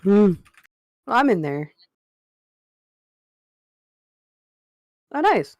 Hmm. I'm in there. Oh, nice.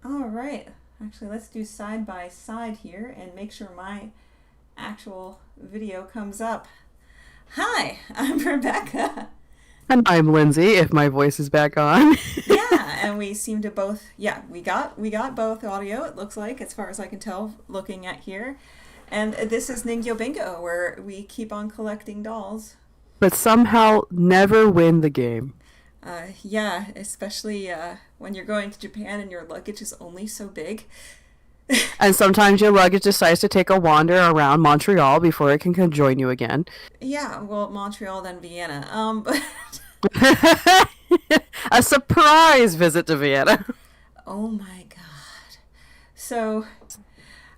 All right. Actually, let's do side by side here and make sure my actual video comes up. Hi, I'm Rebecca. And I'm Lindsay, if my voice is back on. Yeah, and we seem to both. Yeah, we got both audio. It looks like, as far as I can tell, looking at here. And this is Ningyo Bingo, where we keep on collecting dolls. But somehow never win the game. Yeah, especially when you're going to Japan and your luggage is only so big. And sometimes your luggage decides to take a wander around Montreal before it can join you again. Yeah, well, Montreal, then Vienna. But A surprise visit to Vienna. oh my god. So,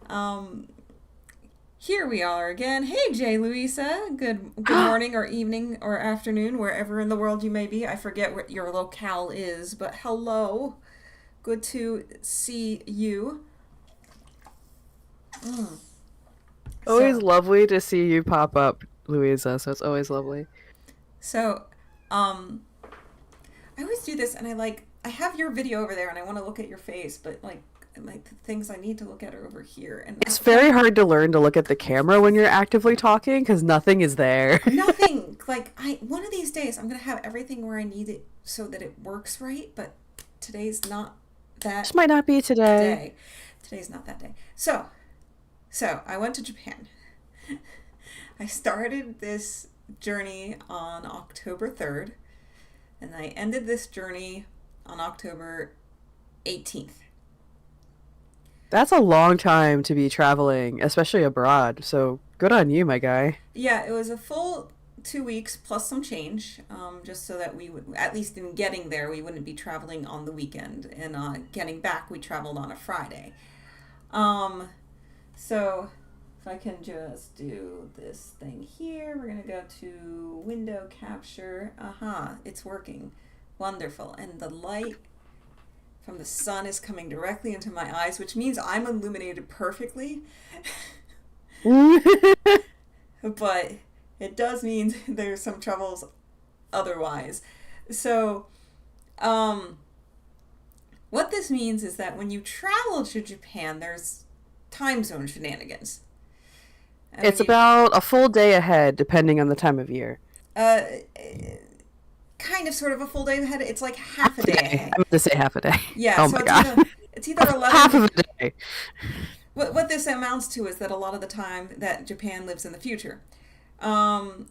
um, here we are again. Hey, Jay Louisa. Good morning or evening or afternoon, wherever in the world you may be. I forget what your locale is, but hello. Good to see you. Mm. Always So, lovely to see you pop up, Louisa, so it's always lovely. so, um, I always do this, and I have your video over there, and I want to look at your face, but like the things I need to look at are over here, and I It's can't. very hard to learn to look at the camera when you're actively talking because nothing is there. Nothing. Like I one of these days I'm gonna have everything where I need it so that it works right, but today's not that This might not be today. day. Today's not that day. So I went to Japan. I started this journey on October 3rd, and I ended this journey on October 18th. That's a long time to be traveling, especially abroad. So good on you, my guy. Yeah, it was a full 2 weeks plus some change, just so that we would, at least in getting there, we wouldn't be traveling on the weekend. And getting back, we traveled on a Friday. Um, so if I can just do this thing here, we're going to go to window capture. Aha, it's working. Wonderful. And the light from the sun is coming directly into my eyes, which means I'm illuminated perfectly. But it does mean there's some troubles otherwise. So, um, what this means is that when you travel to Japan, there's time zone shenanigans. And when It's you, about a full day ahead, depending on the time of year. uh, kind of sort of a full day ahead, it's like half a A day day. ahead. I meant to say half a day. Yeah, Oh so my god. it's either 11 Half to of a day. what this amounts to is that a lot of the time that Japan lives in the future, um,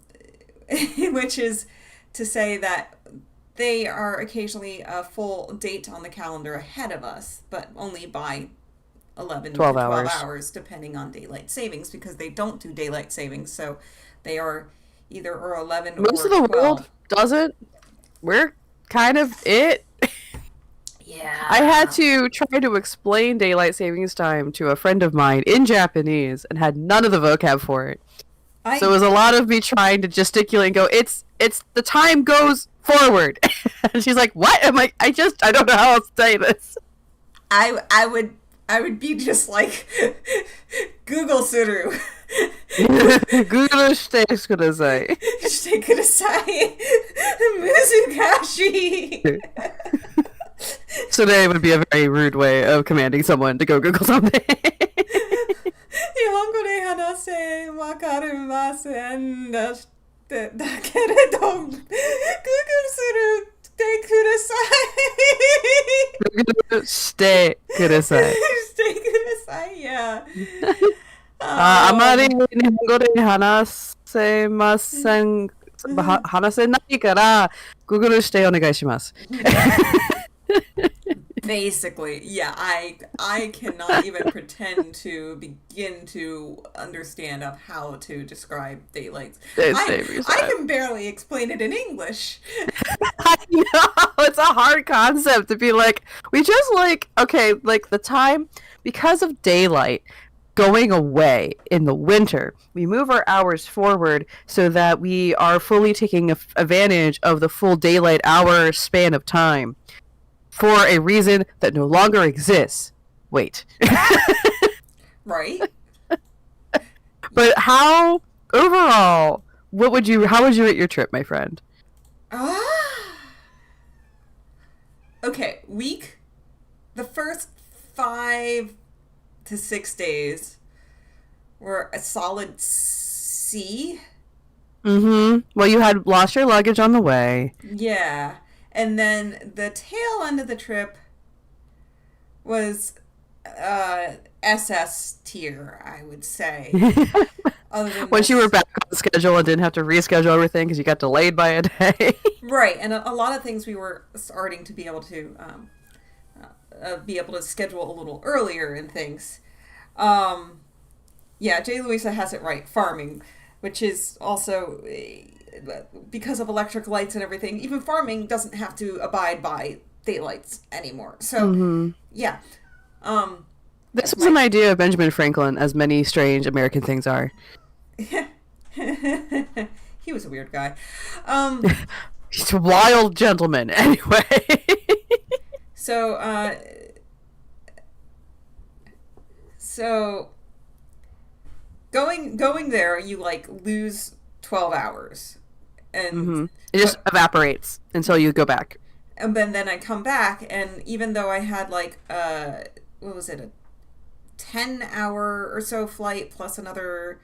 which is to say that they are occasionally a full date on the calendar ahead of us, but only by 11 to 12 12 hours. hours, depending on daylight savings, because they don't do daylight savings. So they are either or 11 Most or of the world 12. doesn't. We're kind of it. I had Yeah. to try to explain daylight savings time to a friend of mine in Japanese and had none of the vocab for it. So it I was a lot of me trying to gesticulate and go, it's the time goes forward. And she's like, what? I'm like, I don't know how else to say this. I would be just like Google Suru. グールしてください。してください。難しい。Today would be a very rude way of commanding someone to go Google something. 日本語で話せわかりませんだして、だけれど、Google するってください。してください。してください。Yeah. あ、あまり Um, 日本語で話せません、話せないから、Google してお願いします。basically, yeah, I cannot even pretend to begin to understand of how to describe daylights. I can barely explain it in English. I know it's a hard concept to be like, we just like, okay, like the time, because of daylight going away in the winter, we move our hours forward so that we are fully taking advantage of the full daylight hour span of time for a reason that no longer exists. Wait. Right? But how, overall, how would you rate your trip, my friend? Ah. Okay, the first 5 to 6 days were a solid C. Mm-hmm. Well, you had lost your luggage on the way. Yeah. And then the tail end of the trip was SS tier, I would say. Other than Once you were this, back on the schedule and didn't have to reschedule everything because you got delayed by a day. right, and a lot of things we were starting to be able to schedule a little earlier and things. Yeah, Jay Louisa has it right. Farming, which is also because of electric lights and everything. Even farming doesn't have to abide by daylights anymore. So, Mm-hmm. yeah. This That's was an idea of Benjamin Franklin, as many strange American things are. He was a weird guy. He's a wild gentleman, anyway. So, so going there, you like lose 12 hours, and Mm-hmm. It just evaporates until you go back. then I come back, and even though I had like what was it, a 10-hour or so flight plus another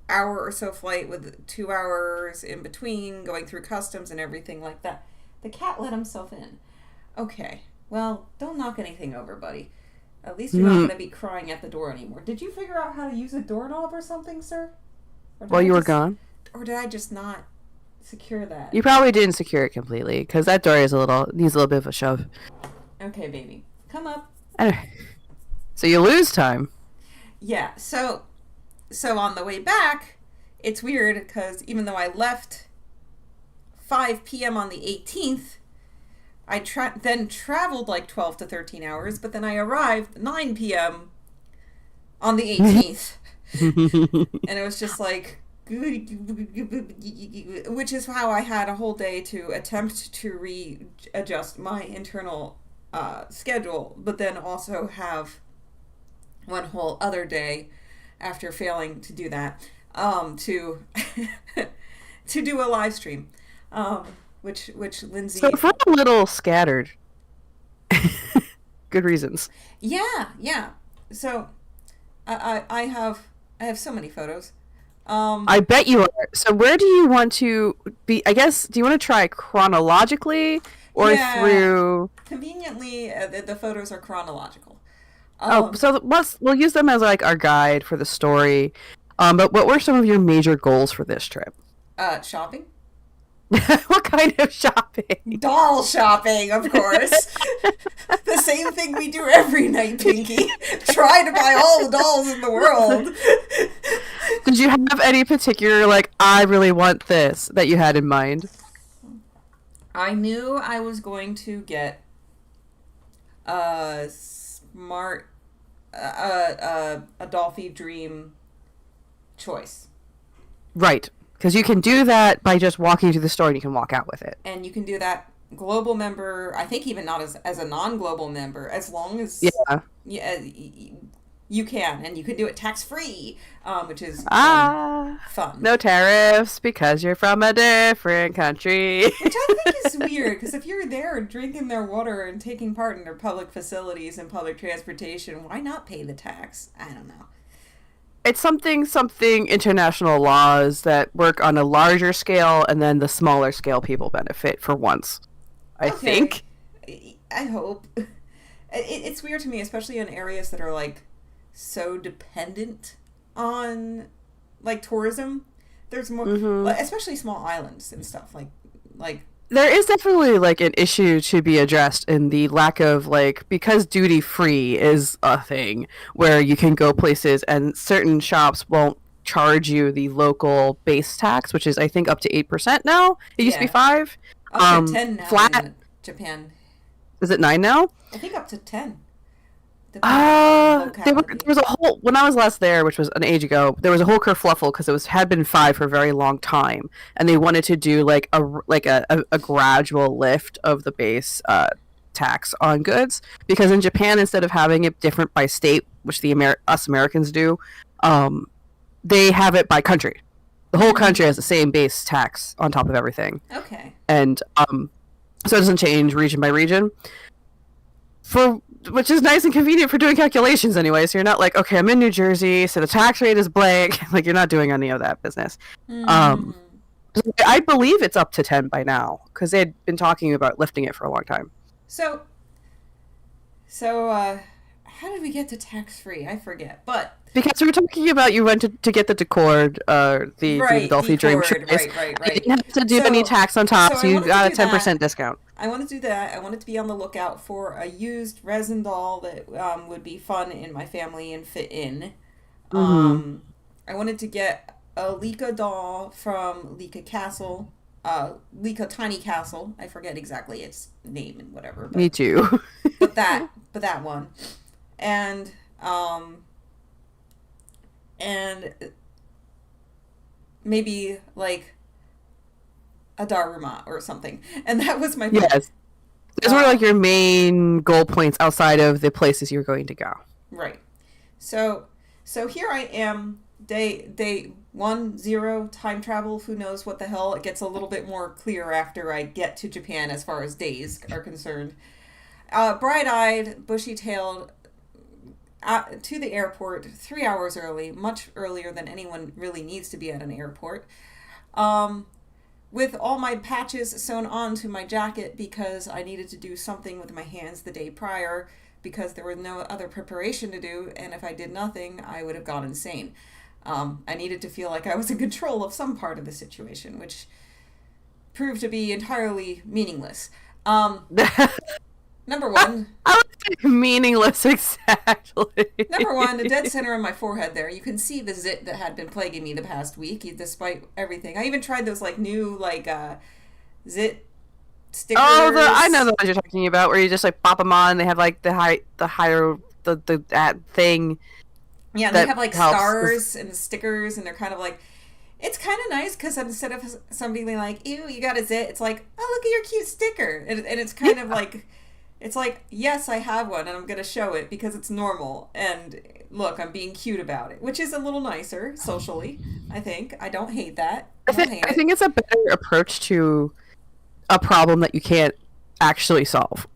hour or so flight with 2 hours in between going through customs and everything like that, the cat let himself in. Okay, well, don't knock anything over, buddy. At least you're not going to be crying at the door anymore. Did you figure out how to use a doorknob or something, sir? While you were gone? Or did I just not secure that? You probably didn't secure it completely, because that door needs a little bit of a shove. Okay, baby. Come up. Anyway, so you lose time. Yeah, so on the way back, it's weird because even though I left 5 p.m. on the 18th, I then traveled like 12 to 13 hours, but then I arrived 9 p.m. on the 18th. And it was just like, which is how I had a whole day to attempt to readjust my internal schedule, but then also have one whole other day after failing to do that to to do a live stream, which Lindsay. So if we're a little scattered, good reasons. Yeah. So I have so many photos. I bet you are. So where do you want to be? I guess, do you want to try chronologically or through? Conveniently, the photos are chronological. So we'll use them as like our guide for the story. But what were some of your major goals for this trip? Shopping. What kind of shopping? Doll shopping, of course. The same thing we do every night, Pinky. Try to buy all the dolls in the world. Did you have any particular, like, I really want this that you had in mind? I knew I was going to get a smart, a Dolphy Dream choice. Right. Because you can do that by just walking to the store and you can walk out with it. And you can do that global member, I think even not as a non-global member, as long as you can. And you can do it tax-free, which is fun. No tariffs because you're from a different country. Which I think is weird, because if you're there drinking their water and taking part in their public facilities and public transportation, why not pay the tax? I don't know. it's something international laws that work on a larger scale, and then the smaller scale people benefit for once. I Okay, think. I hope. It's weird to me, especially in areas that are like so dependent on like tourism. There's more, Hmm. like, especially small islands and stuff like There is definitely like an issue to be addressed in the lack of like because duty free is a thing where you can go places and certain shops won't charge you the local base tax, which is I think up to 8% now. It used to be yeah, 5. up to 10 now Flat, in Japan. is it 9 now? I think up to 10, depending on There locality. was a whole when I was last there, which was an age ago. There was a whole kerfluffle because it was had been 5 for a very long time, and they wanted to do like a gradual lift of the base tax on goods because in Japan instead of having it different by state, which us Americans do, um, they have it by country. The whole country has the same base tax on top of everything, Okay. and so it doesn't change region by region for which is nice and convenient for doing calculations anyway. So you're not like, okay, I'm in New Jersey, so the tax rate is blank. Like you're not doing any of that business. Um, Hmm. I believe it's up to 10 by now because they had been talking about lifting it for a long time. So so how did we get to tax free? I forget. But Because we were talking about you went to get the Decord, the right, Dolphy Dream decord, choice. You right. didn't have to do any So tax on top, so so I you wanted to got a do ten that. percent discount. I wanted to do that. I wanted to be on the lookout for a used resin doll that would be fun in my family and fit in. Mm-hmm. Um, I wanted to get a Lika doll from Lika Castle, Lika Tiny Castle. I forget exactly its name and whatever, Me too. but that one, and um, and maybe like a Daruma or something. And that was my plan. Yes, those were like Um, your main goal points outside of the places you're going to go. right. So so here I am, day 1 0 time travel. Who knows what the hell? It gets a little bit more clear after I get to Japan as far as days are concerned. Bright eyed, bushy tailed, to the airport 3 hours early, much earlier than anyone really needs to be at an airport. Um, with all my patches sewn onto my jacket because I needed to do something with my hands the day prior because there was no other preparation to do, and if I did nothing, I would have gone insane. I needed to feel like I was in control of some part of the situation, which proved to be entirely meaningless. Um, number one, I would say meaningless exactly. Number one, the dead center of my forehead there, you can see the zit that had been plaguing me the past week, despite everything. I even tried those like new zit Oh, the I know stickers. the ones you're talking about, where you just like pop them on. They have like the higher, the that thing Yeah, and they that have like helps. stars and stickers, and they're kind of like, it's kind of nice because instead of somebody being like, ew, you got a zit, it's like, oh, look at your cute sticker. And it's kind of like, it's like, yes, I have one, and I'm going to show it because it's normal. And look, I'm being cute about it, which is a little nicer socially, I think. I don't hate that. I don't hate I it. think it's a better approach to a problem that you can't actually solve.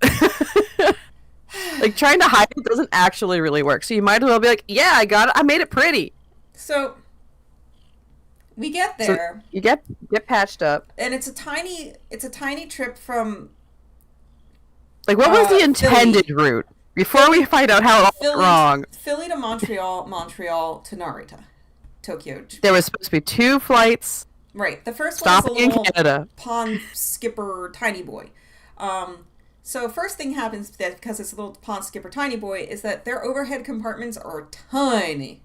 Like trying to hide it doesn't actually really work. So you might as well be like, "Yeah, I got it. I made it pretty." So we get So there, you get patched up. and it's a tiny trip from Like, what was the Philly, intended route before we Philly, find out how it all went Philly, wrong? Philly to Montreal, Montreal to Narita, Tokyo, There Japan. was supposed to be 2 flights Right. The first one is a stopping in little Canada. pond skipper tiny boy. So first thing happens that because it's a little pond skipper tiny boy is that their overhead compartments are tiny.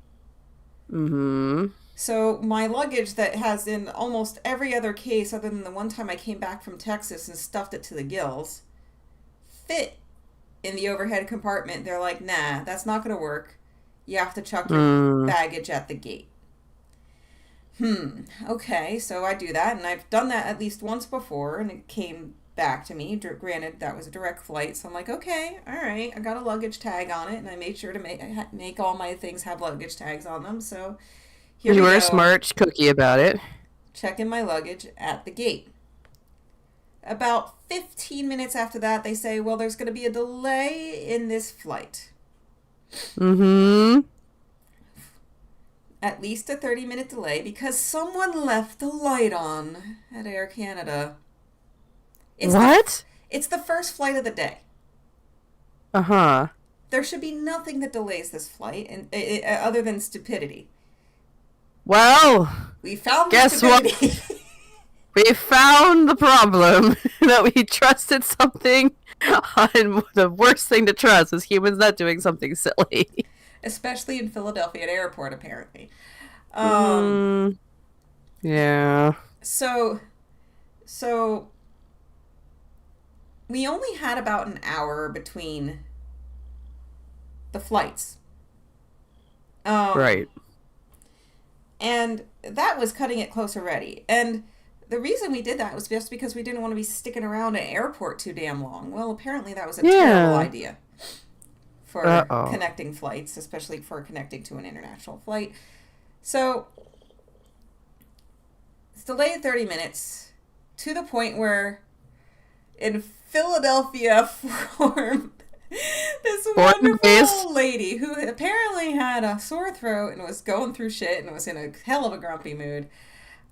Mm-hmm. So my luggage that has in almost every other case other than the one time I came back from Texas and stuffed it to the gills fit in the overhead compartment. They're like, nah, that's not going to work. You have to chuck your Mm. baggage at the gate. Okay, so I do that, and I've done that at least once before, and it came back to me. Granted, that was a direct flight, so I'm like, okay, all right, I got a luggage tag on it, and I made sure to make all my things have luggage tags on them. So here You we were a go, smart cookie about it. checking my luggage at the gate. About 15 minutes after that, they say, well, there's going to be a delay in this flight. Mm-hmm. at least a 30-minute delay because someone left the light on at Air Canada. It's the What? it's the first flight of the day. Uh-huh. There should be nothing that delays this flight, and other than stupidity. Well, We found the guess what? stupidity. We found the problem that we trusted something, and the worst thing to trust is humans not doing something silly. Especially in Philadelphia airport, apparently. Mm, yeah. So, so we only had about an hour between the flights. Right. And that was cutting it close already. And the reason we did that was just because we didn't want to be sticking around an airport too damn long. Well, apparently that was a terrible idea for connecting flights, especially for connecting to an international flight. So it's delayed 30 minutes to the point where in Philadelphia formed this wonderful lady who apparently had a sore throat and was going through shit and was in a hell of a grumpy mood.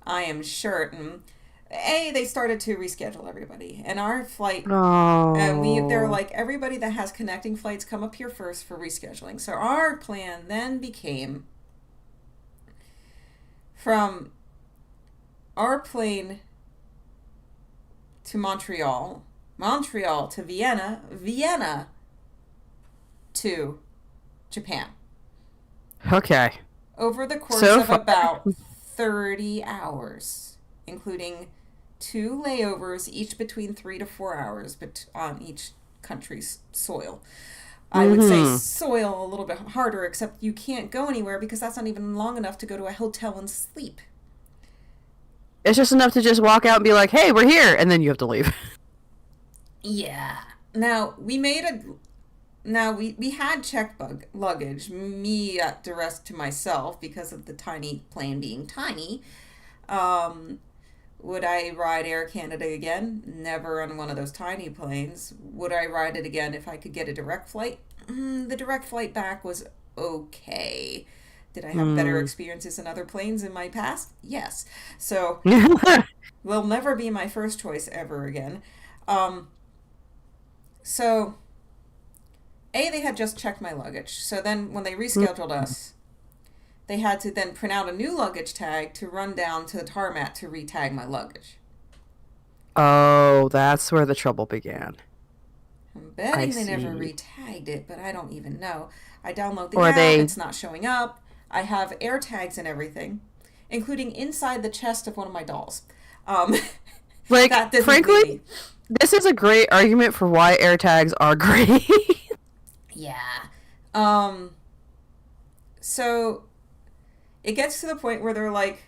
I am certain. They started to reschedule everybody. And our flight, they're like, everybody that has connecting flights, come up here first for rescheduling. So our plan then became from our plane to Montreal, Montreal to Vienna, Vienna to Japan. Okay. Over the course of about 30 hours, including 2 layovers, each between 3 to 4 hours on each country's soil. I would say soil a little bit harder, except you can't go anywhere because that's not even long enough to go to a hotel and sleep. It's just enough to just walk out and be like, hey, we're here, and then you have to leave. Yeah. Now, we had checked luggage, me at the rest to myself because of the tiny plane being tiny. Would I ride Air Canada again? Never on one of those tiny planes. Would I ride it again if I could get a direct flight? The direct flight back was okay. Did I have better experiences in other planes in my past? Yes. So, will never be my first choice ever again. So, they had just checked my luggage. So then when they rescheduled us, they had to then print out a new luggage tag to run down to the tarmac to re-tag my luggage. Oh, that's where the trouble began. I'm betting they never re-tagged it, but I don't even know. I download the app, it's not showing up. I have air tags and everything, including inside the chest of one of my dolls. Frankly, this is a great argument for why air tags are great. Yeah. So it gets to the point where they're like,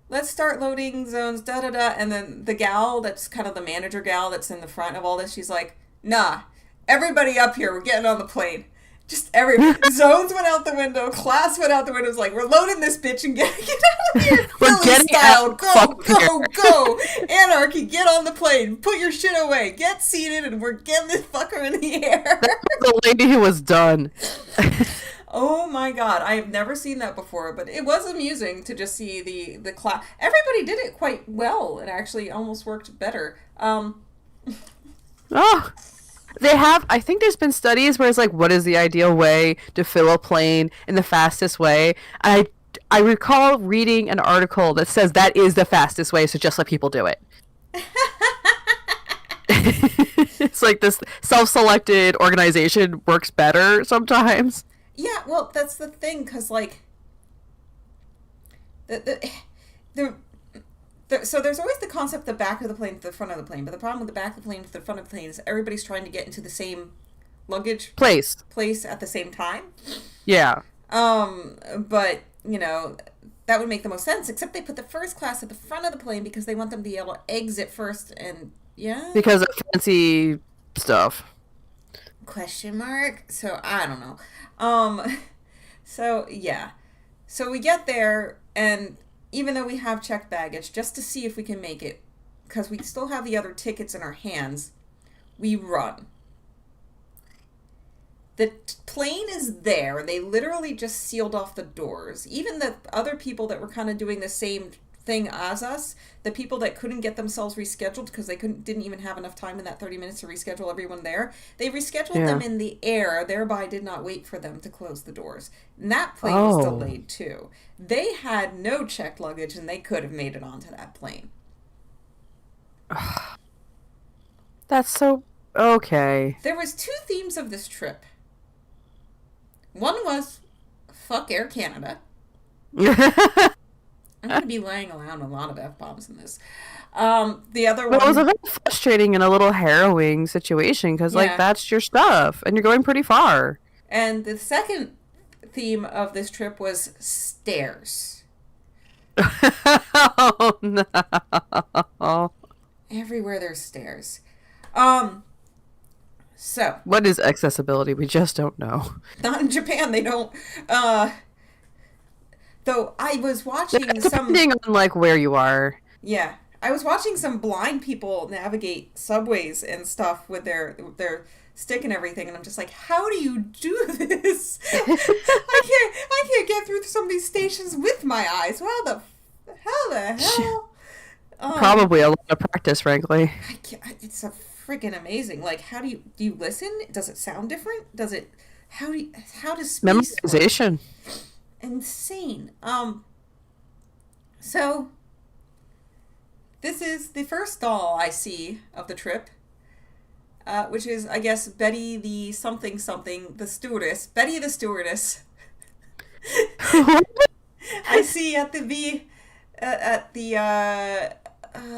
let's start loading zones, da-da-da. And then the gal that's kind of the manager gal that's in the front of all this, she's like, nah, everybody up here, we're getting on the plane. Just zones went out the window, class went out the window. It was like, we're loading this bitch and get out of here. Philly style, go. Anarchy, get on the plane. Put your shit away. Get seated, and we're getting this fucker in the air. That was the lady who was done. Oh my god, I have never seen that before, but it was amusing to just see the class. Everybody did it quite well. It actually almost worked better. They have, I think there's been studies where it's like, what is the ideal way to fill a plane in the fastest way? I recall reading an article that says that is the fastest way, so just let people do it. It's like this self-selected organization works better sometimes. Yeah, well, that's the thing, because, like, so there's always the concept the back of the plane to the front of the plane, but the problem with the back of the plane to the front of the plane is everybody's trying to get into the same luggage place at the same time. Yeah. But, that would make the most sense, except they put the first class at the front of the plane because they want them to be able to exit first, and, yeah. Because of fancy stuff. Question mark? So, I don't know. So, yeah. So we get there, and even though we have checked baggage, just to see if we can make it, because we still have the other tickets in our hands, we run. plane is there. They literally just sealed off the doors. Even the other people that were kind of doing the same thing as us, the people that couldn't get themselves rescheduled because they didn't even have enough time in that 30 minutes to reschedule everyone there, they rescheduled Yeah. them in the air, thereby did not wait for them to close the doors. And that plane was Oh. delayed too. They had no checked luggage and they could have made it onto that plane. That's so okay. There was two themes of this trip. One was fuck Air Canada. I'm going to be laying around a lot of F-bombs in this. The other But it was a one, very frustrating and a little harrowing situation because, like, yeah. that's your stuff and you're going pretty far. And the second theme of this trip was stairs. Oh, no. Everywhere there's stairs. Um, so, What is accessibility? We just don't know. not in Japan, they don't. Though I was watching some, Depending on, like, where you are. yeah, I was watching some blind people navigate subways and stuff with their stick and everything, and I'm just like, how do you do this? I can't get through some of these stations with my eyes. How the hell? Probably a lot of practice, frankly. I can't, it's a freaking amazing. Like, how do you listen? Does it sound different? How does space work? Memorization. Insane. So this is the first doll I see of the trip, which is, I guess, Betty the something something, the stewardess. Betty the stewardess. I see at the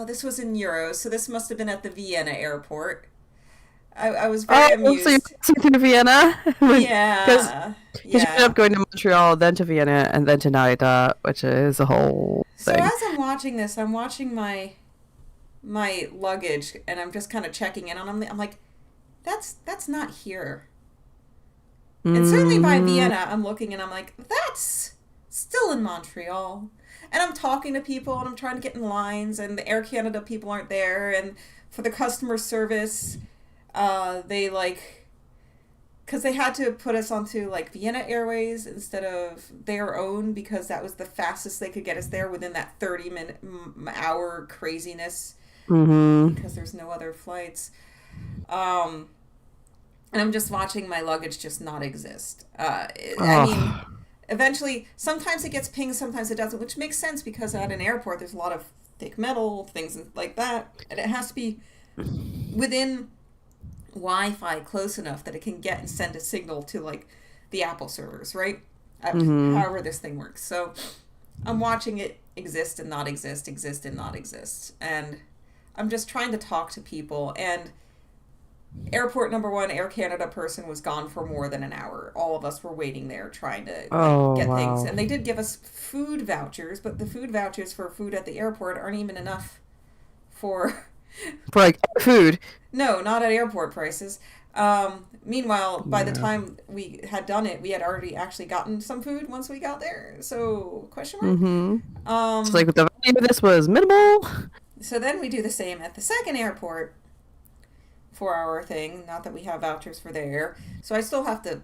this was in Euros, so this must have been at the Vienna airport. I was very So you're amused. listening to Vienna? Because Yeah, you ended yeah. up going to Montreal, then to Vienna, and then to Narita, which is a whole So thing. as I'm watching this, I'm watching my luggage, and I'm just kind of checking in on them. I'm like, that's not here. And certainly by Mm, Vienna, I'm looking and I'm like, that's still in Montreal. And I'm talking to people and I'm trying to get in lines, and the Air Canada people aren't there. And for the customer service, they like, because they had to put us onto like Vienna Airways instead of their own because that was the fastest they could get us there within that 30-minute hour craziness hmm because there's no other flights. Um, and I'm just watching my luggage just not exist. I mean, Oh. eventually, sometimes it gets pinged, sometimes it doesn't, which makes sense because at an airport there's a lot of thick metal, things like that, and it has to be within Wi-Fi close enough that it can get and send a signal to like the Apple servers, right? hmm However this thing works. So I'm watching it exist and not exist, exist and not exist, and I'm just trying to talk to people. And airport number one, Air Canada person was gone for more than an hour. All of us were waiting there trying to like Oh, get things, wow. and they did give us food vouchers, but the food vouchers for food at the airport aren't even enough for For, like, food. no, not at airport prices. Meanwhile, by the Yeah. time we had done it, we had already actually gotten some food once we got there. So, question mark? hmm It's Um, like the value of this was minimal. so then we do the same at the second airport 4 hour thing. Not that we have vouchers for there. So I still have to.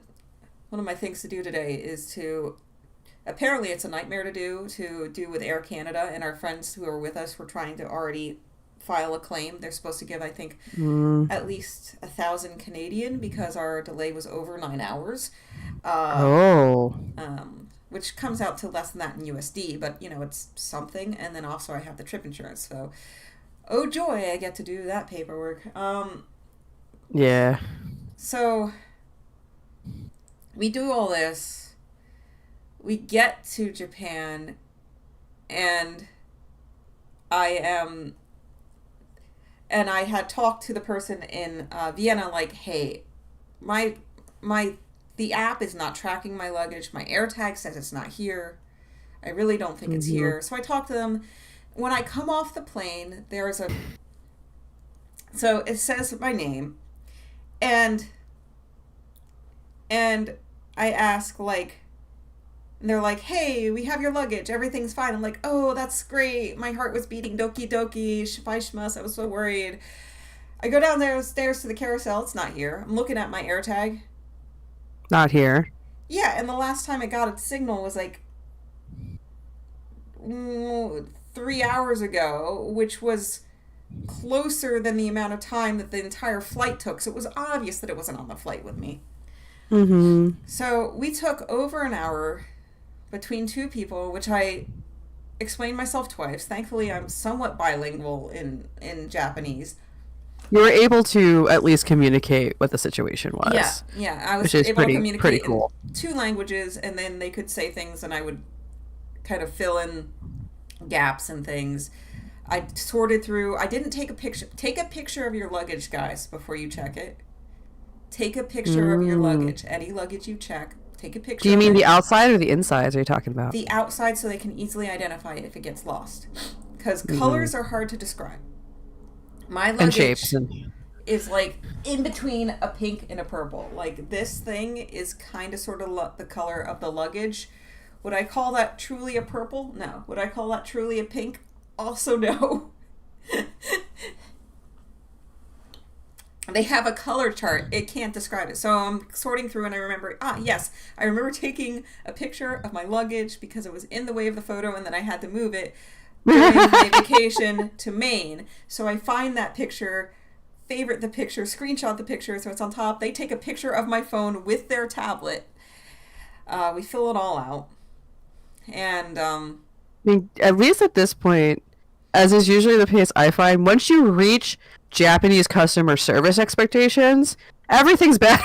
One of my things to do today is to. Apparently, it's a nightmare to do with Air Canada, and our friends who are with us were trying to already file a claim. They're supposed to give, I think, Mm. at least 1,000 Canadian because our delay was over 9 hours, uh, Oh. which comes out to less than that in USD, but you know, it's something. And then also, I have the trip insurance, so oh joy, I get to do that paperwork. Yeah. So we do all this, we get to Japan, and I am. And I had talked to the person in Vienna, like, hey, my the app is not tracking my luggage. My AirTag says it's not here. I really don't think it's hmm here. So I talked to them. When I come off the plane, there's a so it says my name, and and I ask like, and they're like, hey, we have your luggage. Everything's fine. I'm like, oh, that's great. My heart was beating doki doki. Shmashmas. I was so worried. I go down there stairs to the carousel. It's not here. I'm looking at my AirTag. Not here. Yeah, and the last time it got its signal was like 3 hours ago, which was closer than the amount of time that the entire flight took. So it was obvious that it wasn't on the flight with me. Mm-hmm. So we took over an hour between two people, which I explained myself twice. Thankfully, I'm somewhat bilingual in Japanese. You were able to at least communicate what the situation Yeah, was, yeah, I which was is able to pretty communicate in cool. two languages, and then they could say things, and I would kind of fill in gaps and things. I sorted through. I didn't take a picture. Take a picture of your luggage, guys, before you check it. Take a picture of your Mm. luggage. Any luggage you check, take a Do picture you of mean it. the outside or the insides are you talking about? The outside so they can easily identify it if it gets lost. Because Mm. colors are hard to describe. My And shapes luggage and is like in between a pink and a purple. Like this thing is kind of sort of the color of the luggage. Would I call that truly a purple? No. Would I call that truly a pink? Also, no. They have a color chart. It can't describe it. So I'm sorting through and I remember, yes, I remember taking a picture of my luggage because it was in the way of the photo and then I had to move it during my vacation to Maine. So I find that picture, favorite the picture, screenshot the picture so it's on top. They take a picture of my phone with their tablet. We fill it all out. And I mean, at least at this point, as is usually the case, I find once you reach Japanese customer service expectations, everything's better.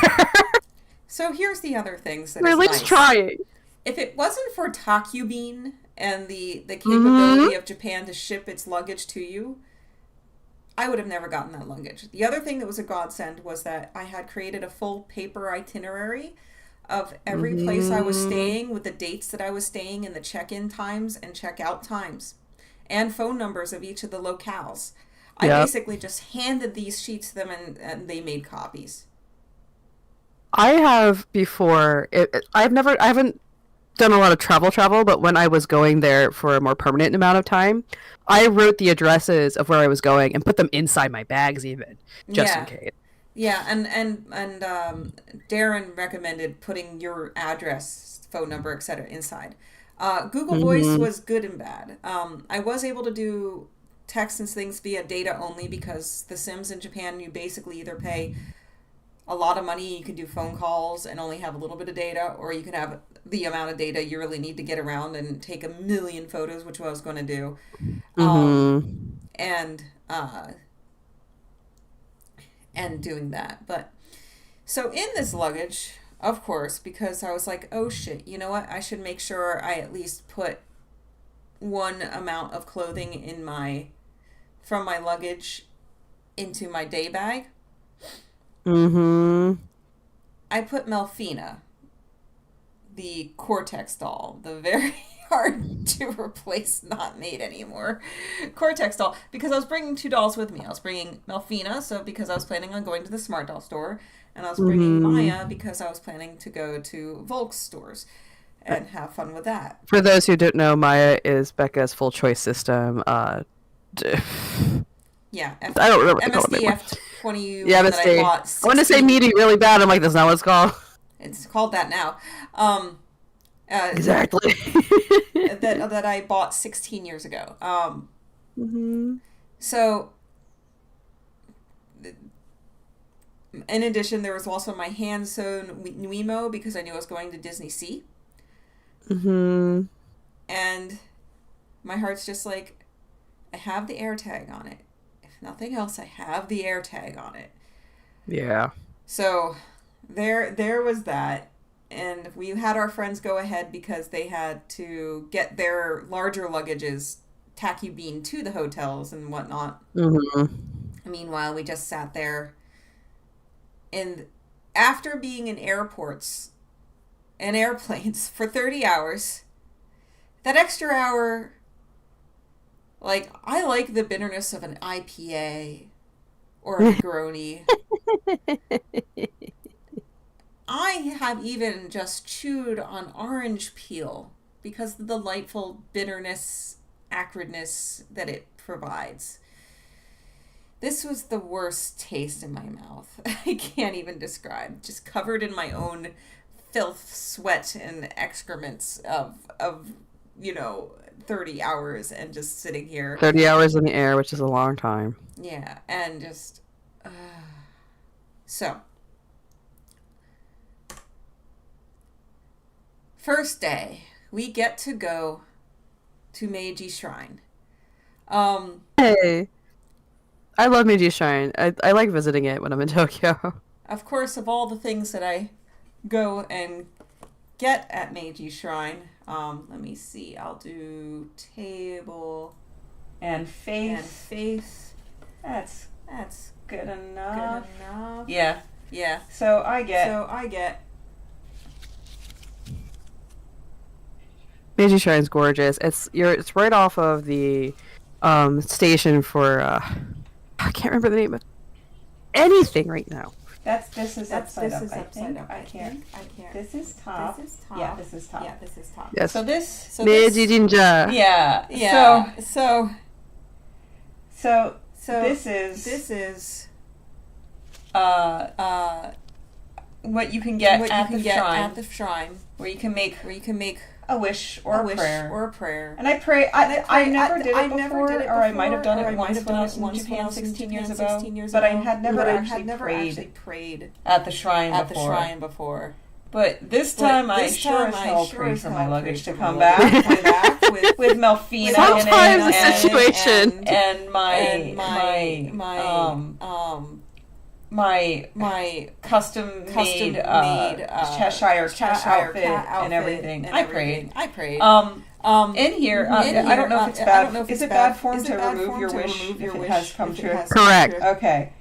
so here's the other things that They're at is least nice. trying. If it wasn't for Takubin and the Hmm. capability of Japan to ship its luggage to you, I would have never gotten that luggage. The other thing that was a godsend was that I had created a full paper itinerary of every place I was Hmm. staying with the dates that I was staying and the check-in times and check-out times and phone numbers of each of the locales. I Yep. basically just handed these sheets to them and they made copies. I have before. I haven't done a lot of travel, but when I was going there for a more permanent amount of time, I wrote the addresses of where I was going and put them inside my bags, even just in Yeah, case. yeah, and Darren recommended putting your address, phone number, etc. inside. Google Voice Hmm. was good and bad. I was able to do text and things via data only because the Sims in Japan you basically either pay a lot of money, you can do phone calls and only have a little bit of data, or you can have the amount of data you really need to get around and take a million photos, which I was going to do, um, Hmm. and uh, and doing that. But so in this luggage, of course, because I was like, oh shit, you know what? I should make sure I at least put one amount of clothing in my from my luggage into my day bag. Hmm. I put Melfina, the Cortex doll, the very hard to replace, not made anymore Cortex doll, because I was bringing two dolls with me. I was bringing Melfina, so because I was planning on going to the Smart Doll store, and I was bringing Hmm. Maya because I was planning to go to Volk's stores and have fun with that. For those who don't know, Maya is Becca's full choice system. D- Yeah, I don't remember what they call it anymore. MSDF Yeah, 21 that I MSD. bought I want to say 16. meaty really bad. I'm like, that's not what it's called. It's called that now. Um, uh, Exactly. that I bought 16 years ago. Hmm. So in addition, there was also my hand sewn Nuimo because I knew I was going to Disney Sea, Hmm. and my heart's just like, I have the air tag on it. If nothing else, I have the air tag on it. Yeah. So there was that, and we had our friends go ahead because they had to get their larger luggages tacky bean to the hotels and whatnot. Hmm. Meanwhile, we just sat there, and after being in airports and airplanes for 30 hours, that extra hour, like, I like the bitterness of an IPA or a Negroni. I have even just chewed on orange peel because of the delightful bitterness, acridness that it provides. This was the worst taste in my mouth. I can't even describe. Just covered in my own filth, sweat, and excrements of 30 hours and just sitting here. 30 hours in the air, which is a long time. Yeah, and just so first day, we get to go to Meiji Shrine. Hey, I love Meiji Shrine. I like visiting it when I'm in Tokyo. Of course, of all the things that I go and get at Meiji Shrine, let me see. I'll do table And faith. and faith. That's good enough. Good enough. Yeah. Yeah. So I get. Meiji Shrine's gorgeous. It's right off of the station for I can't remember the name of anything right now. This is upside up. I think. up. I can't. This This is top. is top. Yeah, this is top. Yeah, this is top. Yes. So this. Meiji Jinja. Yeah. Yeah. So This is. this is what you can get what at you the can get shrine, at the shrine, where you can make a a wish or a wish prayer. or a prayer. And I pray. I never did it I before, never did it or I might have done before, it or I might once have when I done was it in once Japan when I was in 16 years Japan ago. 16 years But I ago. had never But I actually had never prayed actually prayed at the shrine at before. the shrine before. But this But time I this sure time as I hell sure prayed as for hell my luggage prayed to for my come luggage back to come back with Melfina Sometimes in the it situation. and my my custom made Cheshire cat outfit and everything. I prayed. In here, I don't know if it's bad. Is it bad form to remove your wish if it has come true? Correct. Okay.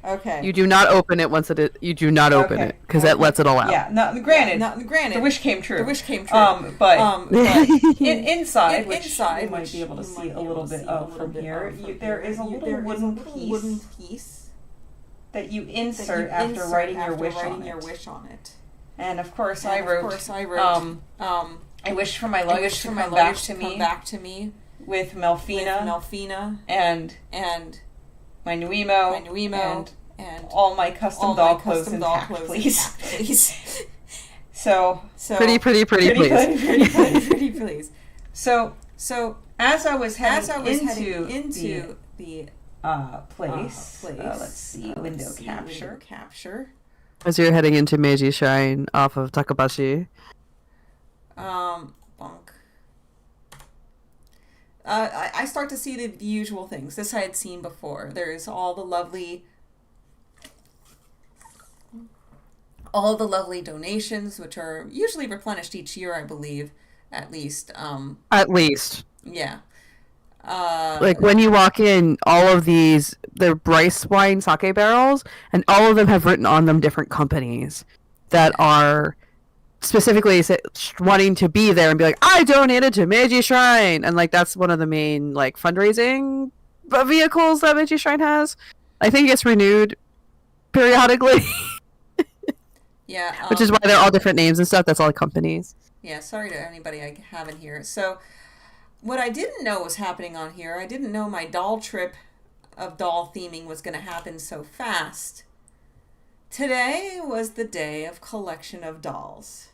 You do not open it once you do not open Okay. it because that lets it all out. Yeah. No, granted, Granted, the wish came true. The wish came true. But inside, inside, which you might which be able to you see might a be little able to bit see a of little from bit here, of from there is a here. little wooden piece that you insert after writing your wish on it. And of course, And I wrote. I wish for my luggage to come back to me with Melfina and my Nuimo and all my custom doll clothes intact, please. So Pretty, please. please. So as I was Heading heading into the the place, let's see, window capture. As you're heading into Meiji Shrine off of Takabashi. Bonk. I start to see the usual things. This I had seen before. There's all the lovely donations, which are usually replenished each year, I believe, at least. At least. Yeah. Like when you walk in, all of they're rice wine sake barrels, and all of them have written on them different companies that are specifically wanting to be there and be like, I donated to Meiji Shrine, and like that's one of the main like fundraising vehicles that Meiji Shrine has. I think it gets renewed periodically. Yeah. Which is why they're all different names and stuff. That's all companies. Yeah, sorry to anybody I have in here. So, what I didn't know was happening on here, I didn't know my doll trip of doll theming was going to happen so fast. Today was the day of collection of dolls.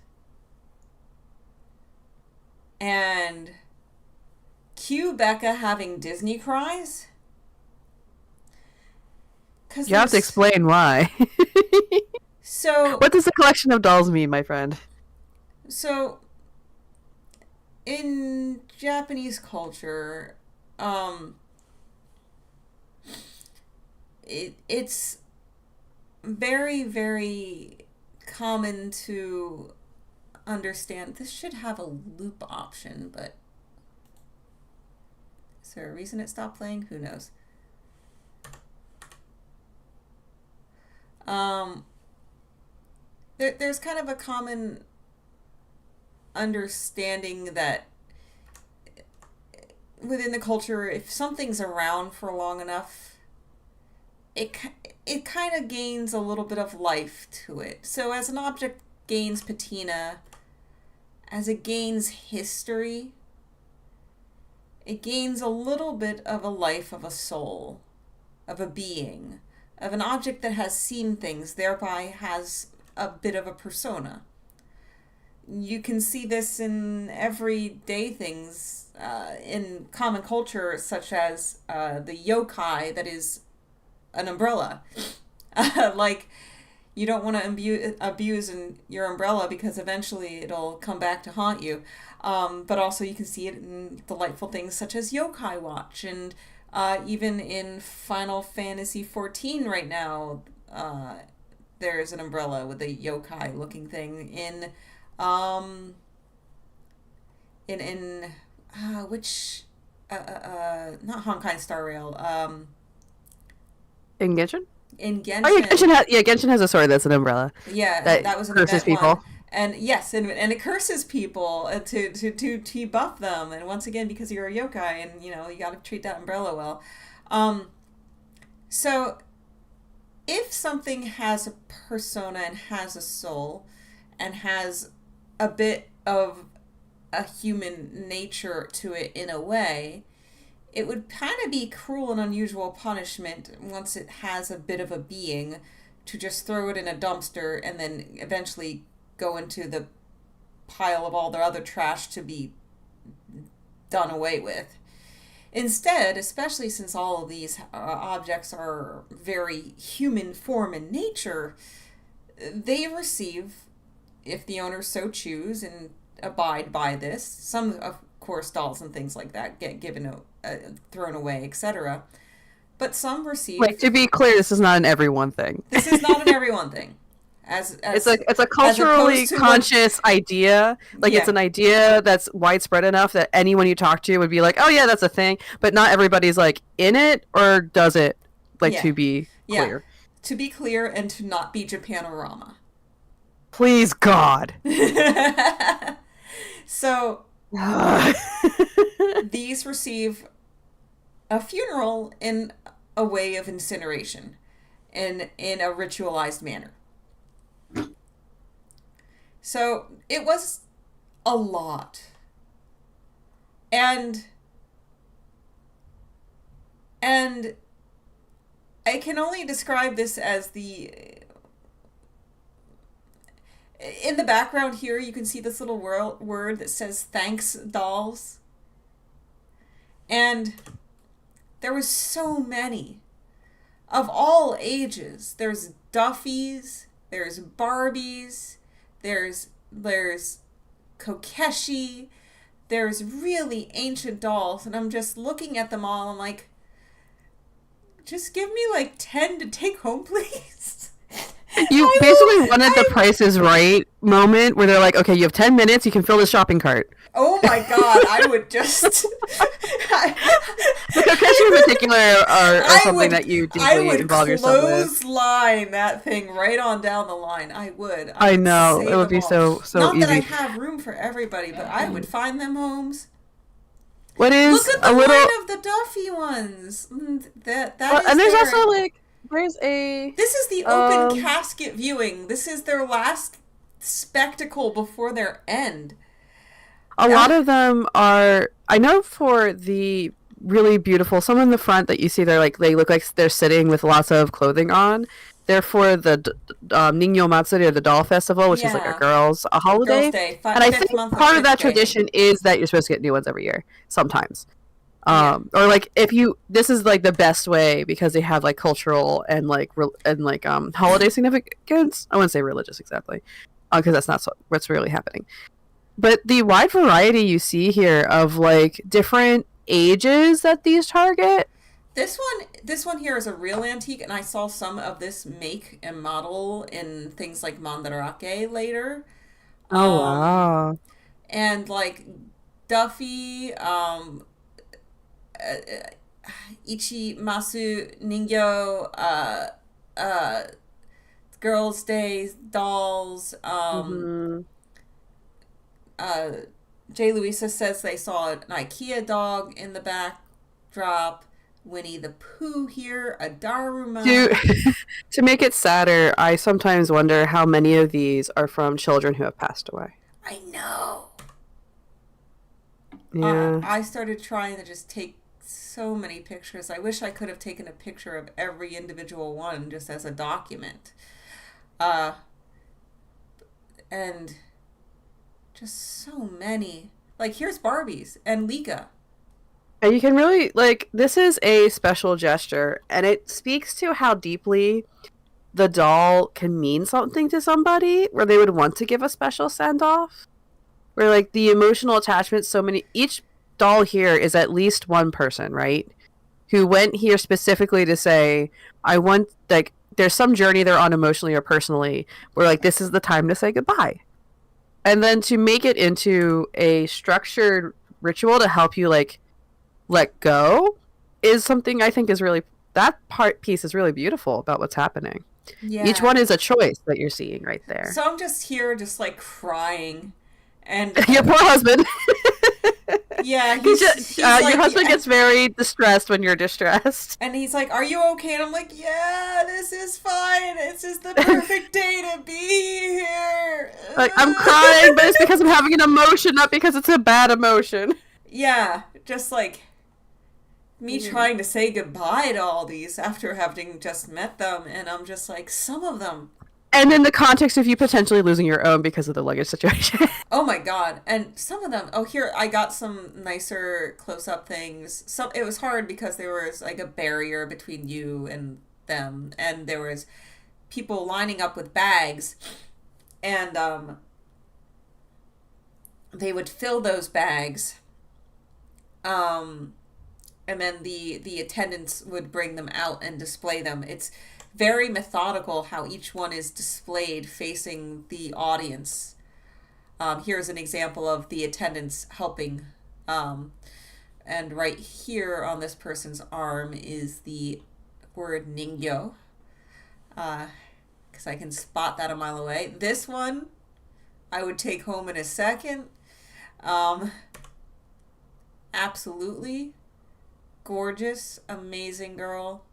And cue Becca having Disney cries. You have to explain why. So, what does the collection of dolls mean, my friend? So, in Japanese culture, it's very, very common to understand. This should have a loop option, but is there a reason it stopped playing? Who knows? There's kind of a common understanding that within the culture, if something's around for long enough, it kind of gains a little bit of life to it. So as an object gains patina, as it gains history, it gains a little bit of a life of a soul, of a being, of an object that has seen things, thereby has a bit of a persona. you can see this in everyday things in common culture, such as the yokai that is an umbrella. Like, you don't want to abuse your umbrella because eventually it'll come back to haunt you. But also you can see it in delightful things such as Yokai Watch, and even in Final Fantasy XIV right now, there's an umbrella with a yokai looking thing in which not Honkai Star Rail, In Genshin? in Genshin. Oh, yeah, Genshin has a sword that's an umbrella. Yeah, that was an curses event people. one. And yes, and it curses people to buff them. And once again, because you're a yokai, and you got to treat that umbrella well. So if something has a persona and has a soul and has a bit of a human nature to it in a way, it would kind of be cruel and unusual punishment once it has a bit of a being to just throw it in a dumpster and then eventually go into the pile of all their other trash to be done away with. Instead, especially since all of these objects are very human form in nature, they receive, if the owners so choose and abide by this, some, of course, dolls and things like that get given, thrown away, etc. But some receive... Wait, to be clear, this is not an everyone thing. This is not an everyone thing. It's a culturally conscious idea. Like, it's an idea that's widespread enough that anyone you talk to would be like, oh yeah, that's a thing. But not everybody's like in it or does it, to be clear. To be clear and to not be Japanorama. Please, God. So, these receive a funeral in a way of incineration, in a ritualized manner. So it was a lot. And I can only describe this as in the background here, you can see this little word that says thanks dolls. And there was so many of all ages. There's Duffies, there's Barbies, there's Kokeshi, there's really ancient dolls, and I'm just looking at them all, I'm like, just give me 10 to take home, please. You basically wanted the Price is Right moment where they're like, okay, you have 10 minutes, you can fill the shopping cart. Oh my God, I would just... The Kokeshi in particular are something that you deeply involve yourself with. I would clothesline that thing right on down the line. I would. I know, it would be so Not easy. Not that I have room for everybody, but I would find them homes. What is Look at the line of the Duffy ones. That is and there's also This is the open casket viewing. This is their last spectacle before their end. A lot of them are, I know for the really beautiful, some in the front that you see, they look like they're sitting with lots of clothing on. They're for the Ningyo Matsuri, or the Doll Festival, which is like a girls' holiday. Girls' Day. And I think part of that tradition is that you're supposed to get new ones every year, sometimes. Or this is the best way because they have cultural and holiday significance. I wouldn't say religious exactly, because that's not what's really happening. But the wide variety you see here of different ages that these target. This one here is a real antique, and I saw some of this make and model in things like Mandarake later. Oh wow! And Duffy, Ichimasu Ningyo, Girls' Day dolls. Jay Louisa says they saw an IKEA dog in the backdrop. Winnie the Pooh here, a Daruma. To make it sadder, I sometimes wonder how many of these are from children who have passed away. I know. Yeah. I started trying to just take so many pictures. I wish I could have taken a picture of every individual one just as a document. And Just so many. Like, here's Barbie's and Lika. And you can really, like, this is a special gesture, and it speaks to how deeply the doll can mean something to somebody, where they would want to give a special send-off. Where, like, the emotional attachment, each doll here is at least one person, right? Who went here specifically to say, I want, like, there's some journey they're on emotionally or personally, where, like, this is the time to say goodbye. And then to make it into a structured ritual to help you, like, let go is something I think is really, that piece is really beautiful about what's happening. Yeah. Each one is a choice that you're seeing right there. So I'm just here, just like crying. And your poor husband. Yeah, he's like, your husband gets very distressed when you're distressed. And he's like, are you okay? And I'm like, yeah, this is fine. It's just the perfect day to be here. Like, I'm crying, but it's because I'm having an emotion, not because it's a bad emotion. Yeah, just like me trying to say goodbye to all these after having just met them. And I'm just like, some of them. And in the context of you potentially losing your own because of the luggage situation. Oh my god. And some of them, here, I got some nicer close-up things. It was hard because there was like a barrier between you and them. And there was people lining up with bags. And they would fill those bags. And then the attendants would bring them out and display them. It's very methodical how each one is displayed facing the audience. Here's an example of the attendants helping. And right here on this person's arm is the word ningyo. Because I can spot that a mile away. This one I would take home in a second. Absolutely gorgeous, amazing girl.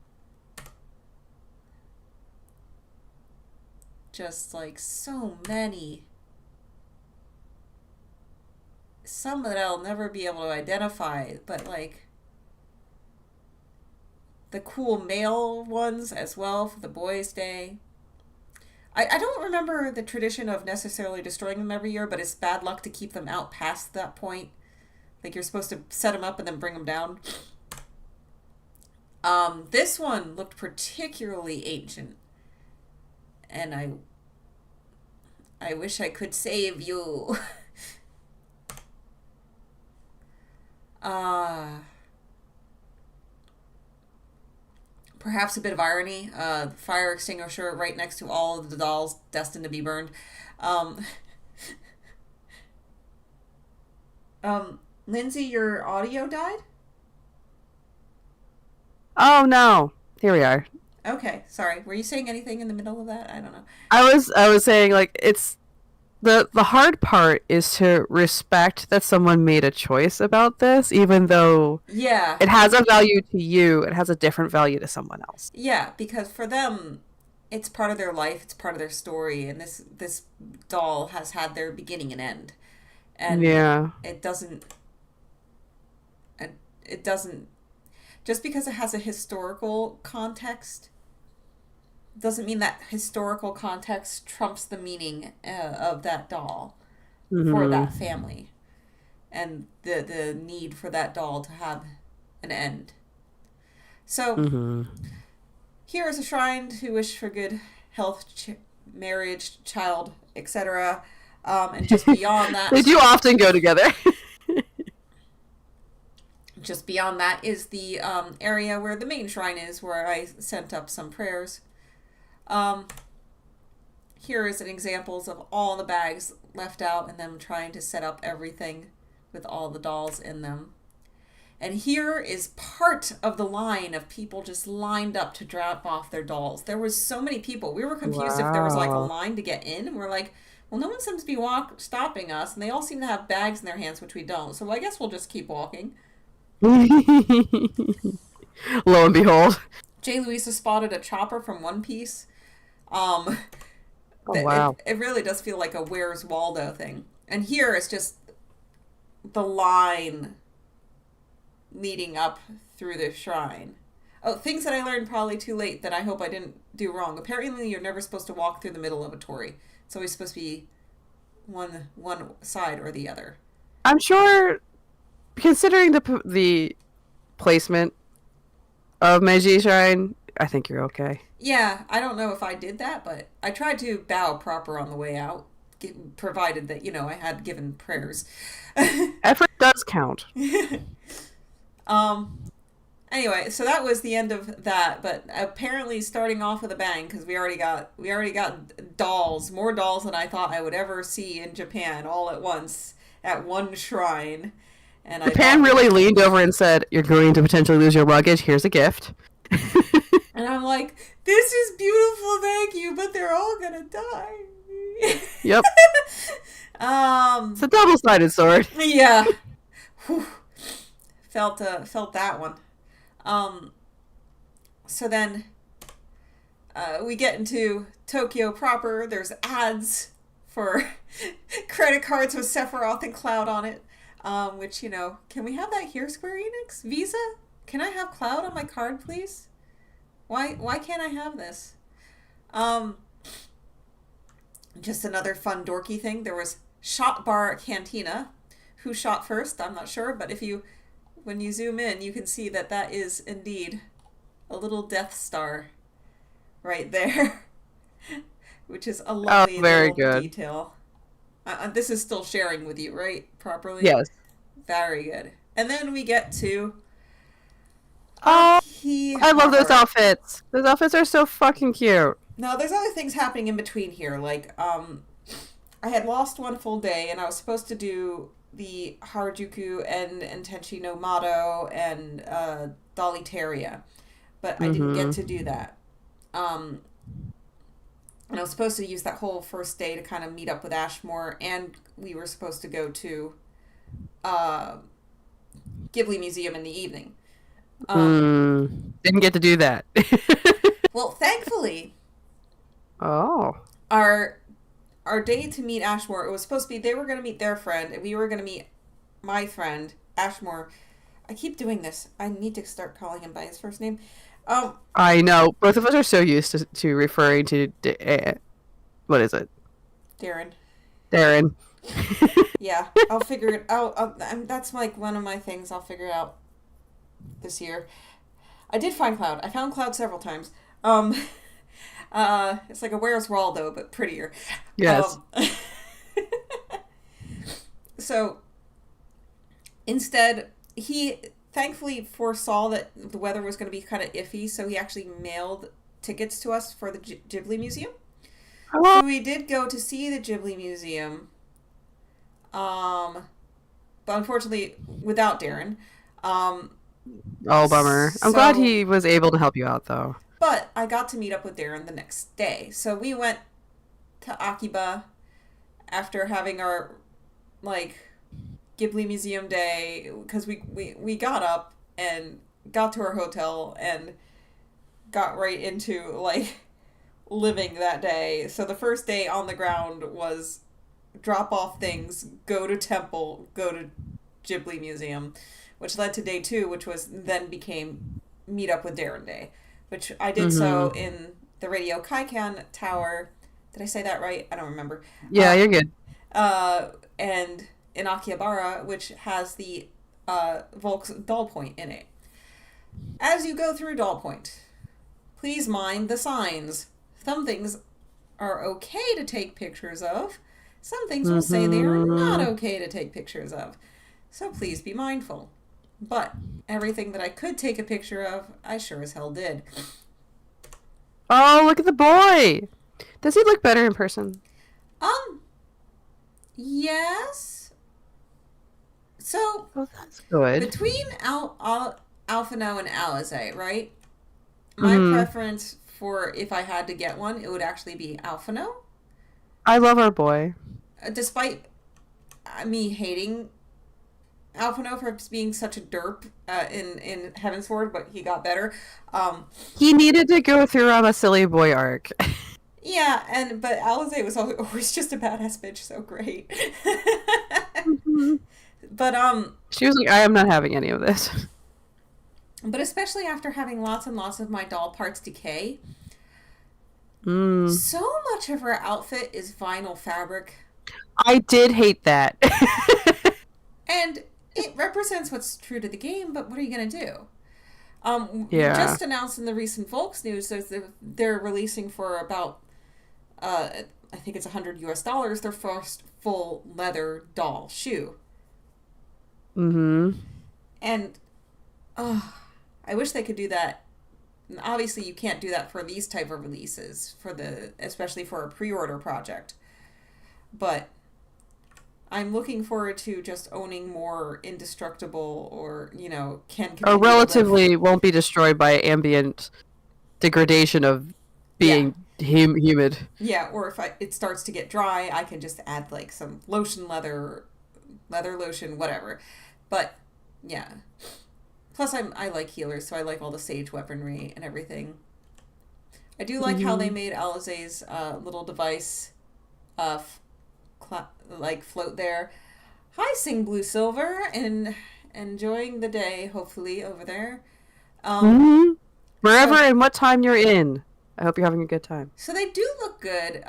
Just like so many. Some that I'll never be able to identify, but like the cool male ones as well for the Boys' Day. I don't remember the tradition of necessarily destroying them every year, but it's bad luck to keep them out past that point. Like you're supposed to set them up and then bring them down. This one looked particularly ancient. And I wish I could save you. Perhaps a bit of irony. Fire extinguisher right next to all of the dolls destined to be burned. Lindsay, your audio died? Oh no. Here we are. Okay, sorry. Were you saying anything in the middle of that? I don't know. I was saying, like, it's the hard part is to respect that someone made a choice about this, even though it has a value to you, it has a different value to someone else. Yeah, because for them, it's part of their life, it's part of their story, and this doll has had their beginning and end. And it doesn't just because it has a historical context doesn't mean that historical context trumps the meaning of that doll for that family and the need for that doll to have an end. So here is a shrine to wish for good health, marriage, child, etc. And just beyond that... They do often go together. Just beyond that is the area where the main shrine is, where I sent up some prayers. Here is an examples of all the bags left out and them trying to set up everything with all the dolls in them. And here is part of the line of people just lined up to drop off their dolls. There was so many people. We were confused if there was like a line to get in. And we're like, well, no one seems to be stopping us. And they all seem to have bags in their hands, which we don't. So I guess we'll just keep walking. Lo and behold. Jay Louisa spotted a chopper from One Piece. Oh, wow. It really does feel like a Where's Waldo thing. And here it's just the line leading up through the shrine. Oh, things that I learned probably too late that I hope I didn't do wrong. Apparently you're never supposed to walk through the middle of a torii. It's always supposed to be one side or the other. I'm sure, considering the placement of Meiji Shrine, I think you're okay. Yeah, I don't know if I did that, but I tried to bow proper on the way out, provided that, I had given prayers. Effort does count. Anyway, so that was the end of that, but apparently starting off with a bang, because we already got dolls, more dolls than I thought I would ever see in Japan all at once at one shrine. And Japan really leaned over and said, "You're going to potentially lose your luggage. Here's a gift." And I'm like, "This is beautiful, thank you, but they're all gonna die." Yep. It's a double-sided sword. Yeah. Whew. Felt that one. So then we get into Tokyo proper. There's ads for credit cards with Sephiroth and Cloud on it. Which, can we have that here, Square Enix? Visa? Can I have Cloud on my card, please? Why can't I have this? Just another fun dorky thing. There was Shot Bar Cantina. Who shot first? I'm not sure, but when you zoom in, you can see that is indeed a little Death Star right there, which is a lovely little detail. This is still sharing with you, right? Properly? Yes. Very good. And then we get to... Oh, I love those outfits. Those outfits are so fucking cute. No, there's other things happening in between here. Like, I had lost one full day, and I was supposed to do the Harajuku and Tenshi no Mato and Dolitaria, but I didn't get to do that. And I was supposed to use that whole first day to kind of meet up with Ashmore, and we were supposed to go to Ghibli Museum in the evening. Didn't get to do that. Well, thankfully, our day to meet Ashmore, it was supposed to be they were going to meet their friend, and we were going to meet my friend, Ashmore. I keep doing this. I need to start calling him by his first name. I know. Both of us are so used to referring to... what is it? Darren. Yeah, I'll figure it out. That's like one of my things I'll figure out this year. I did find Cloud. I found Cloud several times. It's like a Where's Waldo, but prettier. Yes. So, instead, he thankfully foresaw that the weather was going to be kind of iffy, so he actually mailed tickets to us for the Ghibli Museum. Hello. So we did go to see the Ghibli Museum, but unfortunately without Darren. Bummer. I'm glad he was able to help you out, though. But I got to meet up with Darren the next day. So we went to Akiba after having our, Ghibli Museum day, because we got up and got to our hotel and got right into, living that day. So the first day on the ground was drop off things, go to temple, go to Ghibli Museum, which led to day 2, which then became meet up with Darren Day, which I did so in the Radio Kaikan Tower. Did I say that right? I don't remember. Yeah, you're good. And in Akihabara, which has the Volk's Doll Point in it. As you go through Doll Point, please mind the signs. Some things are okay to take pictures of. Some things will say they are not okay to take pictures of. So please be mindful. But everything that I could take a picture of, I sure as hell did. Oh, look at the boy! Does he look better in person? Yes. So, that's good. Between Alphino and Alizé, right? My preference for if I had to get one, it would actually be Alphino. I love our boy. Despite me hating Alphino for being such a derp in Heavensward, but he got better. He needed to go through on a silly boy arc. Yeah, but Alizé was always just a badass bitch, so great. But she was like, I am not having any of this. But especially after having lots and lots of my doll parts decay, so much of her outfit is vinyl fabric. I did hate that. And it represents what's true to the game, but what are you going to do? Yeah. Just announced in the recent Volks news, they're releasing for about, I think it's $100 their first full leather doll shoe. Mm-hmm. And I wish they could do that. And obviously, you can't do that for these type of releases, especially for a pre-order project. But I'm looking forward to just owning more indestructible or, or relatively won't be destroyed by ambient degradation of being humid. Yeah, or if it starts to get dry, I can just add like some leather lotion, whatever. But yeah. Plus, I like healers, so I like all the sage weaponry and everything. I do like how they made Alize's little device float there. Hi, Sing Blue Silver, and enjoying the day, hopefully, over there. Wherever and what time you're in. I hope you're having a good time. So they do look good.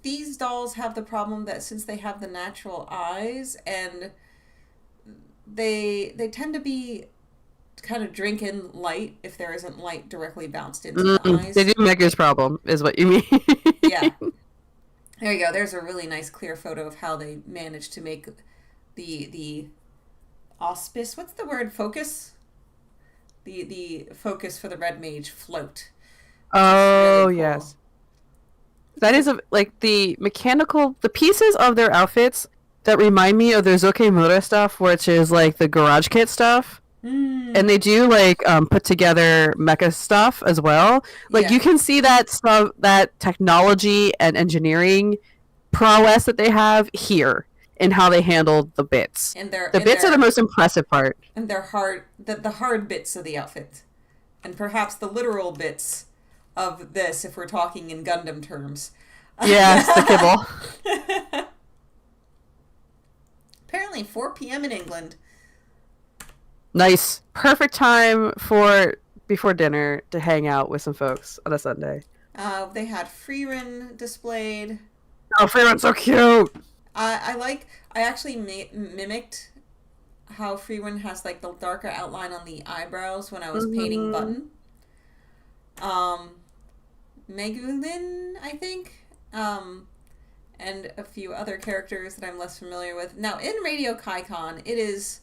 These dolls have the problem that since they have the natural eyes and they tend to be kind of drinking light if there isn't light directly bounced into the eyes. They do Mega's problem, is what you mean. Yeah. There you go. There's a really nice clear photo of how they managed to make the auspice. What's the word? Focus? The focus for the red mage float. Oh, really cool. Yes. That is the pieces of their outfits that remind me of their Zokemura stuff, which is like the garage kit stuff. And they do put together mecha stuff as well. You can see that stuff, that technology and engineering prowess that they have here in how they handled the bits. And the bits are the most impressive part. And they're hard, the hard bits of the outfit, and perhaps the literal bits of this, if we're talking in Gundam terms. Yes, the kibble. Apparently 4 p.m. in England. Nice. Perfect time before dinner to hang out with some folks on a Sunday. They had Freerin displayed. Oh, Freerin's so cute! I actually mimicked how Freerin has the darker outline on the eyebrows when I was painting Button. Megulin, I think. And a few other characters that I'm less familiar with. Now, in Radio Kaikon, it is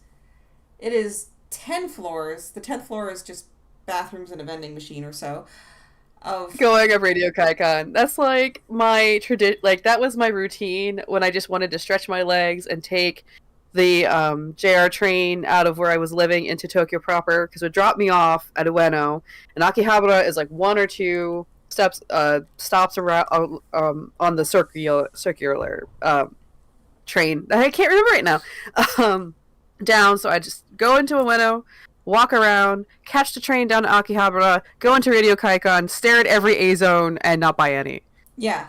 10 floors. The 10th floor is just bathrooms and a vending machine or so. Going of Radio Kaikon. That's my that was my routine when I just wanted to stretch my legs and take the JR train out of where I was living into Tokyo proper, because it would drop me off at Ueno, and Akihabara is 1 or 2 stops around on the circular train. I can't remember right now. Down, so I just go into Ueno, walk around, catch the train down to Akihabara, go into Radio Kaikon, stare at every A zone, and not buy any. Yeah.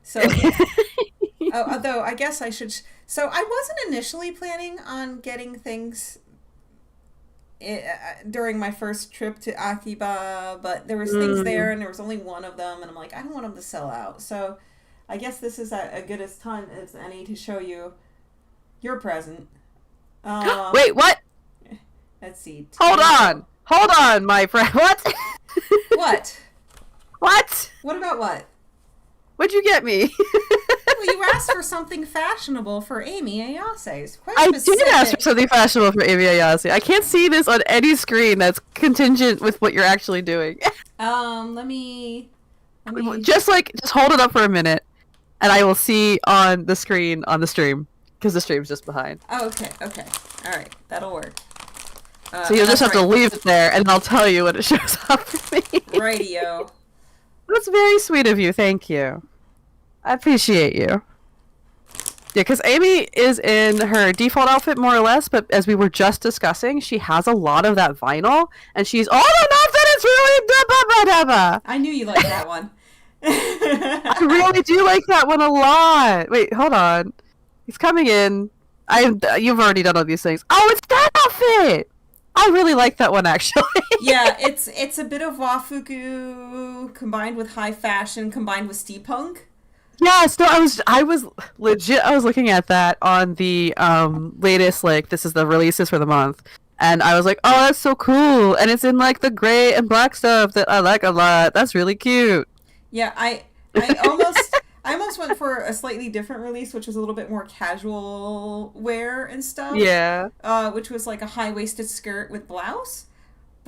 So, although I guess I should. So I wasn't initially planning on getting things during my first trip to Akiba, but there was things there, and there was only one of them, and I'm like, I don't want them to sell out. So I guess this is a good as time as any to show you your present. Wait, what? Let's see. Hold on, my friend. What? What? What? What about what? What'd you get me? Well, you asked for something fashionable for Amy Ayase. I did ask for something fashionable for Amy Ayase. I can't see this on any screen that's contingent with what you're actually doing. Let me... Just hold it up for a minute, and I will see on the screen on the stream. Because the stream's just behind. Oh, okay. All right, that'll work. So you'll just have to leave it there, and I'll tell you when it shows up for me. Radio. That's very sweet of you. Thank you. I appreciate you. Yeah, because Amy is in her default outfit, more or less, but as we were just discussing, she has a lot of that vinyl, and she's all enough that it's really da-ba-ba-da-ba. I knew you liked that one. I really do like that one a lot. Wait, hold on. He's coming in. You've already done all these things. Oh, it's that outfit! I really like that one, actually. Yeah, it's a bit of wafuku combined with high fashion combined with steampunk. Yes, no, I was legit. I was looking at that on the latest, like, this is the releases for the month, and I was like, oh, that's so cool, and it's in like the gray and black stuff that I like a lot. That's really cute. Yeah, I almost went for a slightly different release, which was a little bit more casual wear and stuff. Yeah. Which was like a high waisted skirt with blouse.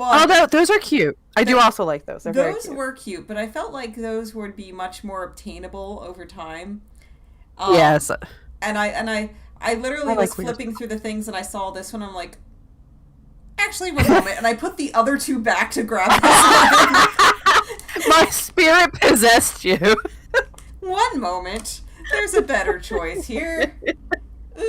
Oh, But those are cute. I do also like those. They're very those cute. were cute, but I felt like those would be much more obtainable over time. Um, Yes. and I literally I was like weird flipping through the things and I saw this one. I'm like, actually, one moment, and I put the other two back to grab this one. My spirit possessed you. One moment, there's a better choice here.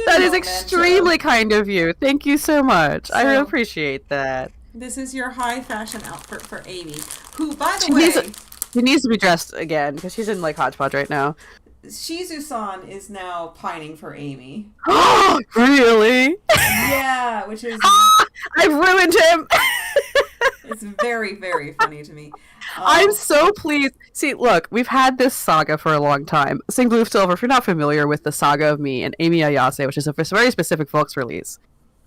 That is extremely kind of you. Thank you so much. I really So, appreciate that. this is your high fashion outfit for Amy, who, by the She needs way, she needs to be dressed again because she's in like hodgepodge right now. Shizu-san is now pining for Amy. Really? Yeah, which is I've ruined him. it's very, very funny to me. I'm so pleased. See, look, we've had this saga for a long time. Sing Blue Silver, if you're not familiar with the saga of me and Amy Ayase, which is a very specific folks release.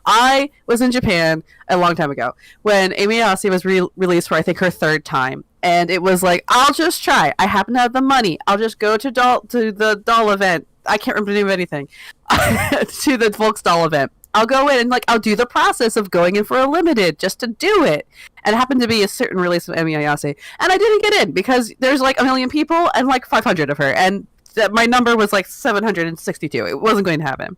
I was in Japan a long time ago when Amy Ayase was released for, I think, her third time. And it was like, I'll just try. I happen to have the money. I'll just go to the doll event. I can't remember the name of anything. To the Volks doll event. I'll go in and like I'll do the process of going in for a limited just to do it. And it happened to be a certain release of Emi Ayase. And I didn't get in because there's like a million people and like 500 of her. And my number was like 762. It wasn't going to happen.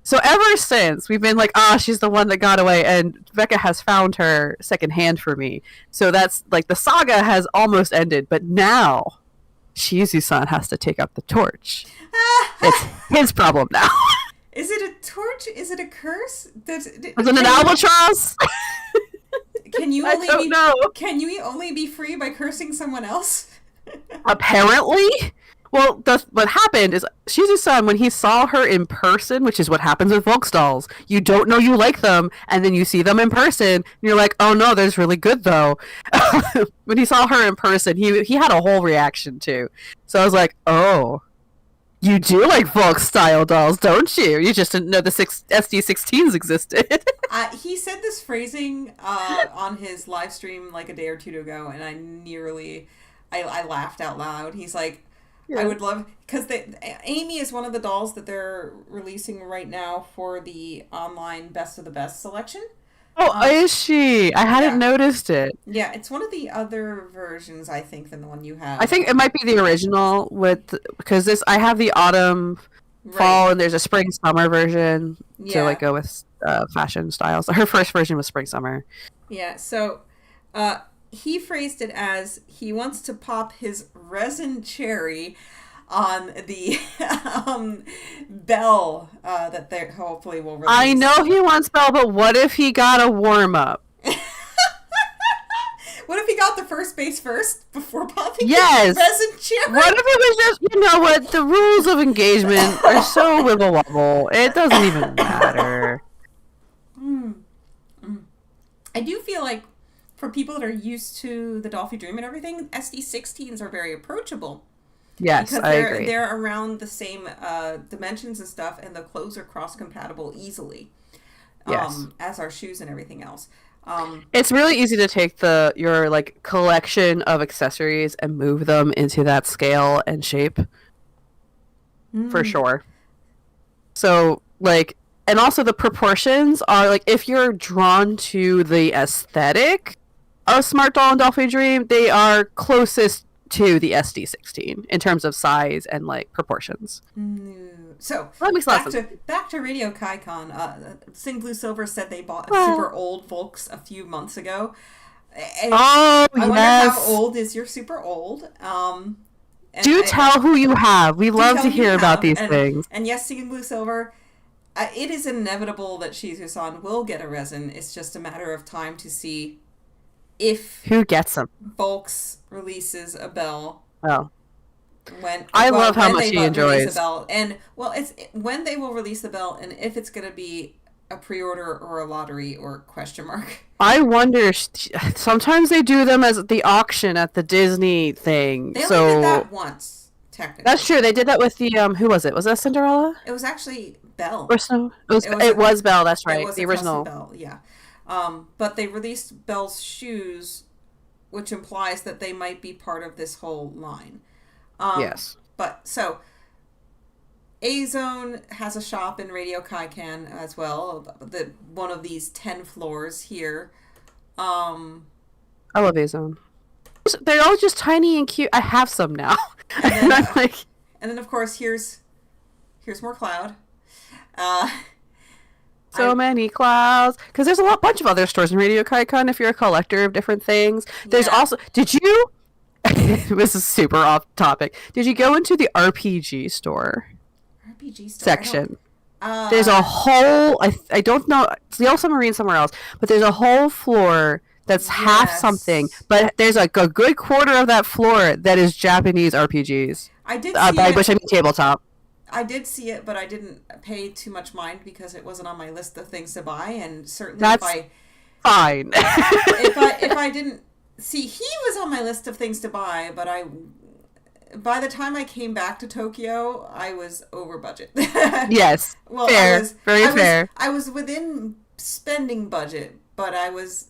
So ever since, we've been like, she's the one that got away. And Becca has found her secondhand for me. So that's like the saga has almost ended. But now Shizu-san has to take up the torch. It's his problem now. Is it a torch? Is it a curse? Is it an albatross? Can you I don't know. Can you only be free by cursing someone else? Apparently. Well, what happened is Shizu-san, when he saw her in person, which is what happens with Volks dolls, you don't know you like them, and then you see them in person, and you're like, oh no, there's really good though. When he saw her in person, he had a whole reaction too. So I was like, oh, you do like Volks style dolls, don't you? You just didn't know the SD16s existed. He said this phrasing on his live stream like a day or two ago, and I laughed out loud. He's like, yeah. I would love, because Amy is one of the dolls that they're releasing right now for the online Best of the Best selection. Oh, is she? I hadn't noticed it. Yeah, it's one of the other versions, I think, than the one you have. I think it might be the original because I have the autumn, fall, and there's a spring summer version to like go with fashion styles. Her first version was spring summer. Yeah, so he phrased it as he wants to pop his resin cherry on the Belle that they hopefully will release. I know he wants Belle, but what if he got a warm-up? What if he got the first base first before popping his resin cherry? What if it was just, you know what, the rules of engagement are so wibble-wobble, it doesn't even matter. I do feel like for people that are used to the Dolphy Dream and everything, SD16s are very approachable. Yes, because I agree. They're around the same dimensions and stuff, and the clothes are cross-compatible easily. As are shoes and everything else. It's really easy to take your like collection of accessories and move them into that scale and shape. For sure. So like, and also the proportions are like, if you're drawn to the aesthetic of Smart Doll and Dolphin Dream, they are closest to the SD16 in terms of size and like proportions. So back to Radio Kaikon. Sing Blue Silver said they bought a super old Volks a few months ago. And I wonder how old is your super old? Tell who you have. We love to hear about these things. And yes, Sing Blue Silver, it is inevitable that Shizu-san will get a resin. It's just a matter of time to see if who gets them. Volks releases a Belle. Oh. I love how much he enjoys. And it's when they will release the Belle, and if it's going to be a pre-order or a lottery or question mark. I wonder. Sometimes they do them as the auction at the Disney thing. They only did that once. technically. That's true. They did that with the who was it? Was that Cinderella? It was actually Belle. Or Snow? It was Belle. That's right. It was the a original custom Belle, yeah. But they released Belle's shoes, which implies that they might be part of this whole line. Yes. But so A-Zone has a shop in Radio Kaikan as well. One of these 10 floors here. I love A-Zone. They're all just tiny and cute. I have some now. And then, and then of course, here's more Cloud. Many clouds. Because there's bunch of other stores in Radio Kaikan if you're a collector of different things. There's also... Did you... this is super off topic. Did you go into the RPG store? RPG store? Section. There's a whole... I don't know. It's the Old Submarine somewhere else. But there's a whole floor that's half something. But there's like a good quarter of that floor that is Japanese RPGs. I did see by which I mean tabletop. I did see it, but I didn't pay too much mind because it wasn't on my list of things to buy, and certainly fine. if I didn't see, he was on my list of things to buy, but by the time I came back to Tokyo, I was over budget. Yes, well, fair, very fair. I was within spending budget, but I was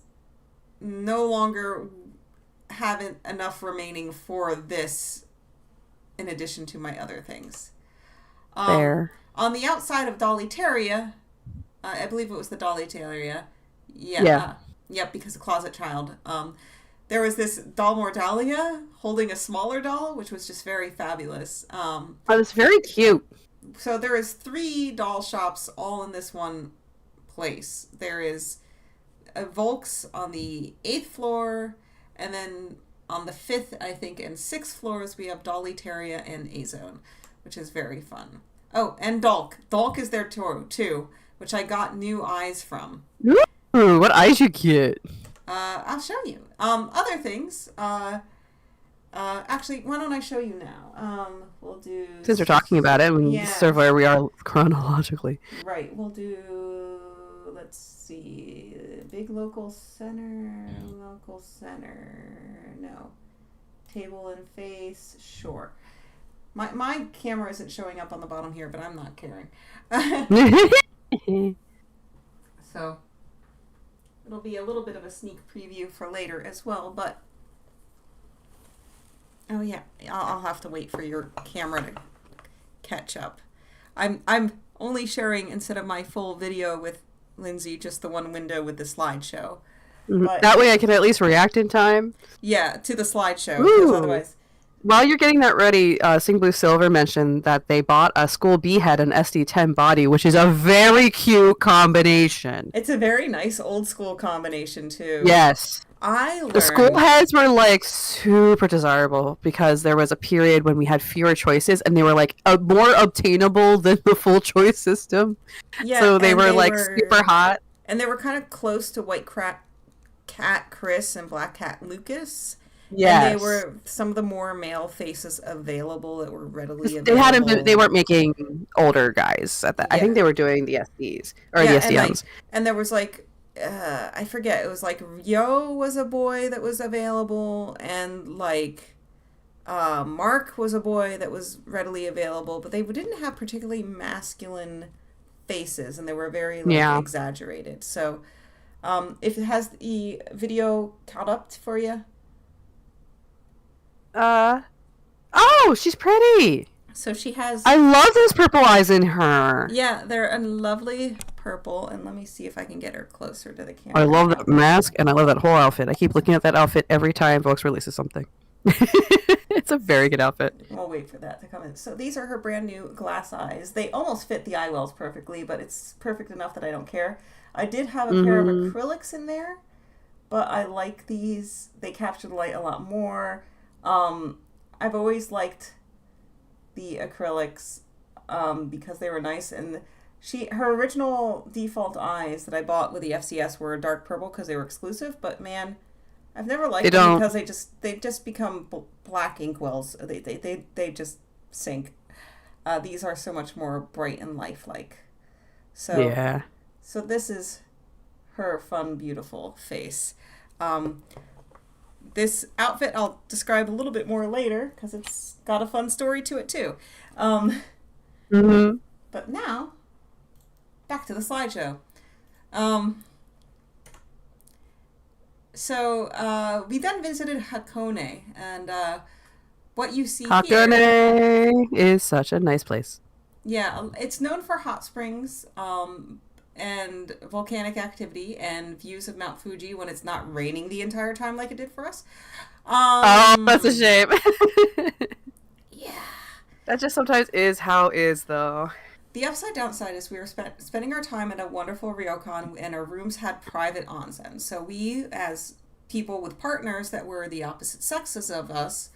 no longer having enough remaining for this, in addition to my other things. Fair. On the outside of Dollyteria, I believe it was the Dollyteria. Yep, because of Closet Child. There was this doll Mordalia holding a smaller doll, which was just very fabulous. It was very cute. So there is 3 doll shops all in this one place. There is a Volks on the 8th floor, and then on the 5th, I think, and 6th floors, we have Dollyteria and A-Zone, which is very fun. Oh, and Dolk. Dolk is there too, which I got new eyes from. Ooh, what eyes you get? I'll show you. Other things. Actually, why don't I show you now? We'll do... Since we're talking about it, sort of where we are chronologically. Right, we'll do... Let's see... Big local center... No. Table and face... Sure. My camera isn't showing up on the bottom here, but I'm not caring. So, it'll be a little bit of a sneak preview for later as well, but... Oh yeah, I'll have to wait for your camera to catch up. I'm only sharing, instead of my full video with Lindsay, just the one window with the slideshow. But, that way I can at least react in time. Yeah, to the slideshow, because otherwise... While you're getting that ready, Sing Blue Silver mentioned that they bought a School B head and SD10 body, which is a very cute combination. It's a very nice old school combination, too. Yes. The school heads were, like, super desirable because there was a period when we had fewer choices and they were, like, more obtainable than the full choice system. Yeah, so they were super hot. And they were kind of close to White Cat Chris and Black Cat Lucas. Yes. And they were some of the more male faces available that were readily available. They weren't making older guys at that. Yeah. I think they were doing the SDs or the SDMs. And there was like, I forget, it was like Yo was a boy that was available, and like Mark was a boy that was readily available, but they didn't have particularly masculine faces, and they were very exaggerated. So if it has the video caught up for you. Oh, she's pretty. So she has... I love those purple eyes in her. Yeah, they're a lovely purple. And let me see if I can get her closer to the camera. I love that mask, and I love that whole outfit. I keep looking at that outfit every time Vox releases something. It's a very good outfit. We'll wait for that to come in. So these are her brand new glass eyes. They almost fit the eye wells perfectly, but it's perfect enough that I don't care. I did have a pair of acrylics in there, but I like these. They capture the light a lot more. I've always liked the acrylics because they were nice, and her original default eyes that I bought with the FCS were dark purple because they were exclusive, but man, I've never liked them because they just become black inkwells. They just sink. These are so much more bright and lifelike. So this is her fun, beautiful face. this outfit I'll describe a little bit more later because it's got a fun story to it too. But now, back to the slideshow. So we then visited Hakone, and what you see Hakone here is such a nice place. Yeah, it's known for hot springs and volcanic activity and views of Mount Fuji when it's not raining the entire time like it did for us. Oh, that's a shame. Yeah. That just sometimes is how it is, though. The upside downside is we were spending our time at a wonderful ryokan, and our rooms had private onsen. So we, as people with partners that were the opposite sexes of us,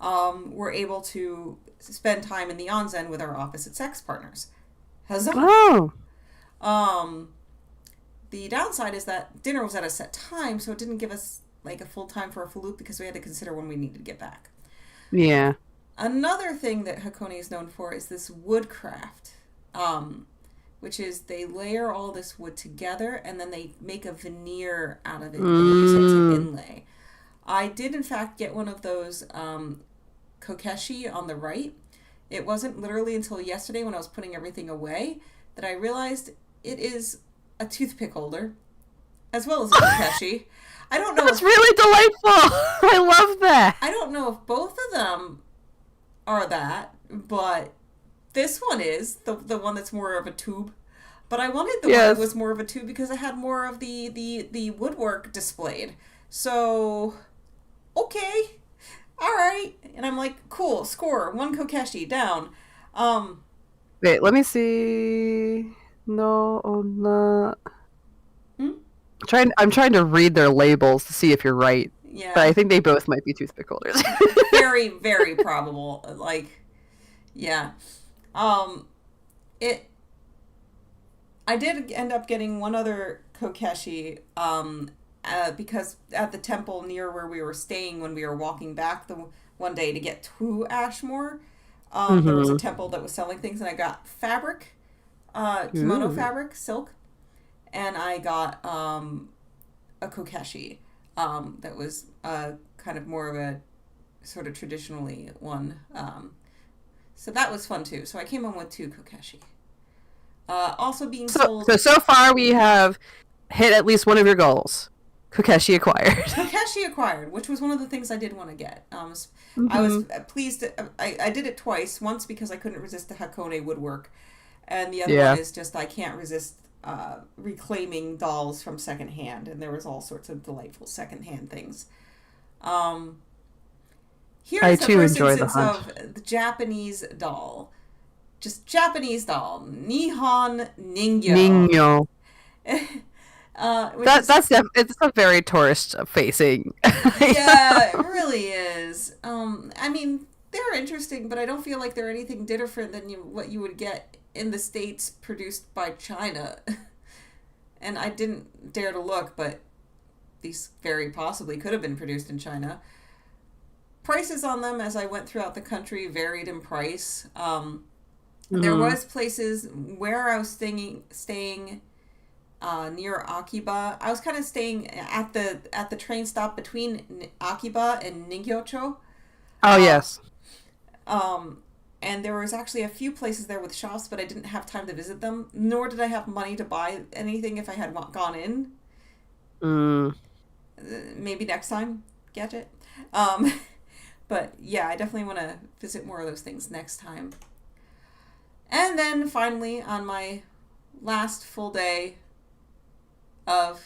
were able to spend time in the onsen with our opposite sex partners. Huzzah! Oh. The downside is that dinner was at a set time, so it didn't give us like a full time for a loop because we had to consider when we needed to get back. Yeah. Another thing that Hakone is known for is this woodcraft, which is they layer all this wood together and then they make a veneer out of it and use it to inlay. I did, in fact, get one of those kokeshi on the right. It wasn't literally until yesterday when I was putting everything away that I realized it is a toothpick holder as well as a kokeshi. I don't know. That's really delightful. I love that. I don't know if both of them are that, but this one is the one that's more of a tube. But I wanted the one that was more of a tube because it had more of the woodwork displayed. So, okay, all right. And I'm like, cool, score, 1 kokeshi, down. Wait, let me see. No, not. I'm trying to read their labels to see if you're right. Yeah. But I think they both might be toothpick holders. Very, very probable. Like, yeah. I did end up getting one other kokeshi, because at the temple near where we were staying when we were walking back the one day to get to Ashmore, there was a temple that was selling things, and I got fabric, kimono fabric, silk, and I got a kokeshi that was kind of more of a sort of traditionally one. So that was fun too. So I came home with 2 kokeshi. Also being sold. So far we have hit at least one of your goals. Kokeshi acquired. Kokeshi acquired, which was one of the things I did want to get. I was pleased. I did it twice. Once because I couldn't resist the Hakone woodwork, and the other one is just I can't resist reclaiming dolls from secondhand, and there was all sorts of delightful secondhand things. Here is the first instance of the Japanese doll. Just Japanese doll. Nihon Ningyo. It's a very tourist facing. Yeah, it really is. I mean, they're interesting, but I don't feel like they're anything different than what you would get in the States produced by China. And I didn't dare to look, but these very possibly could have been produced in China. Prices on them as I went throughout the country varied in price. There was places where I was staying near Akiba. I was kind of staying at the train stop between Akiba and Ningyocho. Oh, yes. And there was actually a few places there with shops, but I didn't have time to visit them, nor did I have money to buy anything if I had gone in. Maybe next time, Gadget. But yeah, I definitely want to visit more of those things next time. And then finally, on my last full day of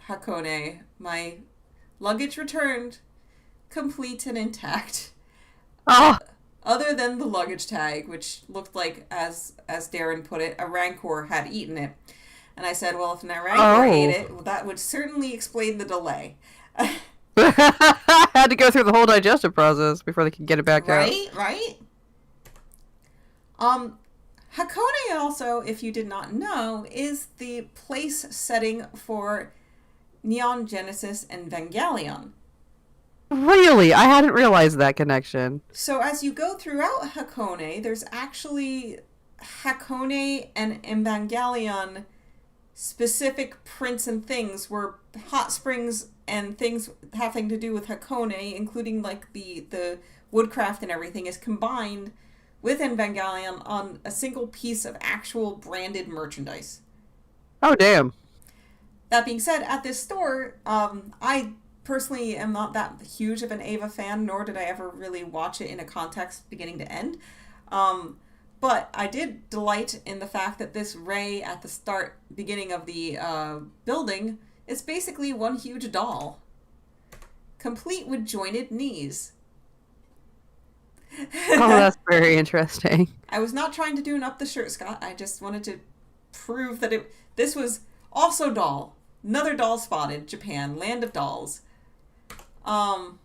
Hakone, my luggage returned, complete and intact. Oh. Other than the luggage tag, which looked like, as Darren put it, a rancor had eaten it. And I said, well, if a rancor ate it, well, that would certainly explain the delay. Had to go through the whole digestive process before they could get it back out. Right. Hakone also, if you did not know, is the place setting for Neon Genesis and Evangelion. Really? I hadn't realized that connection. So as you go throughout Hakone, there's actually Hakone and Evangelion specific prints and things were hot springs and things having to do with Hakone, including like the woodcraft and everything, is combined with Evangelion on a single piece of actual branded merchandise. Oh, damn. That being said, at this store, I personally am not that huge of an Eva fan, nor did I ever really watch it in a context beginning to end. But I did delight in the fact that this ray at the beginning of the building is basically one huge doll, complete with jointed knees. Oh, that's very interesting. I was not trying to do an up the shirt, Scott. I just wanted to prove that this was also doll. Another doll spotted. Japan, land of dolls. Also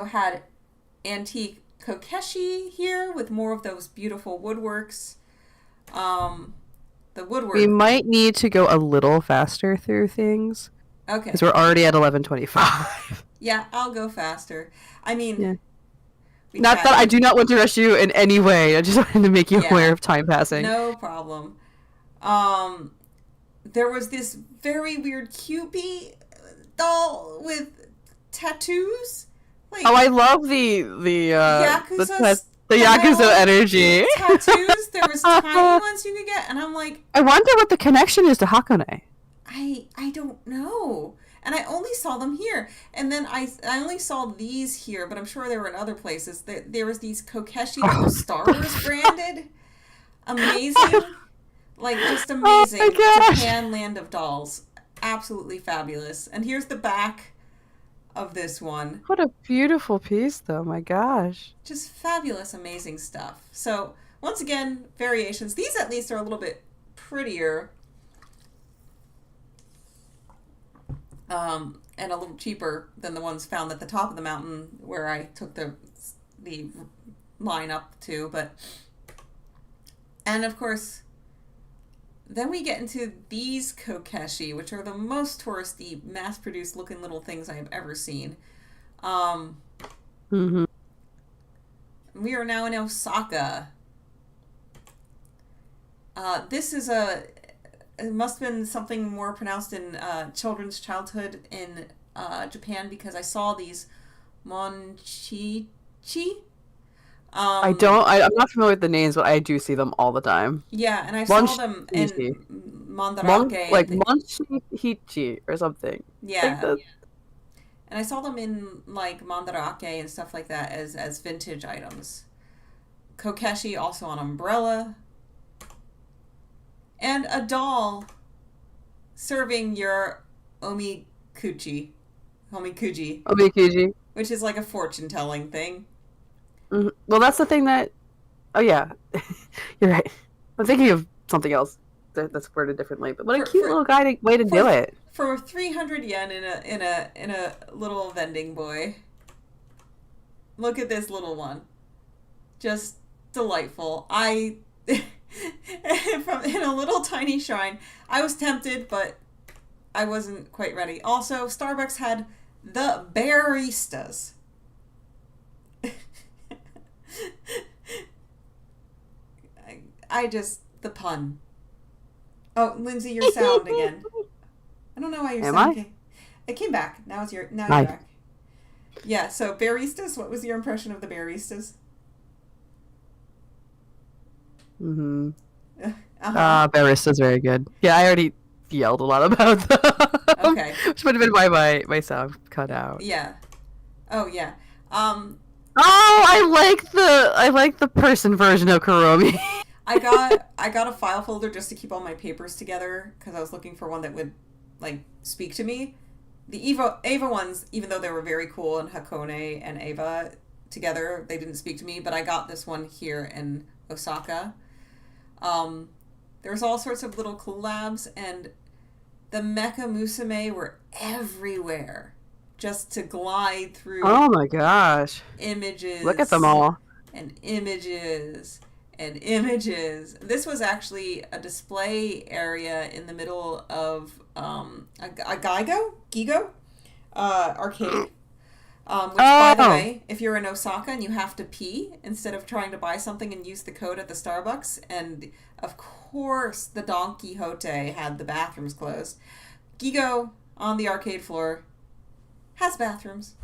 had antique kokeshi here with more of those beautiful woodworks. The woodwork. We might need to go a little faster through things. Okay. Because we're already at 11:25. Yeah, I'll go faster. I mean, yeah. Not that I do not want to rush you in any way. I just wanted to make you aware of time passing. No problem. There was this very weird Cupid doll with tattoos. Like, I love the Yakuza energy. Tattoos. There was tiny ones you could get, and I'm like, I wonder what the connection is to Hakone. I don't know. And I only saw them here. And then I only saw these here, but I'm sure they were in other places. There was these kokeshi that were Star Wars branded. Amazing. Like, just amazing. Oh Japan land of dolls. Absolutely fabulous. And here's the back of this one. What a beautiful piece, though. My gosh. Just fabulous, amazing stuff. So, once again, variations. These, at least, are a little bit prettier. And a little cheaper than the ones found at the top of the mountain where I took the line up to. And of course, then we get into these kokeshi, which are the most touristy, mass-produced looking little things I have ever seen. Mm-hmm. We are now in Osaka. This is it must have been something more pronounced in children's childhood in Japan, because I saw these monchichi. I'm not familiar with the names, but I do see them all the time. Yeah, and I saw them in Mandarake. Like Monchihichi or something. Yeah. And I saw them in like Mandarake and stuff like that as vintage items. Kokeshi also on umbrella. And a doll serving your omikuji, which is like a fortune-telling thing. Mm-hmm. Well, that's the thing that... Oh, yeah. You're right. I'm thinking of something else that's worded differently. But what a cute little way to do it. For 300 yen in a little vending boy. Look at this little one. Just delightful. In a little tiny shrine. I was tempted, but I wasn't quite ready. Also, Starbucks had the baristas. The pun. Oh, Lindsay, your sound again. I don't know why your sound came. It came back. Now you're back. Yeah, so baristas, what was your impression of the baristas? Mm-hmm. Barista's very good. Yeah, I already yelled a lot about them. Okay. Which would have been why my sound cut out. Yeah. Oh yeah. I like the person version of Kuromi. I got a file folder just to keep all my papers together because I was looking for one that would like speak to me. The Eva ones, even though they were very cool, and Hakone and Eva together, they didn't speak to me, but I got this one here in Osaka. There's all sorts of little collabs, and the Mecha Musume were everywhere just to glide through. Oh my gosh. Images. Look at them all. And images. And images. This was actually a display area in the middle of a Gigo arcade. Which, by the way, if you're in Osaka and you have to pee, instead of trying to buy something and use the code at the Starbucks, and of course the Don Quixote had the bathrooms closed, Gigo on the arcade floor has bathrooms.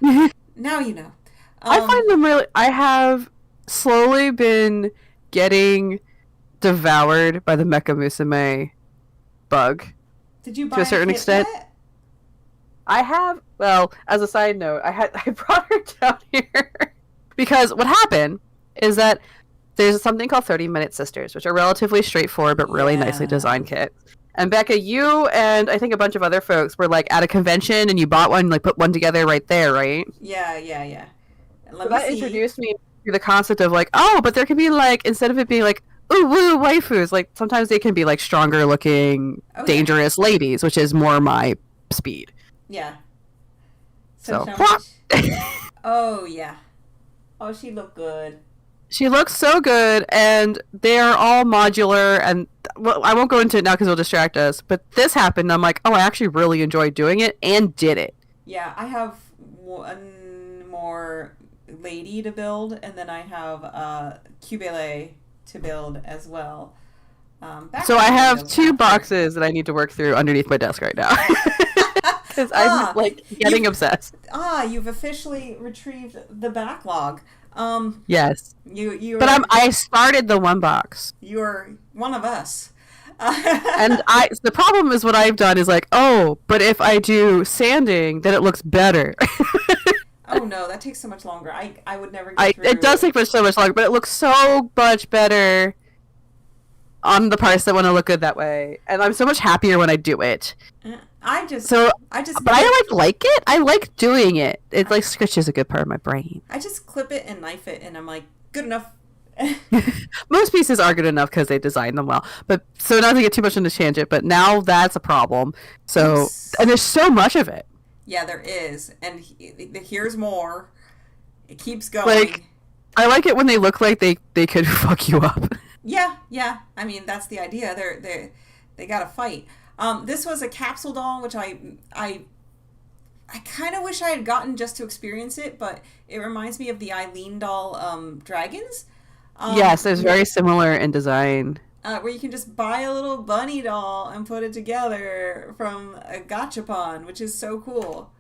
Now you know. I find them really... I have slowly been getting devoured by the Mecha Musume bug. Did you buy to a certain extent? Yet? I have. Well, as a side note, I brought her down here because what happened is that there's something called 30-minute sisters, which are relatively straightforward but really nicely designed kits. And Becca, you and I think a bunch of other folks were like at a convention and you bought one, like put one together right there, right? Yeah. So that introduced me to the concept of like, oh, but there can be like, instead of it being like, ooh, woo, waifus, like sometimes they can be like stronger looking, dangerous ladies, which is more my speed. Yeah. So oh, yeah. Oh, she looked good. She looks so good, and they're all modular, and well, I won't go into it now because it'll distract us, but this happened, and I'm like, oh, I actually really enjoyed doing it, and did it. Yeah, I have one more lady to build, and then I have Cubele to build as well. So I have two boxes that I need to work through underneath my desk right now. Because I'm like getting obsessed. You've officially retrieved the backlog. Yes. You. But I started the one box. You're one of us. And the problem is what I've done is like, oh, but if I do sanding, then it looks better. Oh no, that takes so much longer. I would never get through. It does take so much longer, but it looks so much better on the parts that want to look good that way. And I'm so much happier when I do it. But I like it. I like doing it. It's like Scritch is a good part of my brain. I just clip it and knife it, and I'm like, good enough. Most pieces are good enough because they design them well. But so not to get too much into tangent, but now that's a problem. So and there's so much of it. Yeah, there is, and here's more. It keeps going. Like, I like it when they look like they could fuck you up. Yeah. I mean, that's the idea. They gotta fight. This was a capsule doll, which I kind of wish I had gotten just to experience it, but it reminds me of the Eileen doll dragons. Yes, it's very similar in design. Where you can just buy a little bunny doll and put it together from a gachapon, which is so cool.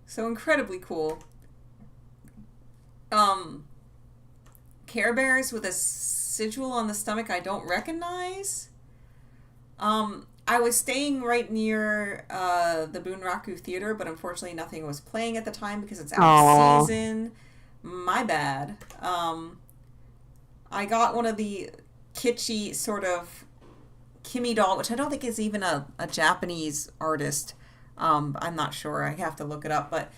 So incredibly cool. Care Bears with a sigil on the stomach I don't recognize. I was staying right near the Bunraku Theater, but unfortunately nothing was playing at the time because it's out of season. My bad. I got one of the kitschy sort of Kimi doll, which I don't think is even a Japanese artist. I'm not sure. I have to look it up. But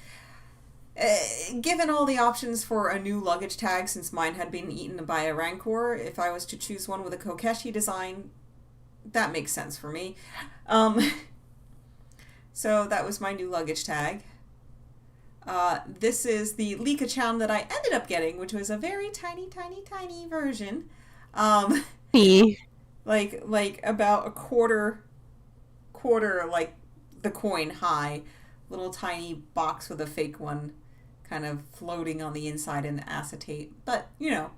given all the options for a new luggage tag, since mine had been eaten by a Rancor, if I was to choose one with a Kokeshi design, that makes sense for me. So that was my new luggage tag. This is the Lika-chan that I ended up getting, which was a very tiny version. Like about a quarter, like the coin high, little tiny box with a fake one kind of floating on the inside in acetate. But, you know,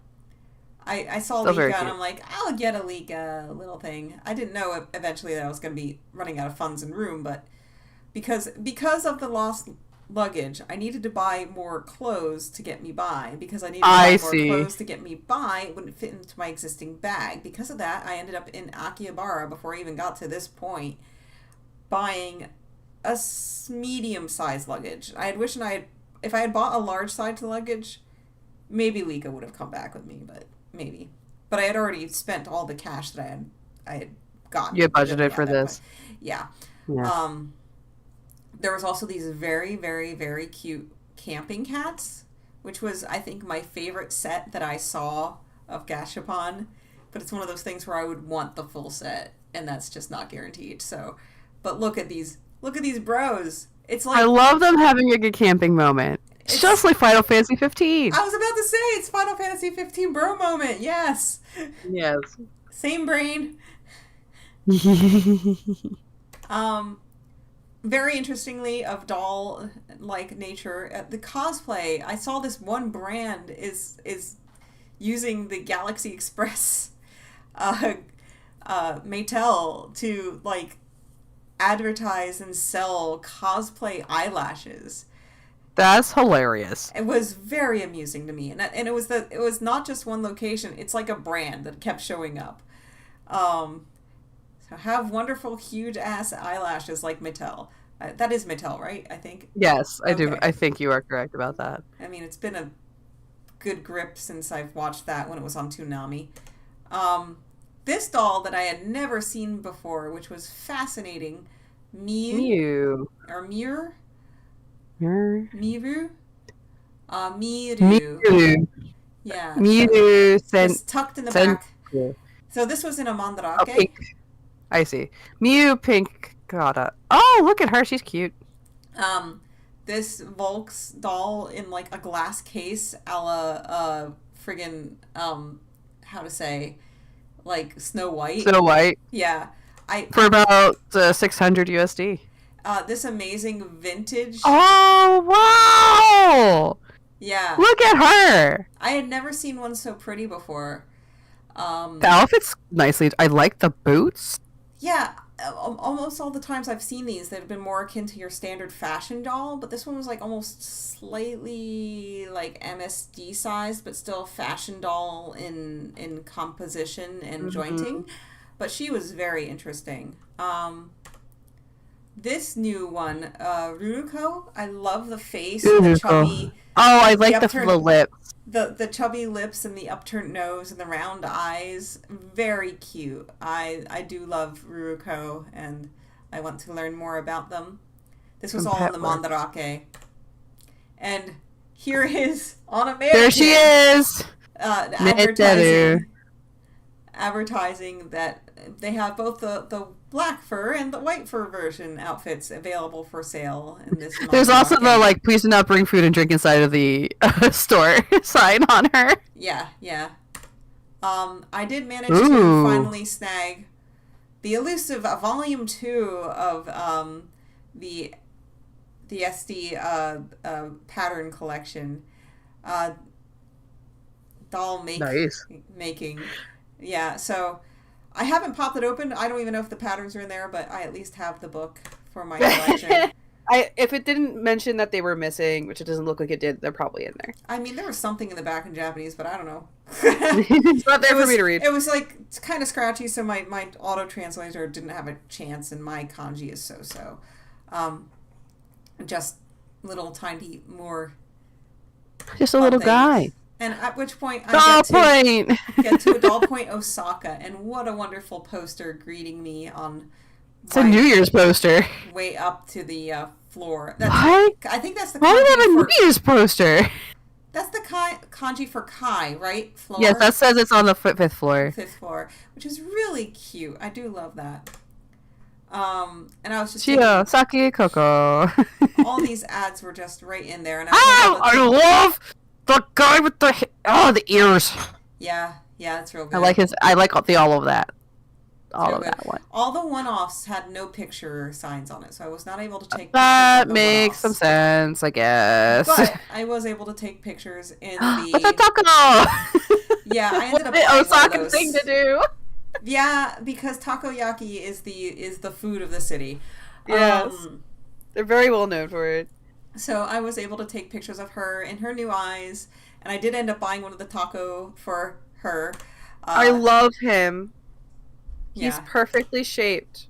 I saw Lika and I'm like, I'll get a Lika little thing. I didn't know eventually that I was going to be running out of funds and room, but because of the lost luggage, I needed to buy more clothes to get me by. Because I needed to buy more clothes to get me by, it wouldn't fit into my existing bag. Because of that, I ended up in Akihabara before I even got to this point, buying a medium-sized luggage. I had wished if I had bought a large size luggage, maybe Lika would have come back with me, but maybe. But I had already spent all the cash that I had gotten. You had budgeted for this. Yeah. There was also these very, very, very cute camping cats, which was, I think, my favorite set that I saw of Gashapon. But it's one of those things where I would want the full set, and that's just not guaranteed. So, but look at these bros. It's like, I love them having a good camping moment. It's just like Final Fantasy 15. I was about to say, it's Final Fantasy 15 bro moment. Yes. Yes. Same brain. very interestingly, of doll-like nature, the cosplay, I saw this one brand is using the Galaxy Express Mattel to, like, advertise and sell cosplay eyelashes. That's hilarious. It was very amusing to me, and it was not just one location. It's like a brand that kept showing up. So have wonderful, huge ass eyelashes like Mattel. That is Mattel, right? I think. Yes, I Okay. do. I think you are correct about that. I mean, it's been a good grip since I've watched that when it was on Toonami. This doll that I had never seen before, which was fascinating, Mew. Or Mir? Mew. Miru? Miru. Mew. Yeah. Mew. Just tucked in the back. So this was in a Mandarake. Oh, pink. I see. Mew pink Kata. Oh, look at her. She's cute. This Volks doll in, like, a glass case a la friggin' how to say, like, Snow White. Snow White. Yeah. For about 600 USD. This amazing vintage. Oh, wow! Yeah. Look at her! I had never seen one so pretty before. The outfit's nicely... I like the boots. Yeah. Almost all the times I've seen these, they've been more akin to your standard fashion doll, but this one was, like, almost slightly, like, MSD sized, but still fashion doll in composition and jointing. But she was very interesting. This new one, Ruruko, I love the face, the chubby... Oh, I like the lips. The chubby lips and the upturned nose and the round eyes. Very cute. I do love Ruruko, and I want to learn more about them. This was all in the Mandarake. And here is on American. There she is! Advertising that they have both the black fur and the white fur version outfits available for sale in this. There's also the, like, please do not bring food and drink inside of the store sign on her. Yeah. I did manage to finally snag the elusive volume 2 of the SD pattern collection. Doll making. Yeah, so I haven't popped it open. I don't even know if the patterns are in there, but I at least have the book for my collection. If it didn't mention that they were missing, which it doesn't look like it did, they're probably in there. I mean, there was something in the back in Japanese, but I don't know. It's not there for me to read. It was, like, it's kind of scratchy, so my auto-translator didn't have a chance, and my kanji is so-so. Just little tiny more... Just a little guy. And at which point I get to a Doll Point Osaka, and what a wonderful poster greeting me on. It's a New Year's poster. Way up to the floor. What? I think that's the. Why do they have a New Year's poster? That's the kanji for Kai, right? Floor. Yes, that says it's on the fifth floor. Fifth floor, which is really cute. I do love that. And I was just Chia, sake, coco. All these ads were just right in there, and I love the guy with the ears. Yeah, it's real good. I like all of that. All of good. that one. All the one-offs had no picture signs on it, so I was not able to take pictures. That makes some sense, I guess. But I was able to take pictures in the... What's a taco? Yeah, I ended up the Osaka thing to do. Yeah, because takoyaki is the food of the city. Yes. They're very well known for it. So I was able to take pictures of her in her new eyes, and I did end up buying one of the taco for her. I love him. He's perfectly shaped.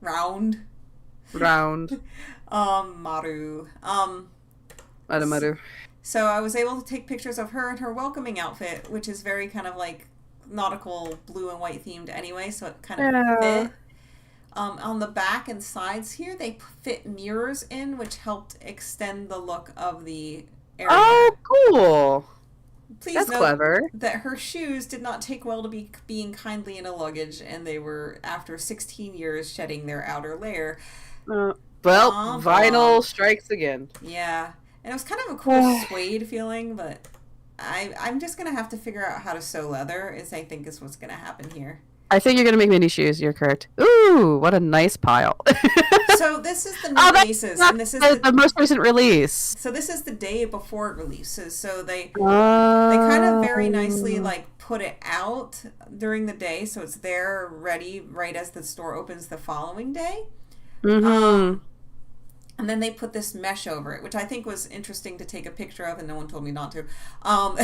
Round. Maru. Maru. So I was able to take pictures of her in her welcoming outfit, which is very kind of like nautical blue and white themed anyway, so it kind of fit. On the back and sides here, they fit mirrors in, which helped extend the look of the area. Oh, cool. Please That's note clever. that her shoes did not take well to being kindly in a luggage, and they were, after 16 years, shedding their outer layer. Vinyl strikes again. Yeah. And it was kind of a cool suede feeling, but I'm just going to have to figure out how to sew leather, I think is what's going to happen here. I think you're gonna make mini shoes. You're correct. Ooh, what a nice pile. So this is the new releases, and this is the most recent release. So this is the day before it releases. So they kind of very nicely like put it out during the day, so it's there ready right as the store opens the following day. And then they put this mesh over it, which I think was interesting to take a picture of, and no one told me not to. Well,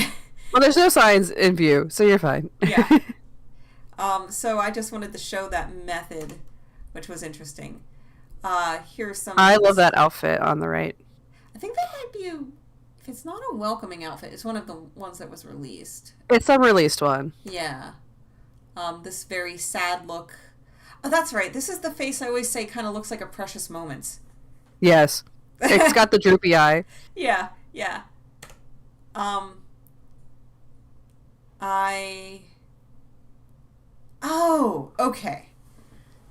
there's no signs in view, so you're fine. Yeah. So I just wanted to show that method, which was interesting. Here's some. I love that outfit on the right. I think that might be if it's not a welcoming outfit, it's one of the ones that was released. It's a released one. Yeah. This very sad look. Oh, that's right. This is the face I always say kind of looks like a Precious Moments. Yes. It's got the droopy eye. Yeah, yeah. Oh, okay.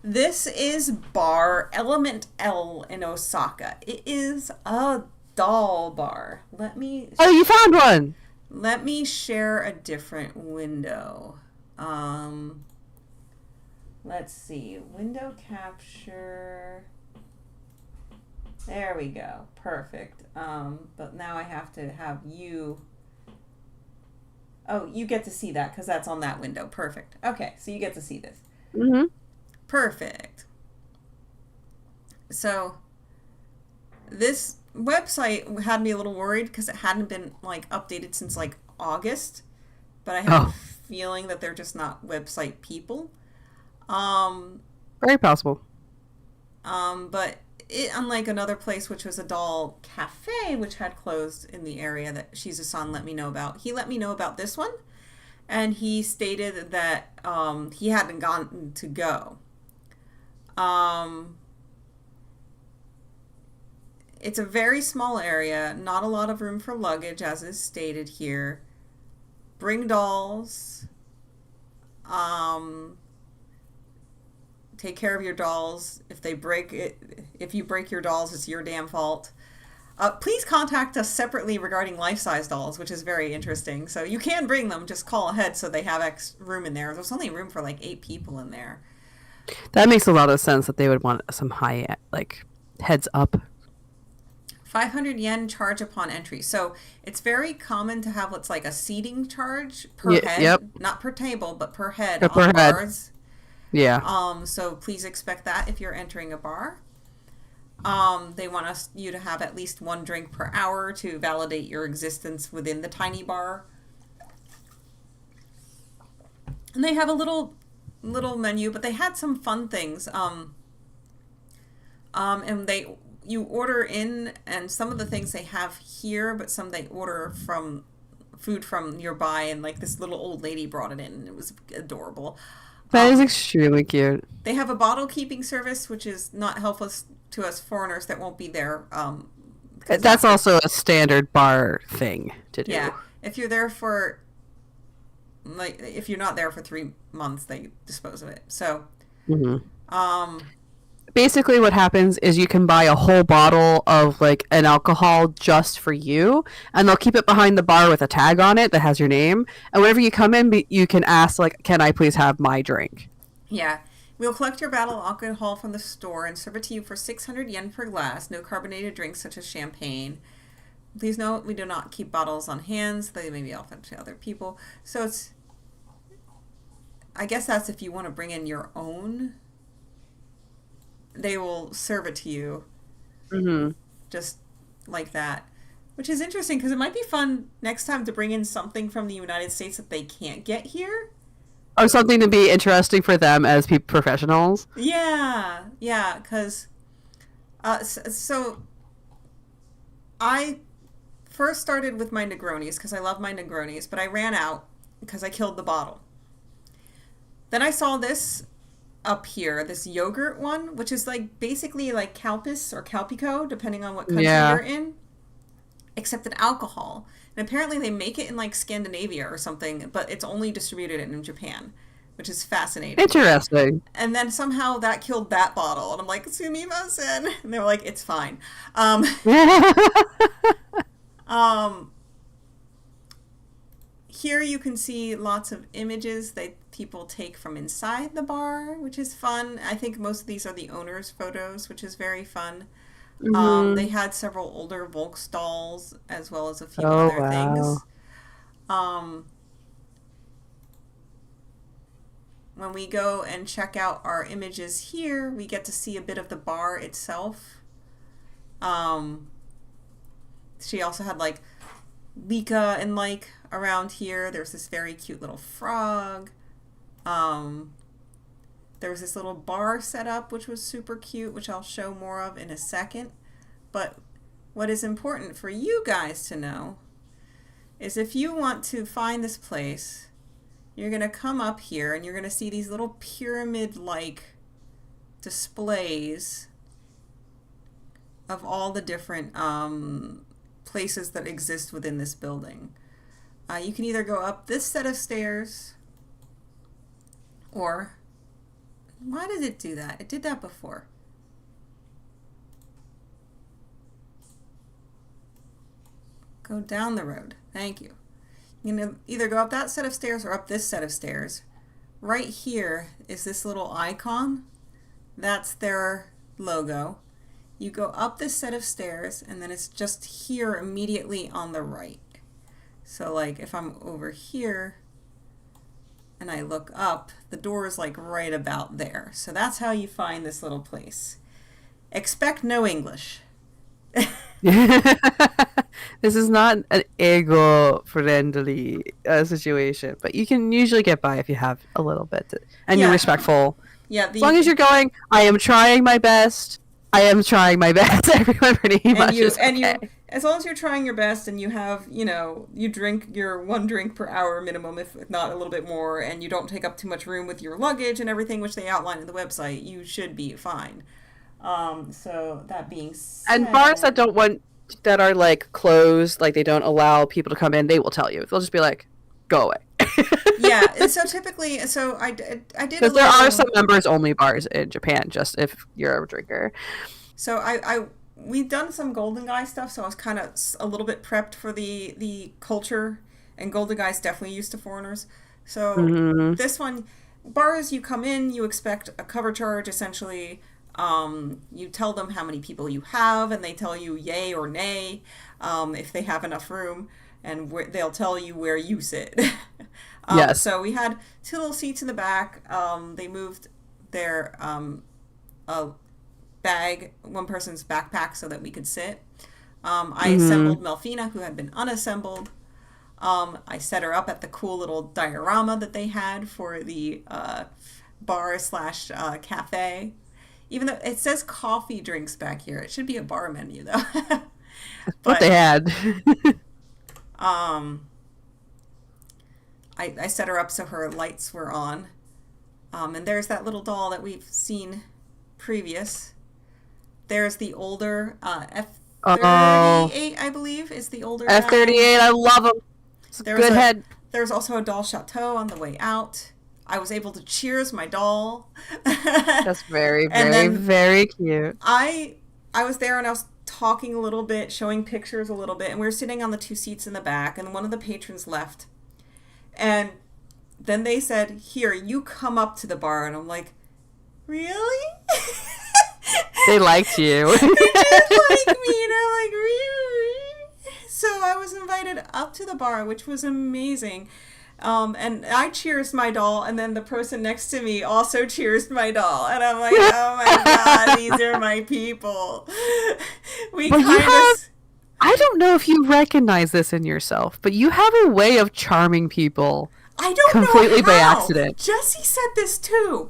This is Bar Element L in Osaka. It is a doll bar. Oh, you found one! Let me share a different window. Let's see. Window capture. There we go. Perfect. But now I have to have you... Oh, you get to see that because that's on that window. Perfect. Okay, so you get to see this. Mm-hmm. Perfect. So this website had me a little worried because it hadn't been like updated since like August, but I have a feeling that they're just not website people. Very possible. But it, unlike another place, which was a doll cafe, which had closed in the area that Shizu-san let me know about, he let me know about this one, and he stated that he hadn't gotten to go. It's a very small area, not a lot of room for luggage, as is stated here. Bring dolls. Take care of your dolls. If they break it, if you break your dolls, it's your damn fault. Please contact us separately regarding life-size dolls, which is very interesting. So you can bring them, just call ahead so they have room in there. There's only room for like 8 people in there. That makes a lot of sense that they would want some high, like, heads up. 500 yen charge upon entry. So it's very common to have what's like a seating charge per head. Yep. Not per table, but per head per on head. bars. Yeah. So please expect that if you're entering a bar. They want you to have at least 1 drink per hour to validate your existence within the tiny bar. And they have a little menu, but they had some fun things. And you order in, and some of the things they have here, but some they order from food from nearby, and like this little old lady brought it in, and it was adorable. That is extremely cute. They have a bottle keeping service, which is not helpful to us foreigners that won't be there. That's also a standard bar thing to do. Yeah, if you're there for, like, if you're not there for 3 months, they dispose of it. So, basically what happens is you can buy a whole bottle of like an alcohol just for you, and they'll keep it behind the bar with a tag on it that has your name, and whenever you come in you can ask like, can I please have my drink? Yeah, we'll collect your bottle of alcohol from the store and serve it to you for 600 yen per glass. No carbonated drinks such as champagne. Please note we do not keep bottles on hands. They may be offered to other people. So it's, I guess that's if you want to bring in your own, they will serve it to you. Just like that. Which is interesting because it might be fun next time to bring in something from the United States that they can't get here. Or something to be interesting for them as professionals. Yeah, because so I first started with my Negronis because I love my Negronis, but I ran out because I killed the bottle. Then I saw this up here, this yogurt one, which is like basically like Calpis or Calpico, depending on what country you're in, except an alcohol. And apparently they make it in like Scandinavia or something, but it's only distributed in Japan, which is fascinating. Interesting. And then somehow that killed that bottle, and I'm like, sumimasen, and they were like, it's fine. here you can see lots of images that people take from inside the bar, which is fun. I think most of these are the owner's photos, which is very fun. They had several older Volks dolls as well as a few other things. When we go and check out our images here, we get to see a bit of the bar itself. She also had like Lika and like around here. There's this very cute little frog. There was this little bar set up, which was super cute, which I'll show more of in a second. But what is important for you guys to know is if you want to find this place, you're going to come up here and you're going to see these little pyramid-like displays of all the different places that exist within this building. You can either go up this set of stairs or... Why did it do that? It did that before. Go down the road. Thank you. You can either go up that set of stairs or up this set of stairs. Right here is this little icon. That's their logo. You go up this set of stairs and then it's just here immediately on the right. So like if I'm over here and I look up, the door is like right about there. So that's how you find this little place. Expect no English. This is not an ego-friendly situation, but you can usually get by if you have a little bit and you're respectful. Yeah. As long as you're going, I am trying my best. I am trying my best. Everyone pretty much is okay. As long as you're trying your best and you have, you drink your 1 drink per hour minimum, if not a little bit more, and you don't take up too much room with your luggage and everything, which they outline in the website, you should be fine. So that being said... And bars that are like closed, like they don't allow people to come in, they will tell you. They'll just be like, go away. Yeah, and so typically, I did because there are some members only bars in Japan, just if you're a drinker. So we've done some Golden Guy stuff, so I was kind of a little bit prepped for the culture, and Golden Guy's definitely used to foreigners. So this one, bars, you come in, you expect a cover charge, essentially. You tell them how many people you have, and they tell you yay or nay if they have enough room, and they'll tell you where you sit. Yes. So we had 2 little seats in the back. They moved their bag, one person's backpack, so that we could sit. I assembled Melfina, who had been unassembled. I set her up at the cool little diorama that they had for the bar/cafe. Even though it says coffee drinks back here, it should be a bar menu though. What they had. I set her up so her lights were on. And there's that little doll that we've seen previous. There's the older F-38, I believe, is the older F-38, I love him. It's a good head. There's also a doll chateau on the way out. I was able to cheers my doll. That's very, very, very cute. I was there and I was talking a little bit, showing pictures a little bit, and we were sitting on the 2 seats in the back, and one of the patrons left. And then they said, here, you come up to the bar. And I'm like, really? They liked you. They did like me, and I'm like, really? So I was invited up to the bar, which was amazing. And I cheers my doll, and then the person next to me also cheers my doll, and I'm like, oh my god, these are my people. I don't know if you recognize this in yourself, but you have a way of charming people. I don't completely know how. By accident. Jesse said this too.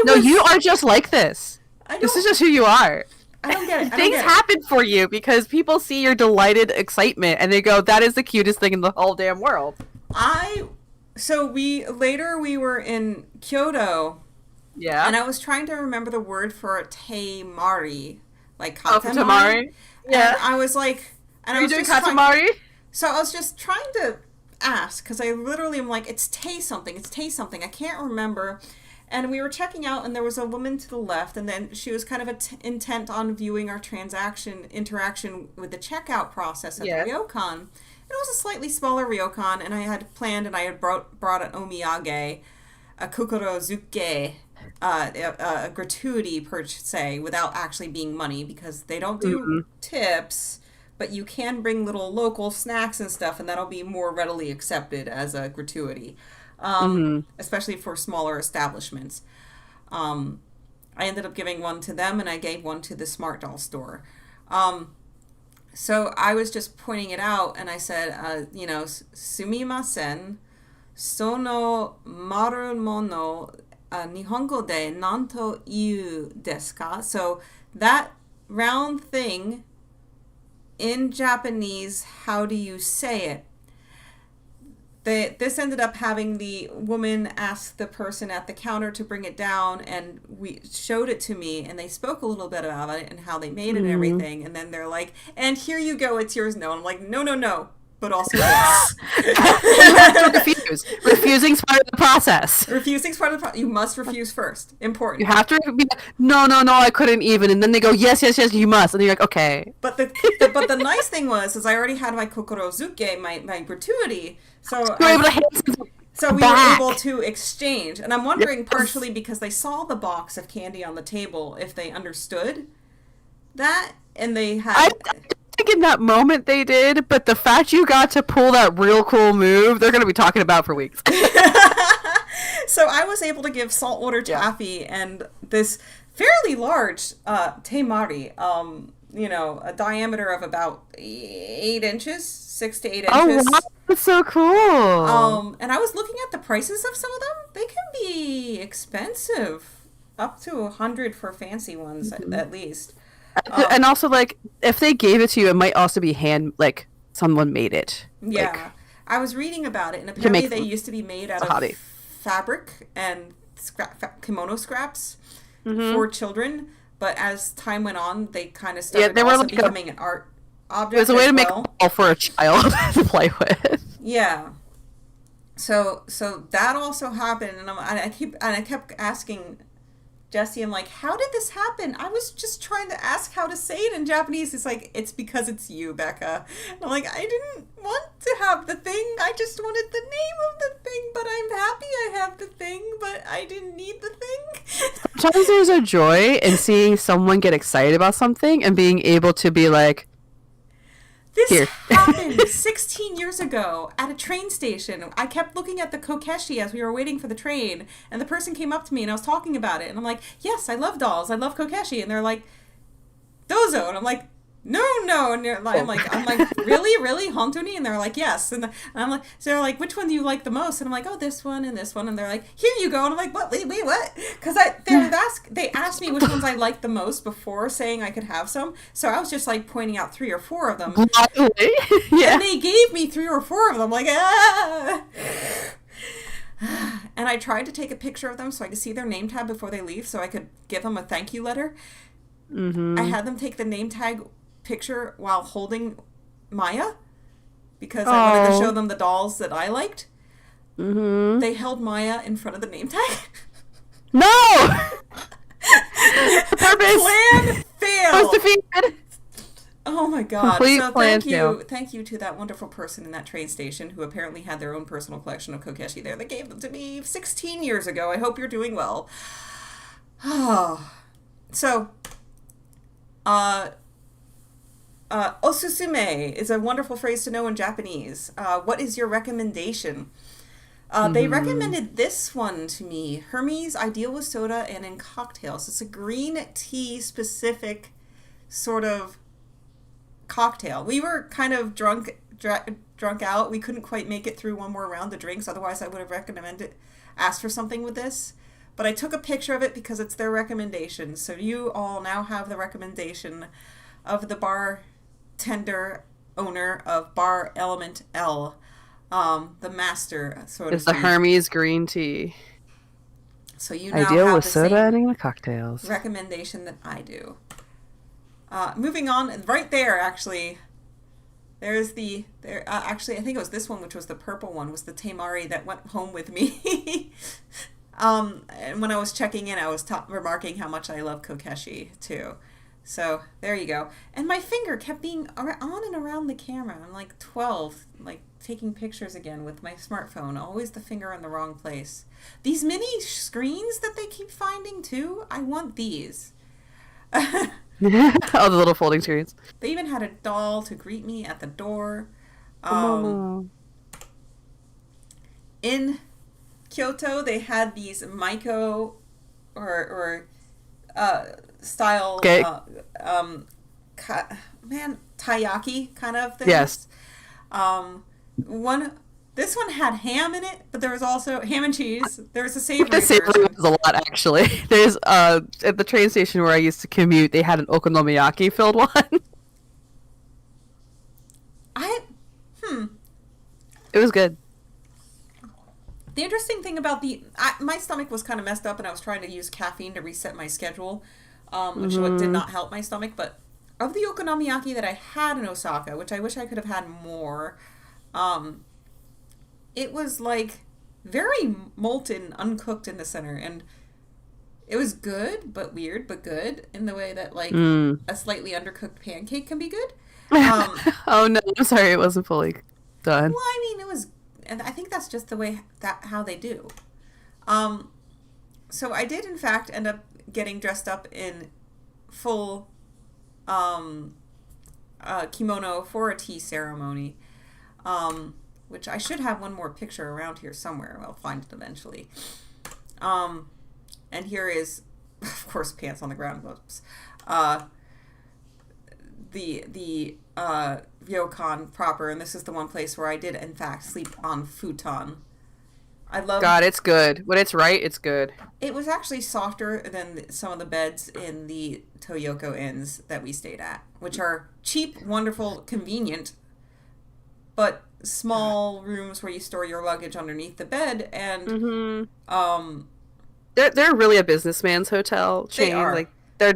You are just like this. This is just who you are. I don't get it. Things happen for you because people see your delighted excitement, and they go, that is the cutest thing in the whole damn world. So we were in Kyoto. Yeah. And I was trying to remember the word for Te-Mari. Like Katamari. Yeah. And I was like... Are you doing Katamari? So I was just trying to ask, because I literally am like, it's Te something. I can't remember. And we were checking out, and there was a woman to the left, and then she was kind of intent on viewing our interaction with the checkout process at the ryokan. It was a slightly smaller ryokan, and I had planned, and I had brought an omiyage, a kokorozuke, a gratuity per se, without actually being money, because they don't do tips, but you can bring little local snacks and stuff, and that'll be more readily accepted as a gratuity, especially for smaller establishments. I ended up giving one to them, and I gave one to the Smart Doll store. So I was just pointing it out, and I said, sumimasen, sono maru mono, nihongo de nanto iu desu ka? So that round thing, in Japanese, how do you say it? This ended up having the woman ask the person at the counter to bring it down, and we showed it to me, and they spoke a little bit about it and how they made it and everything, and then they're like, and here you go, it's yours now. And I'm like, no, but also yes. You have to refuse. Refusing's part of the process. Refusing's part of the process. You must refuse first. Important. You have to be like, no, I couldn't even. And then they go, yes, you must. And you're like, okay. But the nice thing was I already had my kokorozuke, my gratuity. So we were able to exchange. And I'm wondering, partially because they saw the box of candy on the table, if they understood that, and they had... I think in that moment they did, but the fact you got to pull that real cool move, they're going to be talking about for weeks. So I was able to give saltwater taffy and this fairly large temari, a diameter of about 8 inches, 6 to 8 inches. Oh, wow. That's so cool. And I was looking at the prices of some of them. They can be expensive, up to $100 for fancy ones at least. And also, like, if they gave it to you, it might also be someone made it. Yeah. Like, I was reading about it, and apparently they used to be made out of fabric and kimono scraps for children. But as time went on, they kind of started becoming an art object. It was a way to make a ball for a child to play with. Yeah. So that also happened, and I kept asking Jesse, I'm like, how did this happen? I was just trying to ask how to say it in Japanese. It's like, it's because it's you, Becca. And I'm like, I didn't want to have the thing. I just wanted the name of the thing, but I'm happy I have the thing, but I didn't need the thing. Sometimes there's a joy in seeing someone get excited about something and being able to be like, this happened 16 years ago at a train station. I kept looking at the kokeshi as we were waiting for the train, and the person came up to me and I was talking about it, and I'm like, yes, I love dolls, I love kokeshi, and they're like, dozo, and I'm like, no, and I'm like, really, hontoni? And they're like, yes, and I'm like, so they're like, which one do you like the most? And I'm like, oh, this one and this one, and they're like, here you go, and I'm like, what? Wait, what? Because they asked me which ones I liked the most before saying I could have some, so I was just like pointing out 3 or 4 of them. Yeah. And they gave me 3 or 4 of them, like, ah. And I tried to take a picture of them so I could see their name tag before they leave, so I could give them a thank you letter. I had them take the name tag picture while holding Maya, because I wanted to show them the dolls that I liked. They held Maya in front of the name tag. No! Plan failed. Defeated. Oh my god. Complete so plan thank you to that wonderful person in that train station who apparently had their own personal collection of kokeshi there. They gave them to me 16 years ago. I hope you're doing well. So, osusume is a wonderful phrase to know in Japanese. What is your recommendation? They recommended this one to me. Hermes, ideal with soda and in cocktails. It's a green tea specific sort of cocktail. We were kind of drunk out. We couldn't quite make it through one more round of drinks. Otherwise, I would have asked for something with this. But I took a picture of it because it's their recommendation. So you all now have the recommendation of the bartender owner of Bar Element L, the master sort of. It's the Hermes green tea. So you now ideal have with the soda same and with cocktails recommendation that I do. Moving on, right there actually. There's actually I think it was this one, which was the purple one, was the Temari that went home with me. And when I was checking in, I was remarking how much I love kokeshi too. So there you go. And my finger kept being on and around the camera. I'm like 12, like taking pictures again with my smartphone. Always the finger in the wrong place. These mini screens that they keep finding too, I want these. Oh, the little folding screens. They even had a doll to greet me at the door. In Kyoto, they had these Maiko or style taiyaki kind of things. Yes. This one had ham in it, but there was also ham and cheese. There was a savory The savory was a lot, actually. There's at the train station where I used to commute, they had an okonomiyaki filled one. It was good. The interesting thing about my stomach was kind of messed up, and I was trying to use caffeine to reset my schedule, which did not help my stomach. But of the okonomiyaki that I had in Osaka, which I wish I could have had more, it was like very molten, uncooked in the center, and it was good, but weird, but good in the way that like a slightly undercooked pancake can be good. Oh no, I'm sorry, it wasn't fully done. Well, I mean, it was, and I think that's just the way how they do. So I did in fact end up getting dressed up in full kimono for a tea ceremony, which I should have one more picture around here somewhere. I'll find it eventually. And here is, of course, pants on the ground. Whoops. The ryokan proper, and this is the one place where I did in fact sleep on futon. I love. God, it's good. When it's right, it's good. It was actually softer than some of the beds in the Toyoko inns that we stayed at, which are cheap, wonderful, convenient, but small rooms where you store your luggage underneath the bed, and they're really a businessman's hotel chain. They are. Like they're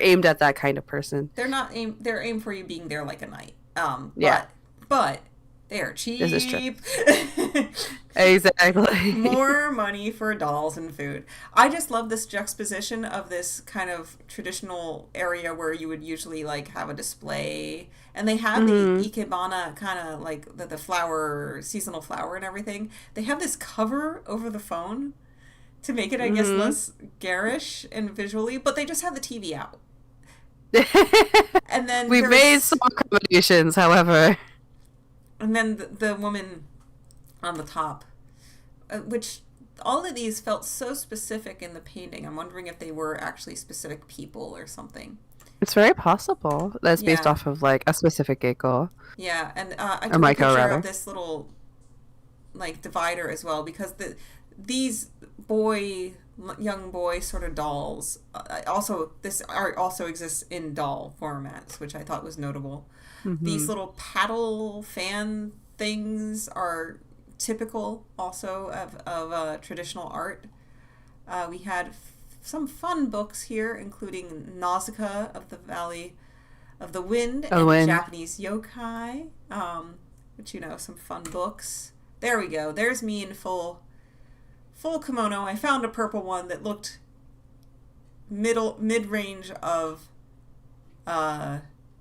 aimed at that kind of person. They're aimed for you being there like a night. Yeah. But they are cheap. This is true. Exactly. More money for dolls and food. I just love this juxtaposition of this kind of traditional area where you would usually like have a display, and they have the ikebana kind of like the flower, seasonal flower and everything. They have this cover over the phone to make it, I guess, less garish and visually, but they just have the TV out. And then we've made some accommodations, however. And then the woman on the top, which all of these felt so specific in the painting. I'm wondering if they were actually specific people or something. It's very possible. That's based off of like a specific geiko. Yeah, and I took a picture of this little like divider as well, because these young boy sort of dolls this art also exists in doll formats, which I thought was notable. These little paddle fan things are typical also of traditional art. We had some fun books here, including Nausicaa of the Valley of the Wind and Japanese Yokai, which, some fun books. There we go. There's me in full kimono. I found a purple one that looked mid-range of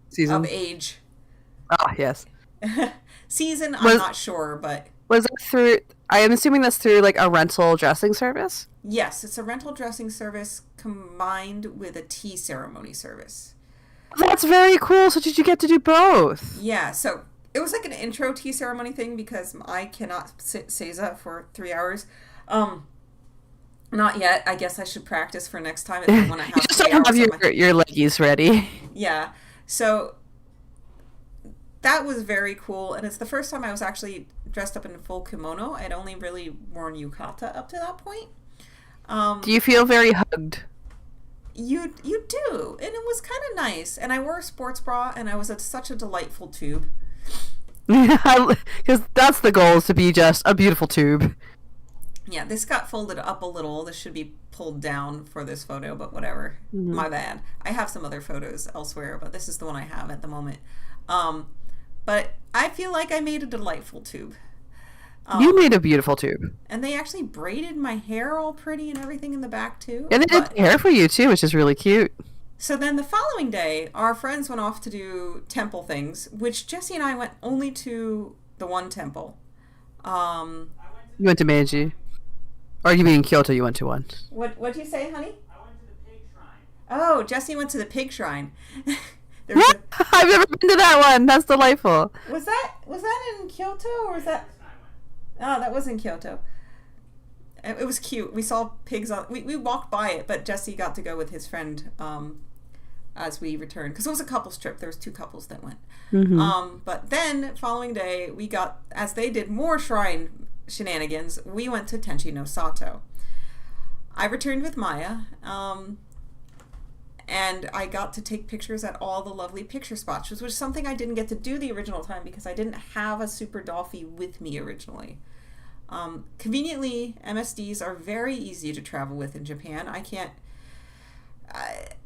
season of age. Ah, yes. Season, I'm not sure, but was it through? I am assuming that's through like a rental dressing service. Yes, it's a rental dressing service combined with a tea ceremony service. That's very cool. So did you get to do both? Yeah. So it was like an intro tea ceremony thing because I cannot sit seiza for 3 hours. Not yet. I guess I should practice for next time when I have you just don't have your leggies ready. Yeah. So that was very cool, and it's the first time I was actually dressed up in full kimono. I'd only really worn yukata up to that point. Do you feel very hugged? You do, and it was kind of nice. And I wore a sports bra, and I was such a delightful tube. Because that's the goal, is to be just a beautiful tube. Yeah, this got folded up a little. This should be pulled down for this photo, but whatever. My bad. I have some other photos elsewhere, but this is the one I have at the moment. But I feel like I made a delightful tube. You made a beautiful tube. And they actually braided my hair all pretty and everything in the back, too. And they did hair for you, too, which is really cute. So then the following day, our friends went off to do temple things, which Jesse and I went only to the one temple. You went to Meiji. Or you mean in Kyoto you went to one? What'd you say, honey? I went to the pig shrine. Oh, Jesse went to the pig shrine. I've never been to that one. That's delightful. Was that in Kyoto or was that? Oh, that was in Kyoto. It was cute. We saw pigs on. We walked by it, but Jesse got to go with his friend as we returned because it was a couples trip. There was 2 couples that went. Mm-hmm. But then following day, we got, as they did more shrine shenanigans, we went to Tenshi no Sato. I returned with Maya. And I got to take pictures at all the lovely picture spots, which was something I didn't get to do the original time because I didn't have a Super Dolphy with me originally. Conveniently, MSDs are very easy to travel with in Japan.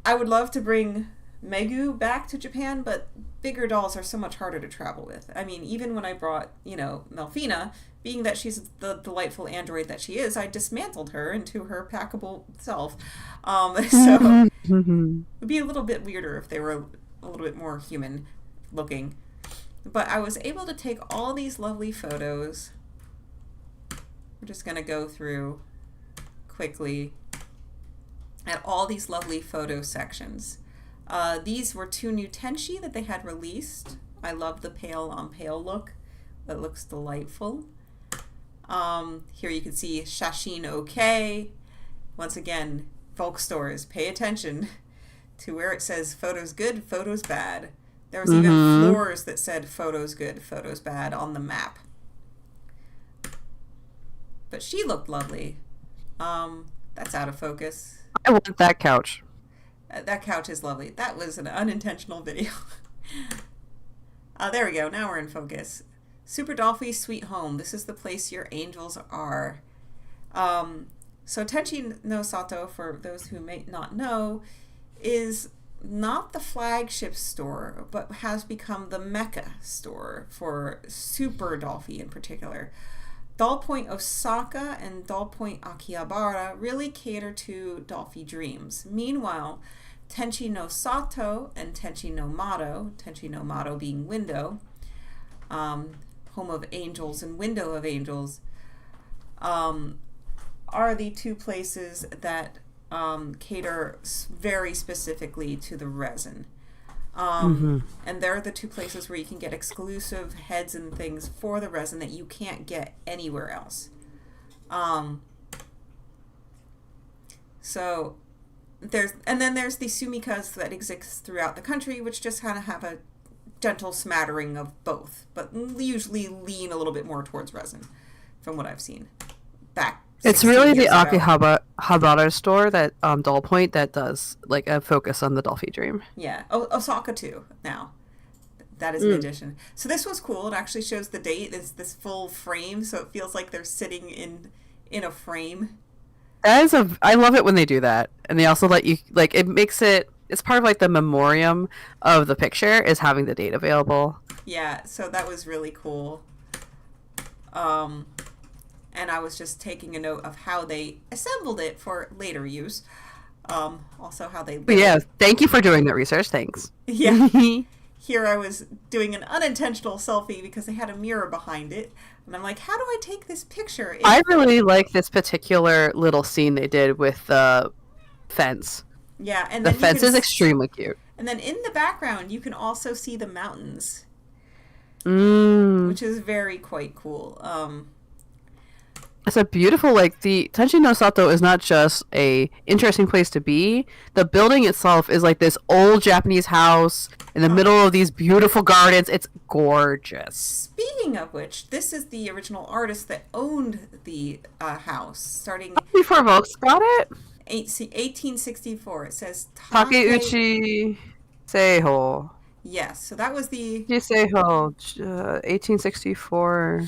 I would love to bring Megu back to Japan, but bigger dolls are so much harder to travel with. I mean, even when I brought, Melfina, being that she's the delightful android that she is, I dismantled her into her packable self. So it would be a little bit weirder if they were a little bit more human looking. But I was able to take all these lovely photos. We're just going to go through quickly at all these lovely photo sections. These were 2 new Tenshi that they had released. I love the pale on pale look. That looks delightful. Here you can see Shashin OK. Once again, Folk stores, pay attention to where it says photos good, photos bad. There was even floors that said photos good, photos bad on the map. But she looked lovely. That's out of focus. I want that couch. That couch is lovely. That was an unintentional video. There we go. Now we're in focus. Super Dolphy's Sweet Home. This is the place your angels are. So Tenshi no Sato, for those who may not know, is not the flagship store, but has become the Mecca store for Super Dolphy in particular. Doll Point Osaka and Doll Point Akihabara really cater to Dolphy dreams. Meanwhile, Tenshi no Sato and Tenshi no Mato being window, home of angels and window of angels, are the 2 places that cater very specifically to the resin. And they're the 2 places where you can get exclusive heads and things for the resin that you can't get anywhere else. So there's the sumikas that exist throughout the country, which just kind of have a gentle smattering of both, but usually lean a little bit more towards resin, from what I've seen. It's really the Akihabara store that Doll Point that does like a focus on the Dolphy dream. Yeah, Osaka too. Now, that is an addition. So this was cool. It actually shows the date. It's this full frame, so it feels like they're sitting in a frame. I love it when they do that, and they also let you it makes it. It's part of like the memoriam of the picture is having the date available. Yeah, so that was really cool. And I was just taking a note of how they assembled it for later use. Also how they... Yeah, thank you for doing that research. Thanks. Yeah. Here I was doing an unintentional selfie because they had a mirror behind it. And I'm like, how do I take this picture? I really like this particular little scene they did with the fence. Yeah, and the then fence is extremely cute. And then in the background, you can also see the mountains. Which is quite cool. It's a beautiful, the Tenshi no Sato is not just a interesting place to be. The building itself is like this old Japanese house in the middle of these beautiful gardens. It's gorgeous. Speaking of which, this is the original artist that owned the house, starting... Before Volks got it? 1864. It says... Takeuchi Seiho. Yes, so that was the... Seiho, 1864...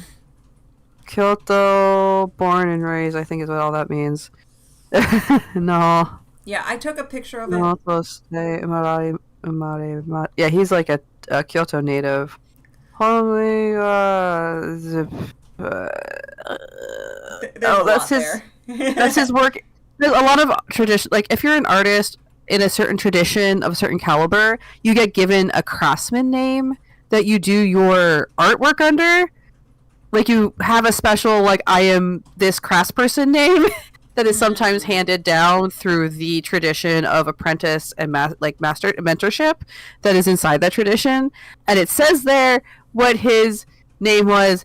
Kyoto, born and raised, I think is what all that means. No. Yeah, I took a picture of it. Yeah, he's like a Kyoto native. Holy, that's his. That's his work. There's a lot of tradition. Like, if you're an artist, in a certain tradition of a certain caliber, you get given a craftsman name that you do your artwork under. Like you have a special, like, I am this craftsperson name that is sometimes handed down through the tradition of apprentice and master mentorship that is inside that tradition. And it says there what his name was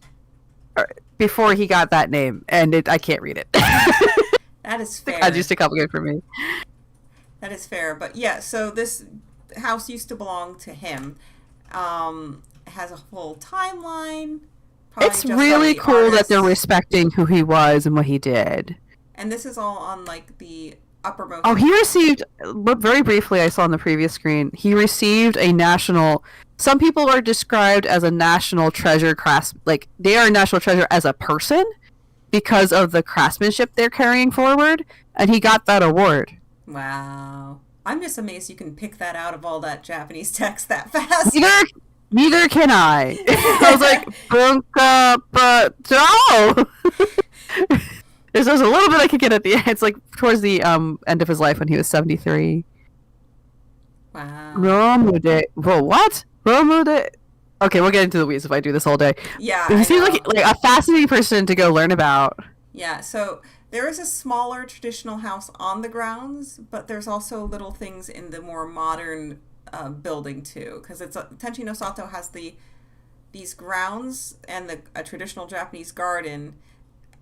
before he got that name, and I can't read it. That is fair. That's just too complicated for me. That is fair. But yeah, so this house used to belong to him. It has a whole timeline. It's really cool that they're respecting who he was and what he did. And this is all on, like, the uppermost... Oh, he received, very briefly, I saw on the previous screen, he received a national... Some people are described as a national treasure like, they are a national treasure as a person because of the craftsmanship they're carrying forward, and he got that award. Wow. I'm just amazed you can pick that out of all that Japanese text that fast. Neither can I. I was like, bunka, but no! There's a little bit I could get at the end. It's like towards the end of his life when he was 73. Wow. Romude. Whoa, what? Romude. Okay, we'll get into the weeds if I do this all day. Yeah. But he seems like a fascinating person to go learn about. Yeah, so there is a smaller traditional house on the grounds, but there's also little things in the more modern building too. Because Tenshi no Sato has these grounds and a traditional Japanese garden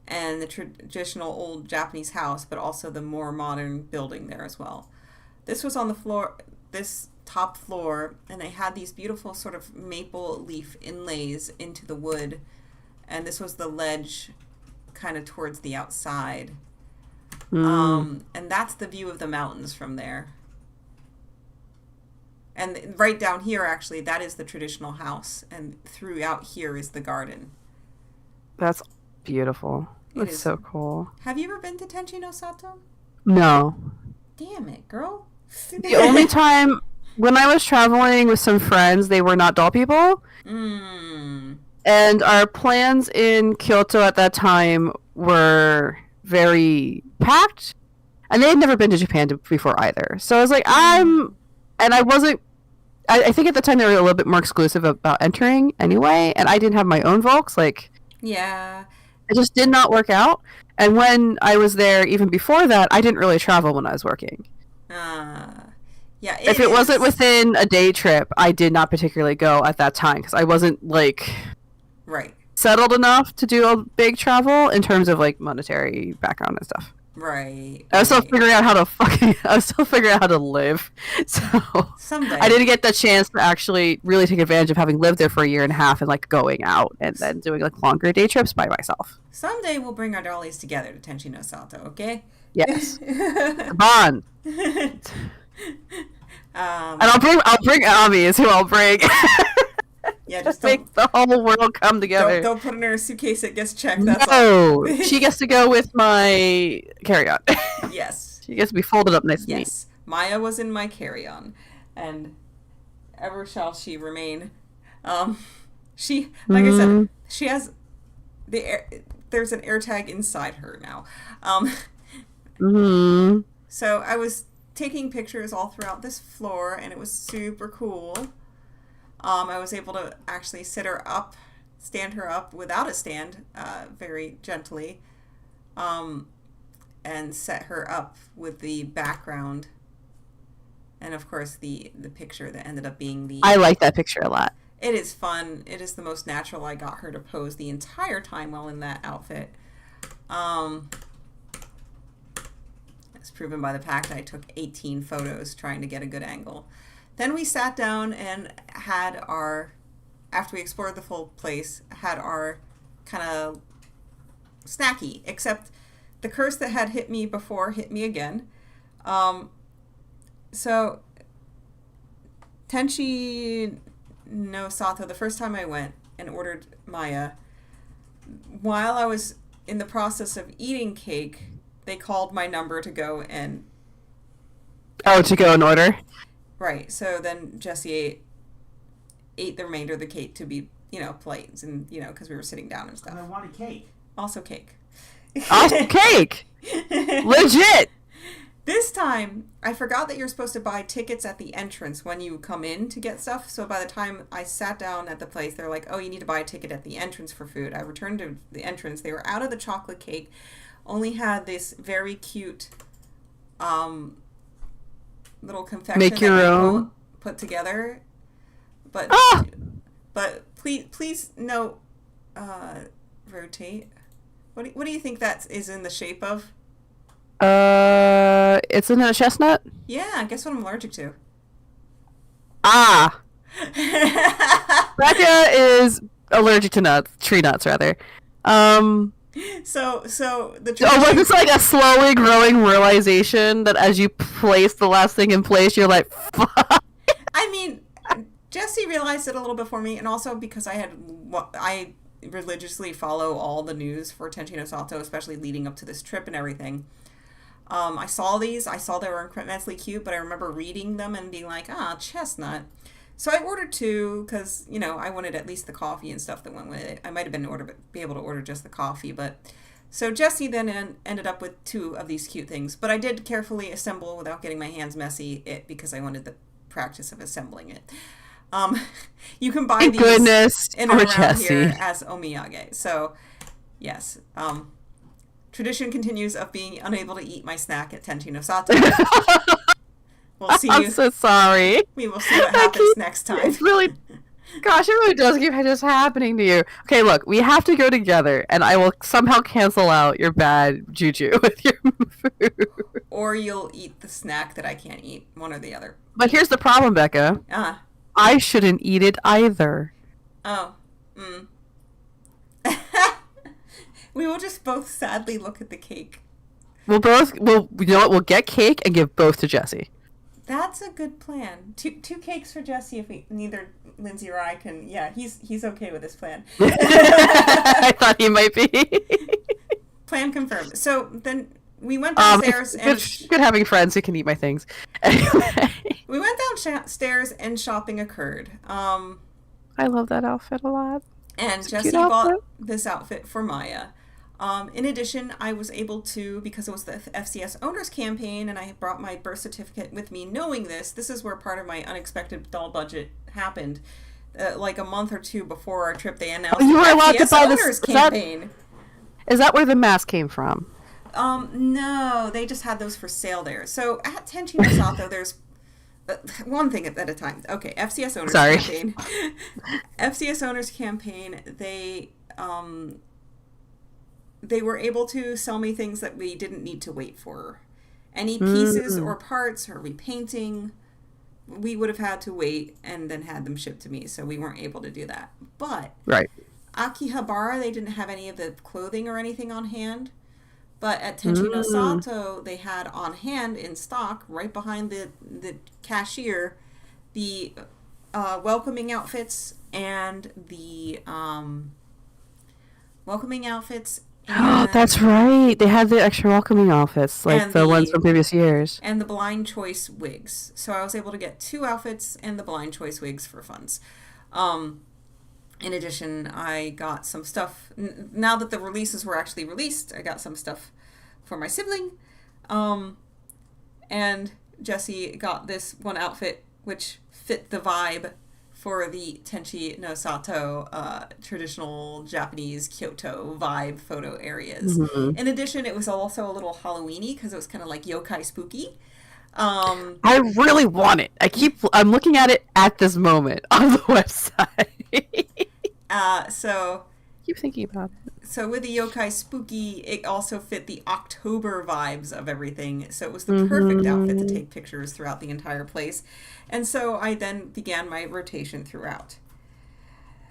and the traditional old Japanese house, but also the more modern building there as well. This was on the floor, this top floor, and they had these beautiful sort of maple leaf inlays into the wood, and this was the ledge kind of towards the outside. And that's the view of the mountains from there. And right down here, actually, that is the traditional house, and throughout here is the garden. That's beautiful. That's so cool. Have you ever been to Tenshi no Sato? No. Damn it, girl. The only time when I was traveling with some friends, they were not doll people. And our plans in Kyoto at that time were very packed. And they had never been to Japan before either. So I was like, I think at the time they were a little bit more exclusive about entering anyway. And I didn't have my own Volks. Yeah. It just did not work out. And when I was there, even before that, I didn't really travel when I was working. Yeah. If it wasn't within a day trip, I did not particularly go at that time because I wasn't right settled enough to do a big travel in terms of monetary background and stuff. Right. I was still figuring out how to live. So someday I didn't get the chance to actually really take advantage of having lived there for a year and a half and going out and then doing longer day trips by myself. Someday we'll bring our dollies together to Tenshi no Sato, okay? Yes. Come on. And I'll bring Ami is who I'll bring. Yeah, just make the whole world come together. Don't put in her suitcase, it gets checked, that's all. She gets to go with my carry-on. Yes. She gets to be folded up nice and neat. Yes. Maya was in my carry-on. And ever shall she remain. She, like I said, she has there's an air tag inside her now. So I was taking pictures all throughout this floor, and it was super cool. I was able to actually stand her up without a stand, very gently, and set her up with the background. And of course, the picture that ended up being I like that picture a lot. It is fun. It is the most natural. I got her to pose the entire time while in that outfit. It's proven by the fact that I took 18 photos trying to get a good angle. Then we sat down and had after we explored the full place, had our kind of snacky, except the curse that had hit me before hit me again. So Tenshi no Sato, the first time I went and ordered Maya, while I was in the process of eating cake, they called my number to go and... Oh, to go and order? Right. So then Jesse ate the remainder of the cake to be, polite and, because we were sitting down and stuff. I wanted cake. Also cake. Also cake! Legit! This time, I forgot that you're supposed to buy tickets at the entrance when you come in to get stuff. So by the time I sat down at the place, they're like, oh, you need to buy a ticket at the entrance for food. I returned to the entrance. They were out of the chocolate cake, only had this very cute little confection Make your own. Put together. But please note, rotate. What do you think that is in the shape of? It's in a chestnut? Yeah, guess what I'm allergic to? Ah! Becca is allergic to nuts. Tree nuts, rather. So the tradition... Oh, was this like a slowly growing realization that as you place the last thing in place, you're like, fuck? I mean, Jesse realized it a little before me, and also because I religiously follow all the news for Tenshi no Sato, especially leading up to this trip and everything. I saw these. I saw they were immensely cute, but I remember reading them and being like, chestnut. So I ordered 2 because, I wanted at least the coffee and stuff that went with it. I might have be able to order just the coffee, but... So Jesse then ended up with 2 of these cute things, but I did carefully assemble without getting my hands messy because I wanted the practice of assembling it. You can buy these in and around Jesse. Here as omiyage. So, yes. Tradition continues of being unable to eat my snack at Tenshi no Sato. We'll see. I'm so sorry. We will see what happens next time. It's really, gosh, it really does keep just happening to you. Okay, look, we have to go together, and I will somehow cancel out your bad juju with your food. Or you'll eat the snack that I can't eat, one or the other. But here's the problem, Becca. I shouldn't eat it either. Oh. We will just both sadly look at the cake. You know what? We'll get cake and give both to Jesse. That's a good plan. Two cakes for Jesse if neither Lindsay or I can. Yeah, he's okay with this plan. I thought he might be. Plan confirmed. So then we went downstairs it's good having friends who can eat my things. Anyway. We went downstairs and shopping occurred. I love that outfit a lot. And Jesse bought this outfit for Maya. In addition, I was able to, because it was the FCS Owners Campaign, and I had brought my birth certificate with me knowing this is where part of my unexpected doll budget happened. Like a month or 2 before our trip, they announced you were allowed FCS to buy Owners Campaign. Is that where the mask came from? No, they just had those for sale there. So at Tenshi no Sato, there's one thing at a time. Okay, FCS Owners Campaign. FCS Owners Campaign, they were able to sell me things that we didn't need to wait for. Any pieces or parts or repainting, we would have had to wait and then had them shipped to me, so we weren't able to do that. But Akihabara, they didn't have any of the clothing or anything on hand. But at Tenshi no Sato, they had on hand in stock, right behind the cashier, the welcoming outfits and the welcoming outfits. Oh, that's right. They had the extra welcoming outfits, like the ones from previous years. And the blind choice wigs. So I was able to get 2 outfits and the blind choice wigs for funds. In addition, I got some stuff. Now that the releases were actually released, I got some stuff for my sibling. And Jesse got this one outfit, which fit the vibe for the Tenshi no Sato traditional Japanese Kyoto vibe photo areas. In addition, it was also a little Halloween-y because it was kind of like yokai spooky. I really want it. I'm looking at it at this moment on the website. So keep thinking about it. So with the yokai spooky, it also fit the October vibes of everything. So it was the perfect outfit to take pictures throughout the entire place. And so I then began my rotation throughout.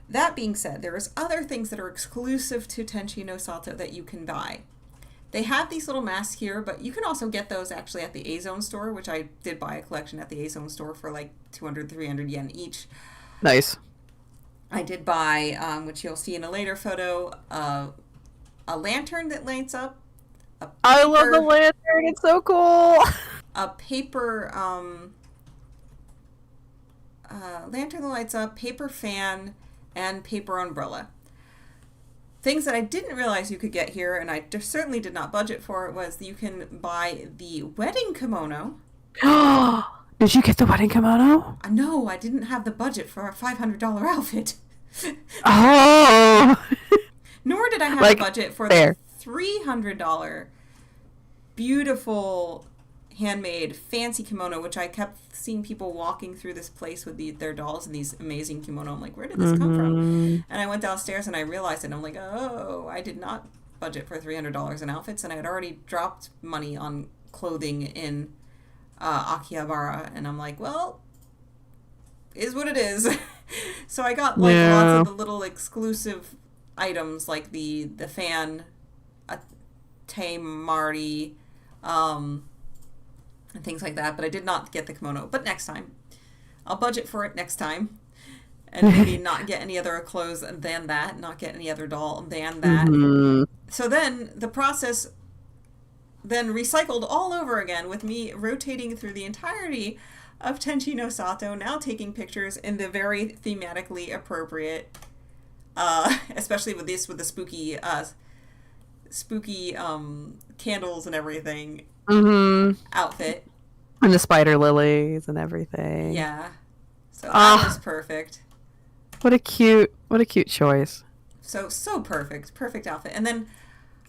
That being said, there is other things that are exclusive to Tenshi no Sato that you can buy. They have these little masks here, but you can also get those actually at the A-Zone store, which I did buy a collection at the A-Zone store for like 200, 300 yen each. Nice. I did buy, which you'll see in a later photo, a lantern that lights up. I love the lantern. It's so cool. A paper lantern that lights up, paper fan, and paper umbrella. things that I didn't realize you could get here, and I certainly did not budget for it, was you can buy the wedding kimono. Did you get the wedding kimono? No, I didn't have the budget for a $500 outfit. Oh. Nor did I have a budget for the $300 beautiful handmade fancy kimono, which I kept seeing people walking through this place with their dolls in these amazing kimono. I'm like, where did this come from? And I went downstairs and I realized it, and I'm like, oh, I did not budget for $300 in outfits, and I had already dropped money on clothing in Akihabara, and I'm like, well, is what it is. So I got lots of the little exclusive items, like the fan, Te Marty, and things like that, but I did not get the kimono. But next time, I'll budget for it next time, and maybe not get any other clothes than that, not get any other doll than that. So then the process then recycled all over again, with me rotating through the entirety of Tenshi no Sato, now taking pictures in the very thematically appropriate, especially with the spooky candles and everything outfit, and the spider lilies and everything. Yeah, so that was perfect. What a cute choice. So perfect outfit. And then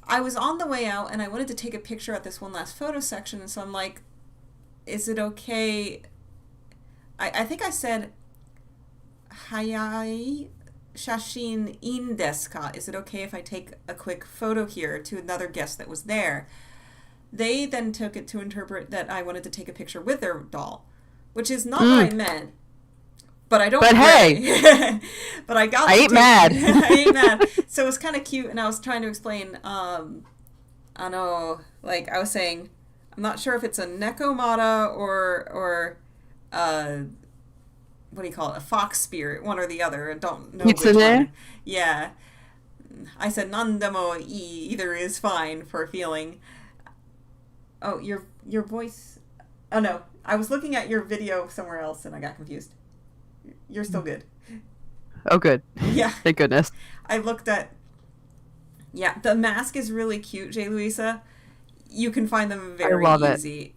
I was on the way out, and I wanted to take a picture at this one last photo section, and so I'm like, is it okay? I think I said, Hayai shashin in desu ka? Is it okay if I take a quick photo here, to another guest that was there? They then took it to interpret that I wanted to take a picture with their doll, which is not what I meant. But I don't. But hey, but I got. I ain't mad. I ain't mad. So it was kind of cute, and I was trying to explain. I know, like I was saying, I'm not sure if it's a nekomata or what do you call it? A fox spirit, one or the other. I don't know which one. Yeah. I said nandemo ii, either is fine for feeling. Oh, your voice. Oh no, I was looking at your video somewhere else and I got confused. You're still good. Oh, good. Yeah. Thank goodness. I looked at. Yeah, the mask is really cute, J. Louisa. You can find them very easy.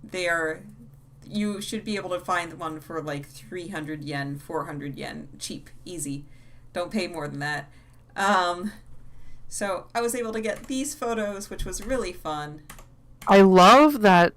They are. You should be able to find one for like 300 yen, 400 yen, cheap, easy. Don't pay more than that. So I was able to get these photos, which was really fun. I love that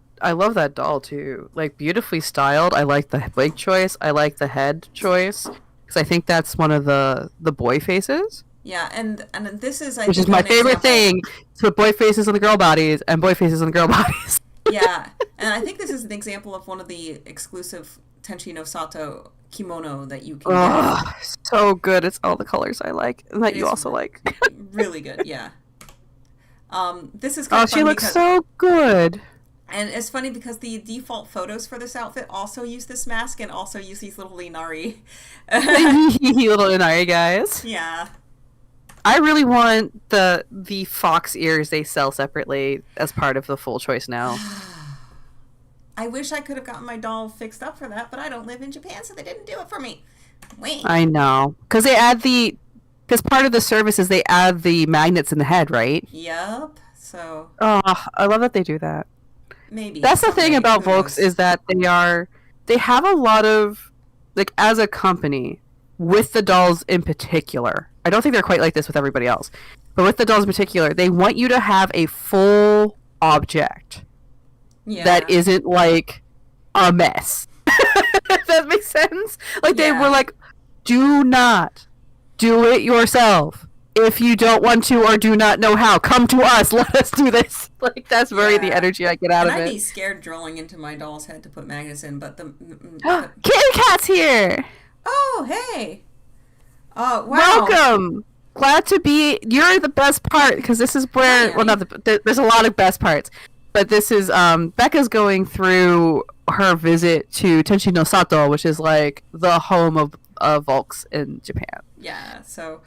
doll too. Like, beautifully styled. I like the wig choice. I like the head choice, because I think that's one of the boy faces. Yeah, and this is which is my favorite thing. To put boy faces on the girl bodies and boy faces on the girl bodies. Yeah, and I think this is an example of one of the exclusive Tenshi no Sato kimono that you can get. So good. It's all the colors I like, and that you also like. Really good, yeah. This is kind of fun. She looks so good. And it's funny because the default photos for this outfit also use this mask and also use these little Inari. Little Inari guys. Yeah. I really want the fox ears they sell separately as part of the full choice now. I wish I could have gotten my doll fixed up for that, but I don't live in Japan, so they didn't do it for me. Wait. I know. Because part of the service is they add the magnets in the head, right? Yep. So. Oh, I love that they do that. Maybe. That's the thing about Volks, is that they have a lot of, like, as a company, with the dolls in particular. I don't think they're quite like this with everybody else. But with the dolls in particular, they want you to have a full object that isn't, like, a mess. If that makes sense? Like, they were like, do not do it yourself. If you don't want to or do not know how, come to us. Let us do this. Like, that's the energy I get out of it. I'd be scared drilling into my doll's head to put magnets in, but Kitty Cat's here! Oh, hey! Oh, wow. Welcome! Glad to be... You're the best part, because this is where... Well, there's a lot of best parts. But this is... Becca's going through her visit to Tenshi no Sato, which is, like, the home of Volks in Japan. Yeah, so...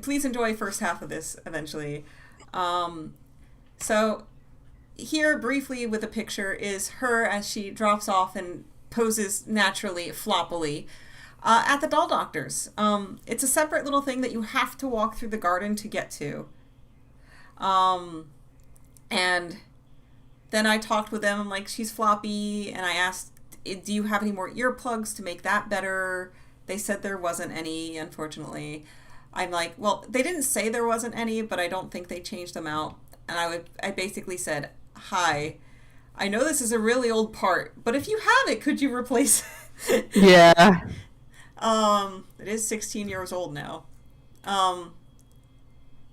Please enjoy first half of this eventually. So here briefly with a picture is her as she drops off and poses naturally, floppily. At the doll doctor's. It's a separate little thing that you have to walk through the garden to get to. And then I talked with them. I'm like, she's floppy. And I asked, do you have any more earplugs to make that better? They said there wasn't any, unfortunately. I'm like, well, they didn't say there wasn't any, but I don't think they changed them out. And I basically said, hi, I know this is a really old part, but if you have it, could you replace it? Yeah. It is 16 years old now.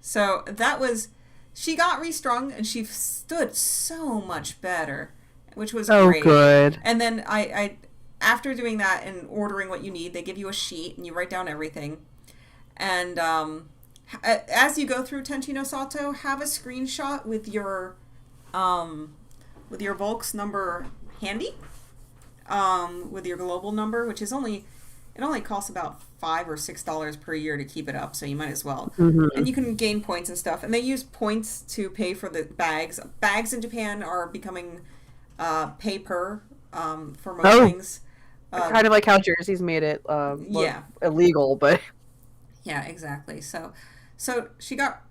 So that was, she got restrung and she stood so much better, which was great. Oh, good. And then I after doing that and ordering what you need, they give you a sheet and you write down everything. And as you go through Tenshi no Sato, have a screenshot with your Volks number handy, with your global number, which is only costs about $5 or $6 per year to keep it up, so you might as well. Mm-hmm. And you can gain points and stuff. And they use points to pay for the bags. Bags in Japan are becoming pay per for most things. Kind of like how Jersey's made it illegal, but yeah, exactly. So she got,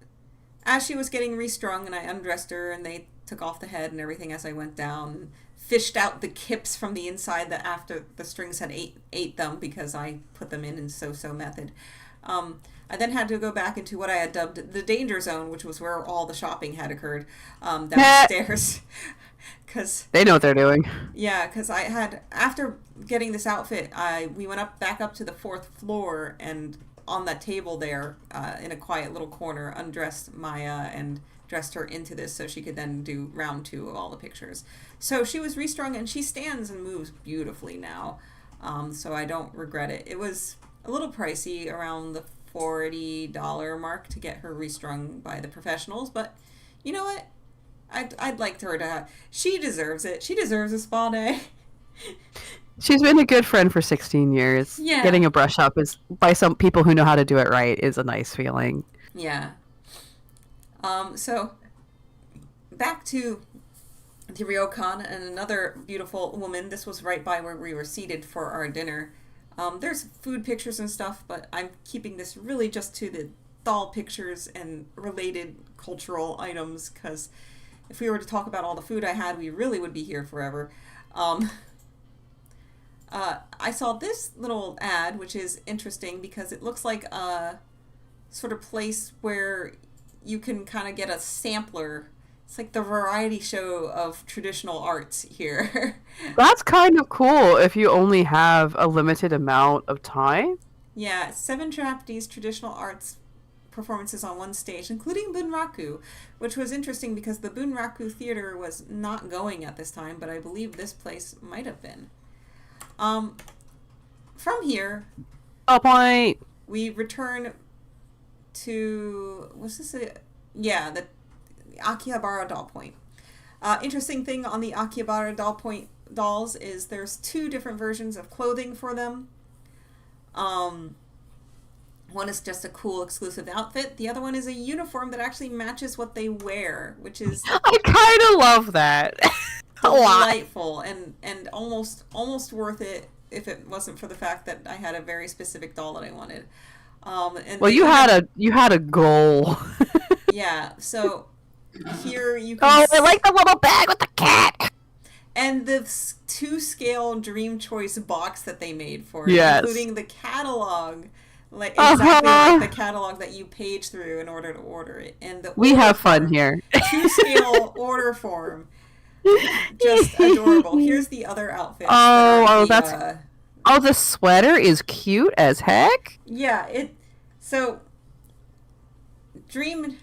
as she was getting restrung, and I undressed her, and they took off the head and everything as I went down, fished out the kips from the inside that after the strings had ate them because I put them in so method. I then had to go back into what I had dubbed the danger zone, which was where all the shopping had occurred, downstairs. Cause, they know what they're doing. Yeah, because I had, after getting this outfit, we went back up to the 4th floor, and on that table there, in a quiet little corner, undressed Maya and dressed her into this so she could then do round 2 of all the pictures. So she was restrung, and she stands and moves beautifully now. So I don't regret it. It was a little pricey, around the $40 mark, to get her restrung by the professionals, but you know what? I'd like her to she deserves it. She deserves a spa day. She's been a good friend for 16 years. Yeah. Getting a brush up is, by some people who know how to do it right, is a nice feeling. Yeah. So back to the ryokan and another beautiful woman. This was right by where we were seated for our dinner. There's food pictures and stuff, but I'm keeping this really just to the doll pictures and related cultural items, because if we were to talk about all the food I had, we really would be here forever. I saw this little ad, which is interesting because it looks like a sort of place where you can kind of get a sampler. It's like the variety show of traditional arts here. That's kind of cool if you only have a limited amount of time. Yeah, 7 Japanese traditional arts performances on one stage, including Bunraku, which was interesting because the Bunraku Theater was not going at this time, but I believe this place might have been. From here, Doll Point, we return to, the Akihabara Doll Point. Interesting thing on the Akihabara Doll Point dolls is there's 2 different versions of clothing for them. One is just a cool exclusive outfit. The other one is a uniform that actually matches what they wear, which is I kind of love that. Delightful and almost worth it if it wasn't for the fact that I had a very specific doll that I wanted. And well, you had a goal. Yeah. So here you can. Oh, I like the little bag with the cat. And the 2-scale Dream Choice box that they made for it, yes, including the catalog. Like exactly like the catalog that you page through in order to order it, and we have fun here. 2-scale order form, just adorable. Here's the other outfit. The sweater is cute as heck. Yeah, so dream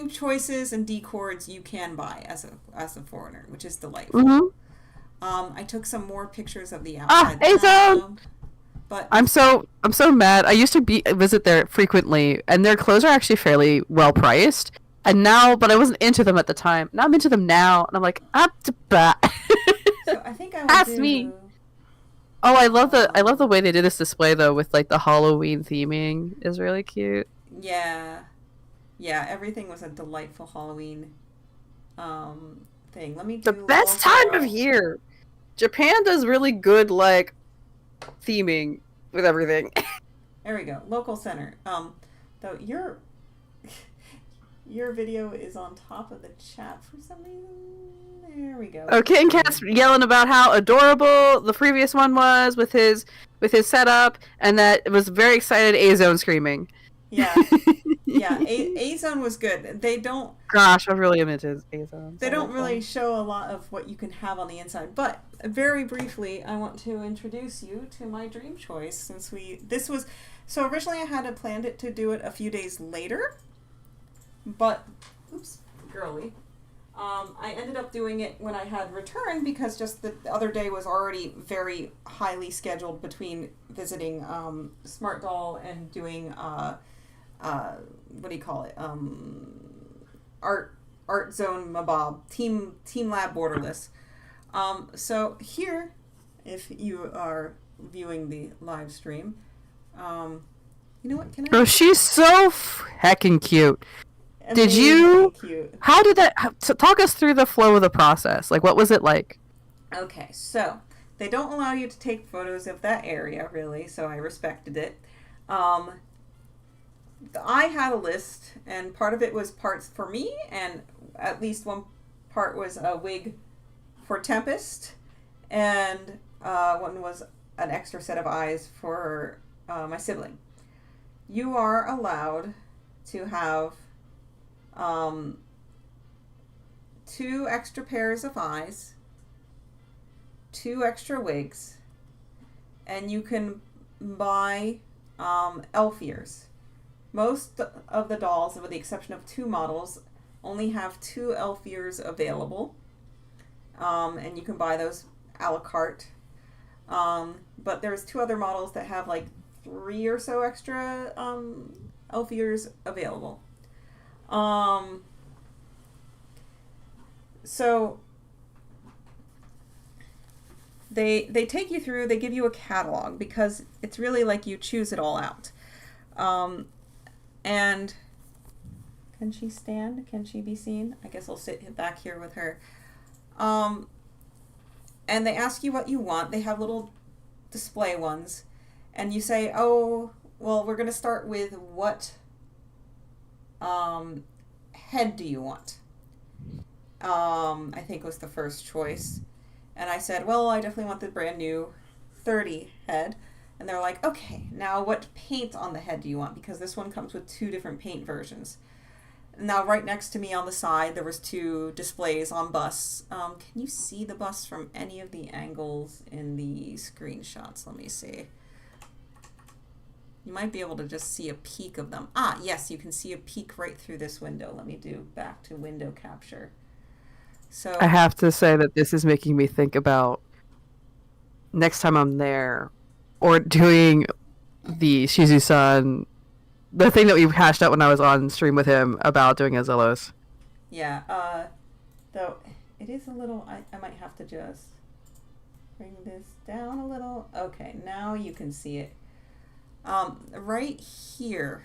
choices and decords you can buy as a foreigner, which is delightful. Mm-hmm. I took some more pictures of the outside. But I'm so mad. I used to visit there frequently, and their clothes are actually fairly well priced. And now, but I wasn't into them at the time. Now I'm into them now, and I'm like, up to bat. So I think I would ask me. Oh, I love the way they did this display though, with like the Halloween theming is really cute. Yeah, everything was a delightful Halloween thing. Let me do the best time of year. Japan does really good like theming with everything. There we go. Local center. Though your video is on top of the chat for some reason. There we go. Oh, Kitten Cat's yelling about how adorable the previous one was with his setup, and that it was very excited. A-Zone screaming. Yeah, yeah. A-Zone was good. They don't. Gosh, I really am into A-Zone. They don't really show a lot of what you can have on the inside. But very briefly, I want to introduce you to my dream choice. Since so originally I had planned it to do it a few days later, but oops, girly. I ended up doing it when I had returned because just the other day was already very highly scheduled between visiting Smart Doll and doing what do you call it? Art Zone Mabob Team Lab Borderless. So here, if you are viewing the live stream, you know what? Can I? Oh, she's so heckin' cute. Did Amazingly you? Cute. How did that? Talk us through the flow of the process. Like, what was it like? Okay, so they don't allow you to take photos of that area, really, so I respected it. I had a list, and part of it was parts for me, and at least one part was a wig for Tempest, and one was an extra set of eyes for my sibling. You are allowed to have 2 extra pairs of eyes, 2 extra wigs, and you can buy elf ears. Most of the dolls, with the exception of 2 models, only have 2 elf ears available, and you can buy those a la carte. But there's 2 other models that have like 3 or so extra elf ears available. So they take you through, they give you a catalog because it's really like you choose it all out. And can she stand? Can she be seen? I guess I'll sit back here with her. And they ask you what you want. They have little display ones. And you say, oh, well, we're going to start with what head do you want? I think was the first choice. And I said, well, I definitely want the brand new 30 head. And they're like, okay, now what paint on the head do you want? Because this one comes with 2 different paint versions. Now, right next to me on the side, there was 2 displays on busts. Can you see the busts from any of the angles in the screenshots? Let me see. You might be able to just see a peek of them. Ah, yes, you can see a peek right through this window. Let me do back to window capture. So I have to say that this is making me think about next time I'm there, or doing the Shizu-san, the thing that we hashed out when I was on stream with him about doing a Zillows. yeah, though it is a little, I might have to just bring this down a little. Okay, now you can see it. Right here,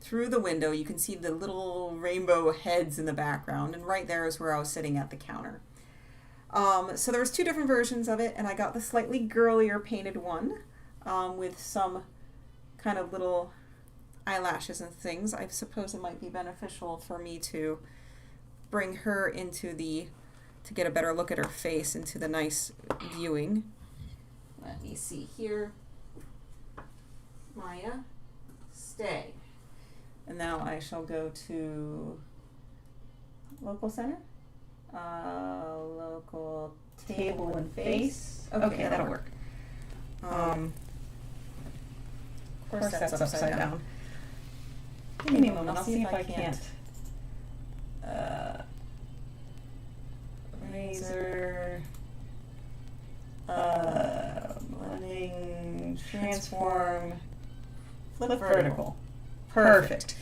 through the window, you can see the little rainbow heads in the background, and right there is where I was sitting at the counter. So there was 2 different versions of it, and I got the slightly girlier painted one, with some kind of little eyelashes and things. I suppose it might be beneficial for me to bring her into to get a better look at her face into the nice viewing. Let me see here. Maya, stay. And now I shall go to local center. Local table and face. Okay, that'll work. Of course that's upside down. Give me a moment, I'll see if I can't. Razor. Blending, transform, flip vertical. Perfect.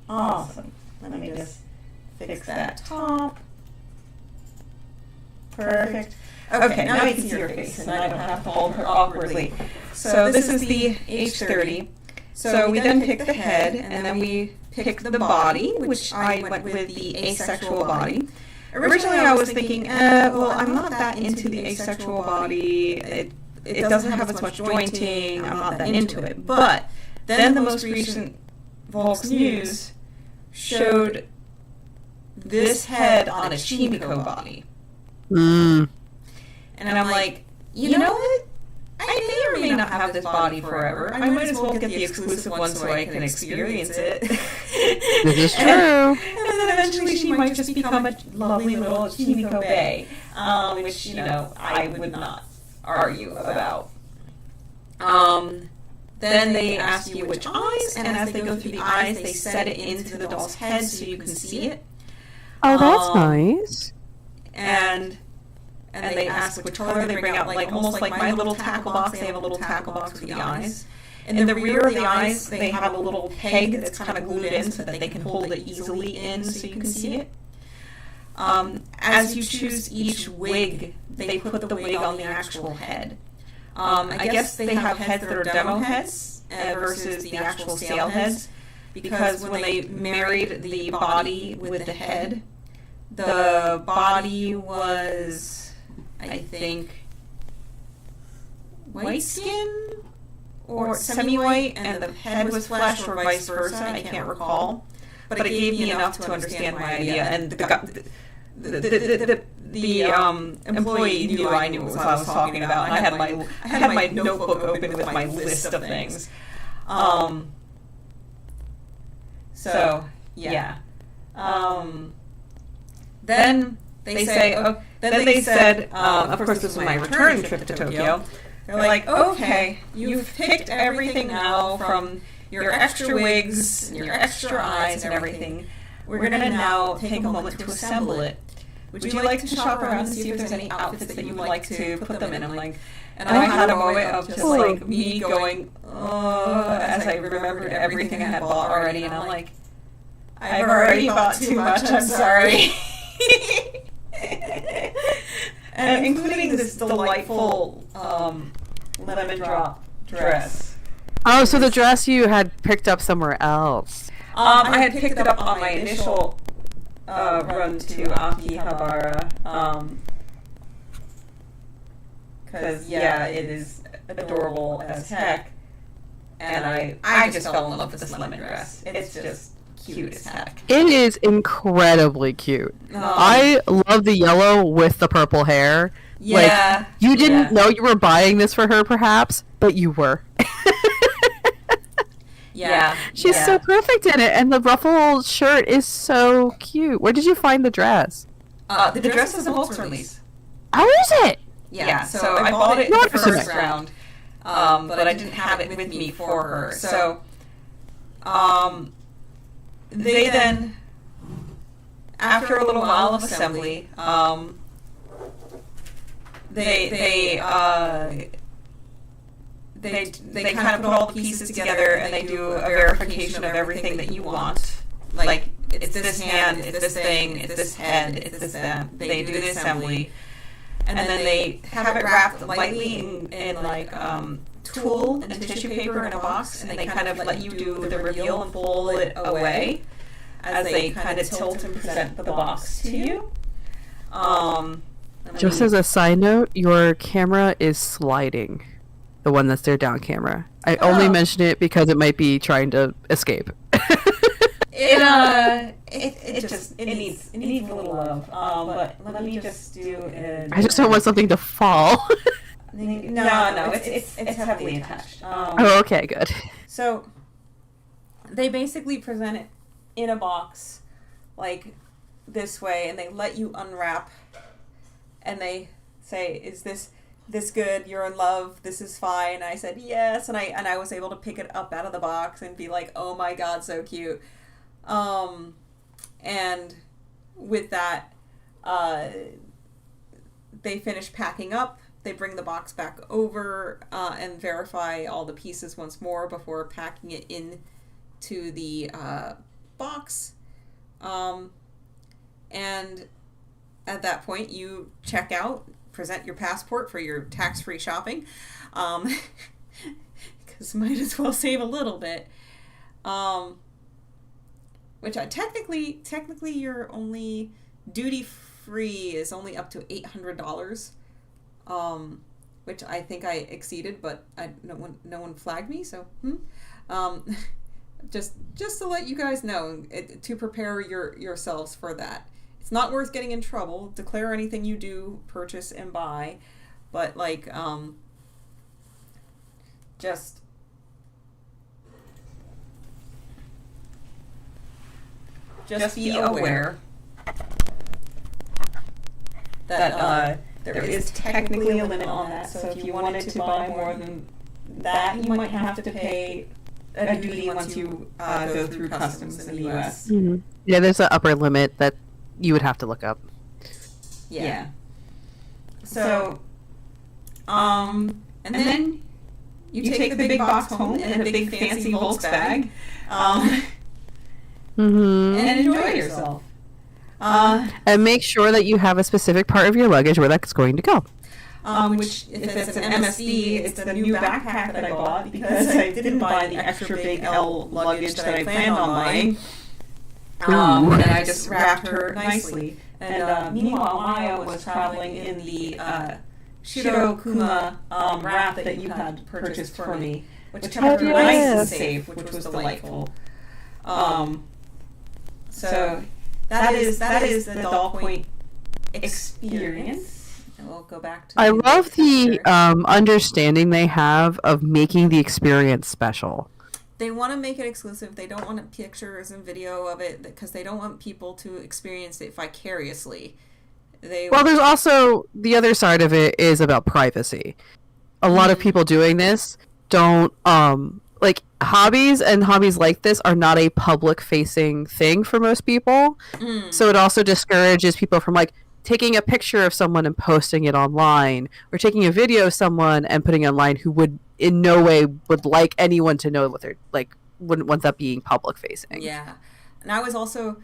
Awesome. Let me just fix that top. Perfect. Okay, now you can see her face, and I don't have to hold her awkwardly. So this is the H30. So we then pick the head, and then we pick the body, which I went with the asexual body. Originally, I was thinking, well, I'm not that into the asexual body. It doesn't have as much jointing. I'm not that into it. But then the most recent Volks News showed this head on a Chimiko body. Mm. And I'm like, you know what? I may or may not have this body forever. I might as well get the exclusive one so I can experience it. This is true. And then eventually she might just become a lovely little Chimiko Bay, which, you know, I would not argue about. Then they ask you which eyes, and as they go through the eyes, they set it into the doll's head so you can see it. Oh, that's nice. And they ask which color. They bring out, like, almost like my little tackle box. They have a little tackle box for the eyes. In the rear of the eyes, they have a little peg that's kind of glued in so that they can hold it easily in so you can see it. As you choose each wig, they put the wig on the actual head. I guess they have heads that are demo heads versus the actual sale heads, because when they married the body with the head, the body was, I think, white skin or semi-white, and the head was flesh, or vice versa. I can't recall, but it gave me enough to understand my idea. And the employee knew I knew what I was talking about. I had my notebook open with my list of things. So yeah. Then they say. Then they said. Of course, this was my return trip to Tokyo. They're like, okay, you've picked everything now, from your extra wigs, and your extra eyes, and everything. We're gonna now take a moment to assemble it. Would you like to shop around and see if there's any outfits that you would like to put them in? I'm like, and I had a moment of just like me going, as I remembered everything I had bought already, and I'm like, I've already bought too much, I'm sorry. And including this delightful lemon drop dress. Oh, so the dress you had picked up somewhere else. I had picked it up on my initial run to Akihabara. Because, it is adorable as heck. And I just fell in love with this lemon dress. It's just cute as heck. It is incredibly cute. I love the yellow with the purple hair. Yeah. Like, you didn't know you were buying this for her, perhaps, but you were. Yeah. She's so perfect in it, and the ruffled shirt is so cute. Where did you find the dress? The dress was a Volks release. How is it? Yeah, so I bought it in the first round, but I didn't have it with me for her. So, they then, after a little while of assembly, they kind of put all the pieces together, and they do a verification of everything that you want. Like, it's this hand, it's this thing, it's this head, it's this that. They do the assembly, and then they have it wrapped lightly in like tulle and tissue paper in a box, and they kind of let you do the reveal and pull it away as they kind of tilt and present the box to you. Just as a side note, your camera is sliding. The one that's their down camera. I only mention it because it might be trying to escape. It needs a little love. But let me just do it. I just don't want something to fall. No, it's heavily attached. Oh, okay, good. So they basically present it in a box, like this way, and they let you unwrap, and they say, "Is this good? You're in love. This is fine." And I said yes, and I was able to pick it up out of the box and be like, "Oh my god, so cute." And with that, they finish packing up. They bring the box back over and verify all the pieces once more before packing it in to the box. And at that point, you check out, present your passport for your tax-free shopping, because might as well save a little bit. which technically you're only duty free is only up to $800, which I think I exceeded, but no one flagged me, so just to let you guys know, to prepare yourselves for that. It's not worth getting in trouble. Declare anything you do purchase and buy, but like just be aware that there is technically a limit on that. So if you wanted to buy more than that, you might have to pay a duty once you go through customs in the U.S. Mm-hmm. Yeah, there's an upper limit that you would have to look up. Yeah. So, and then you take the big box home in a big fancy Volks bag, and enjoy yourself. And make sure that you have a specific part of your luggage where that's going to go. Which, if it's an MSD, it's the new backpack that I bought because I didn't buy the extra big L luggage that I planned on buying. And I just wrapped her nicely. And meanwhile, Maya was traveling in the Shirokuma wrap that you had purchased for me, which kept her nice and safe, which was delightful. So that is the Doll Point experience. And we'll go back to. I love the understanding they have of making the experience special. They want to make it exclusive. They don't want pictures and video of it because they don't want people to experience it vicariously. Well, there's also the other side of it is about privacy. A lot of people doing this don't like hobbies, and hobbies like this are not a public facing thing for most people. So it also discourages people from like taking a picture of someone and posting it online, or taking a video of someone and putting it online who would in no way would like anyone to know what they're like, wouldn't want that being public facing. Yeah. And I was also,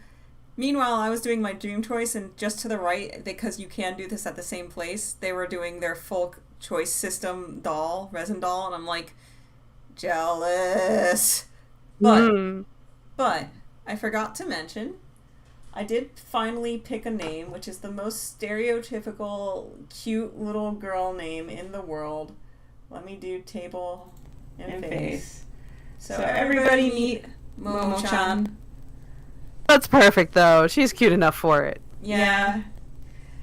meanwhile, I was doing my dream choice, and just to the right, because you can do this at the same place, they were doing their full choice system doll, resin doll, and I'm like, jealous. But I forgot to mention, I did finally pick a name, which is the most stereotypical, cute little girl name in the world. Let me do table and face. So everybody meet Momo-chan. That's perfect, though. She's cute enough for it. Yeah.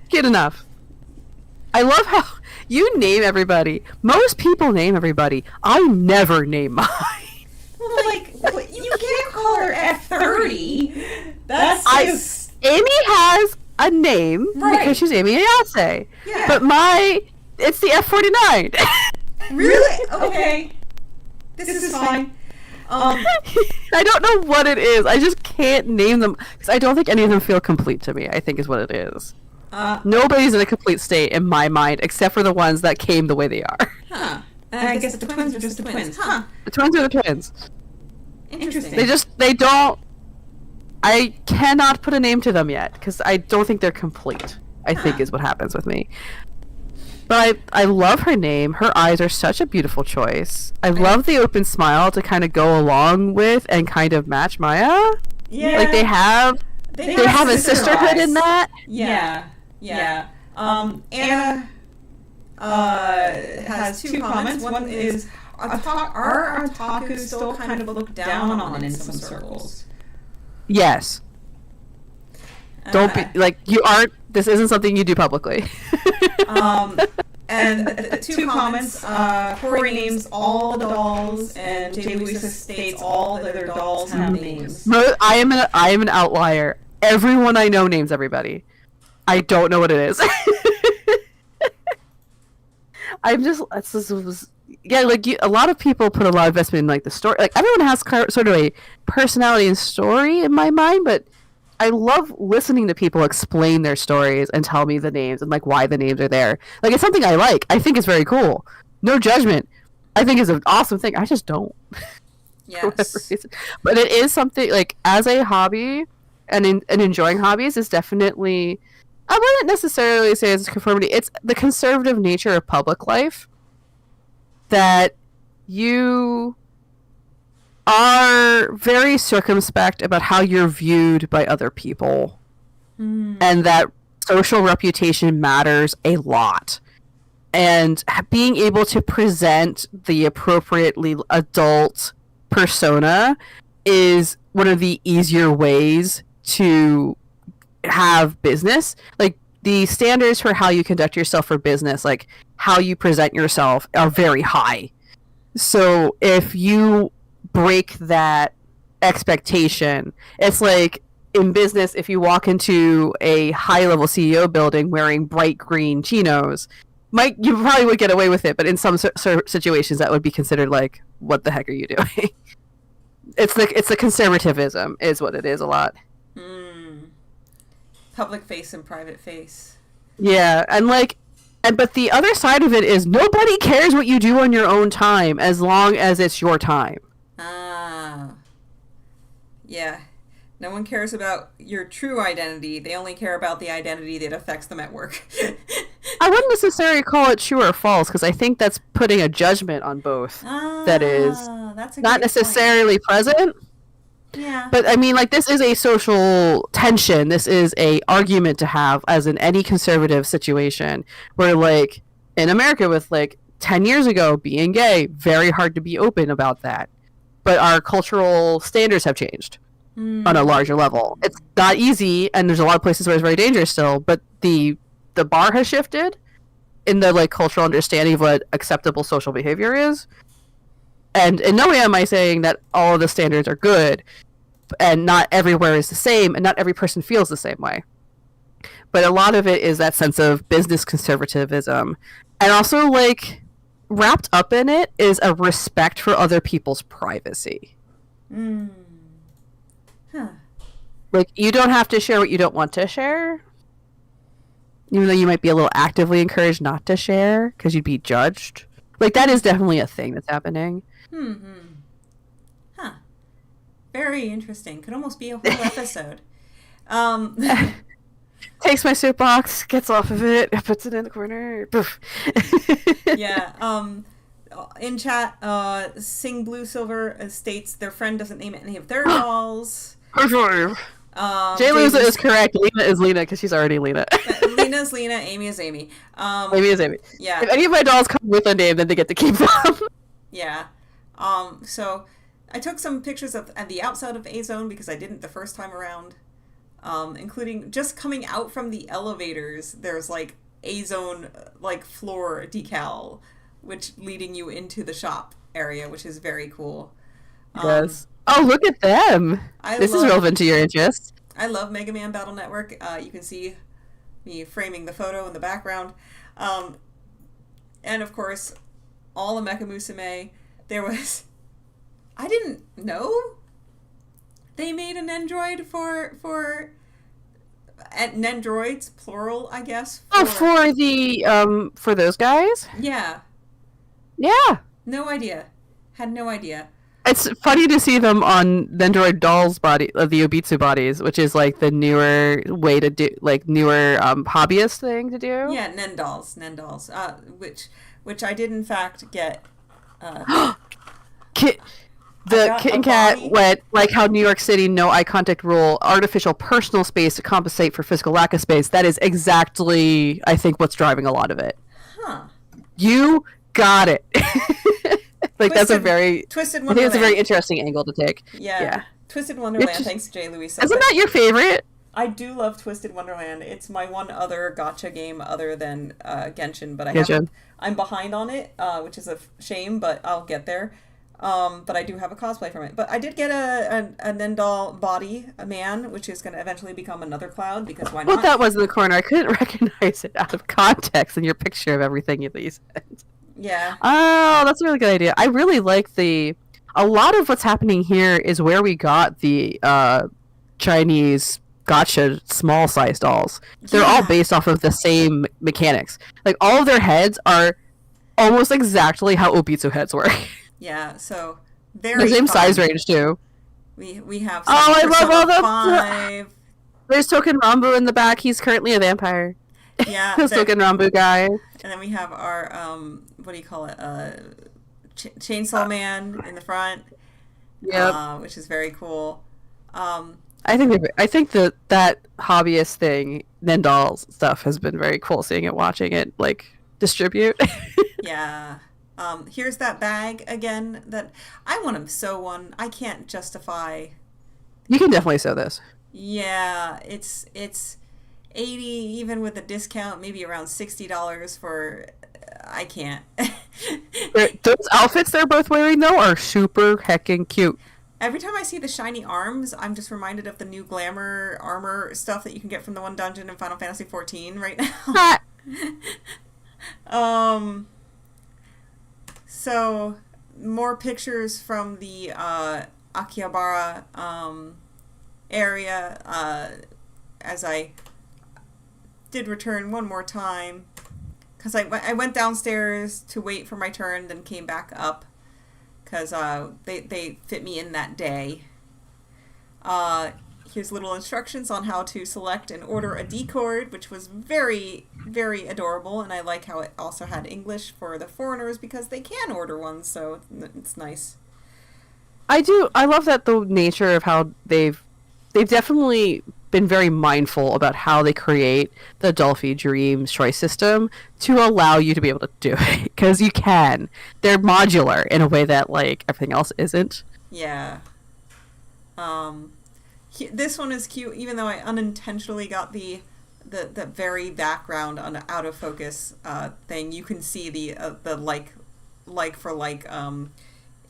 Cute enough. I love how you name everybody. Most people name everybody. I never name mine. Well, like, you can't call her F30. That's just... Amy has a name because she's Amy Ayase. Yeah. But it's the F49. Really? Okay. This is fine. I don't know what it is. I just can't name them because I don't think any of them feel complete to me, I think is what it is. Nobody's in a complete state in my mind except for the ones that came the way they are. Huh. I guess the twins are just the twins. Huh. The twins are the twins. Interesting. They don't... I cannot put a name to them yet because I don't think they're complete, I think is what happens with me. But I love her name. Her eyes are such a beautiful choice. I love the open smile to kind of go along with and kind of match Maya. Yeah. Like they have a sisterhood in that. Yeah. Anna has two comments. One is, are otaku still kind of looked down on in some circles? Yes. Don't be like you aren't. This isn't something you do publicly. And the two comments, Corey names all the dolls, and J. Louisa states all the other dolls have names. I am an outlier. Everyone I know names everybody. I don't know what it is. A lot of people put a lot of investment in like the story. Like everyone has sort of a personality and story in my mind, but I love listening to people explain their stories and tell me the names and like why the names are there. Like it's something I like. I think it's very cool. No judgment. I think it's an awesome thing. I just don't. Yes. But it is something like as a hobby and enjoying hobbies is definitely, I wouldn't necessarily say it's conformity. It's the conservative nature of public life that you are very circumspect about how you're viewed by other people, and that social reputation matters a lot. And being able to present the appropriately adult persona is one of the easier ways to have business. Like, the standards for how you conduct yourself for business, like how you present yourself, are very high. So if you break that expectation, it's like in business, if you walk into a high level CEO building wearing bright green chinos, you probably would get away with it, but in some situations that would be considered like, what the heck are you doing? It's the conservatism is what it is a lot. Public face and private face. Yeah, but the other side of it is nobody cares what you do on your own time as long as it's your time. Yeah. No one cares about your true identity. They only care about the identity that affects them at work. I wouldn't necessarily call it true or false, because I think that's putting a judgment on both. That is not necessarily present. Yeah. But I mean, like, this is a social tension. This is a argument to have, as in any conservative situation, where, like, in America with, like, 10 years ago, being gay, very hard to be open about that. But our cultural standards have changed on a larger level. It's not easy, and there's a lot of places where it's very dangerous still, but the bar has shifted in the, like, cultural understanding of what acceptable social behavior is. And in no way am I saying that all of the standards are good, and not everywhere is the same, and not every person feels the same way. But a lot of it is that sense of business conservatism. And also, like, wrapped up in it is a respect for other people's privacy. Like, you don't have to share what you don't want to share, even though you might be a little actively encouraged not to share because you'd be judged. Like, that is definitely a thing that's happening. Huh. Very interesting. Could almost be a whole episode. Takes my soapbox, gets off of it, puts it in the corner. Poof. Yeah. In chat, Sing Blue Silver states their friend doesn't name any of their dolls. Jay Luza is correct. Lena is Lena because she's already Lena. Lena's Lena. Amy is Amy. Amy is Amy. Yeah. If any of my dolls come with a name, then they get to keep them. Yeah. So I took some pictures of at the outside of A-Zone because I didn't the first time around, including just coming out from the elevators. There's like A-Zone like floor decal, which leading you into the shop area, which is very cool. Yes. Oh, look at them! This is relevant to your interests. I love Mega Man Battle Network. You can see me framing the photo in the background. And of course, all the Mecha Musume. There was... I didn't know they made an Nendroid for Nendroids, plural, I guess. For those guys? Yeah. Yeah. No idea. Had no idea. It's funny to see them on Nendroid dolls body, the Obitsu bodies, which is like the newer way to do, like newer hobbyist thing to do. Yeah, Nendolls, which I did in fact get. Kitten Cat went like how New York City no eye contact rule, artificial personal space to compensate for physical lack of space. That is exactly, I think, what's driving a lot of it. Huh. You got it. Like, that's a very Twisted Wonderland. I think it's a very interesting angle to take. Yeah. Twisted Wonderland. Thanks, Jay Louis. Isn't that your favorite? I do love Twisted Wonderland. It's my one other gacha game other than Genshin, but I'm behind on it, which is a shame, but I'll get there. But I do have a cosplay from it. But I did get a Nendall body, a man, which is going to eventually become another Cloud, because why not? Well, that was in the corner. I couldn't recognize it out of context in your picture of everything you said. Yeah. Oh, that's a really good idea. I really like a lot of what's happening here is where we got the Chinese gotcha small size dolls. They're all based off of the same mechanics. Like, all of their heads are almost exactly how Obitsu heads work. Yeah, so very the same size range too. We have I love all the 5. There's Token Rambu in the back. He's currently a vampire. Yeah, the Token Rambu guy. And then we have our what do you call it? Chainsaw Man in the front. Yep. which is very cool. Um, I think that hobbyist thing, Nendal stuff, has been very cool. Seeing it, watching it like distribute. yeah. Here's that bag again that I want to sew one. I can't justify. You can definitely sew this. Yeah, it's 80 even with a discount, maybe around $60 for. I can't. Those outfits they're both wearing though are super heckin' cute. Every time I see the shiny arms, I'm just reminded of the new glamour armor stuff that you can get from the one dungeon in Final Fantasy XIV right now. So more pictures from the Akihabara area as I did return one more time because I went downstairs to wait for my turn, then came back up because they fit me in that day. Here's little instructions on how to select and order a D-cord, which was very, very adorable, and I like how it also had English for the foreigners because they can order one, so it's nice. I love that the nature of how they've definitely been very mindful about how they create the Dolphy Dreams choice system to allow you to be able to do it, because you can. They're modular in a way that like everything else isn't. Yeah. This one is cute, even though I unintentionally got the very background on out of focus thing. You can see the like for like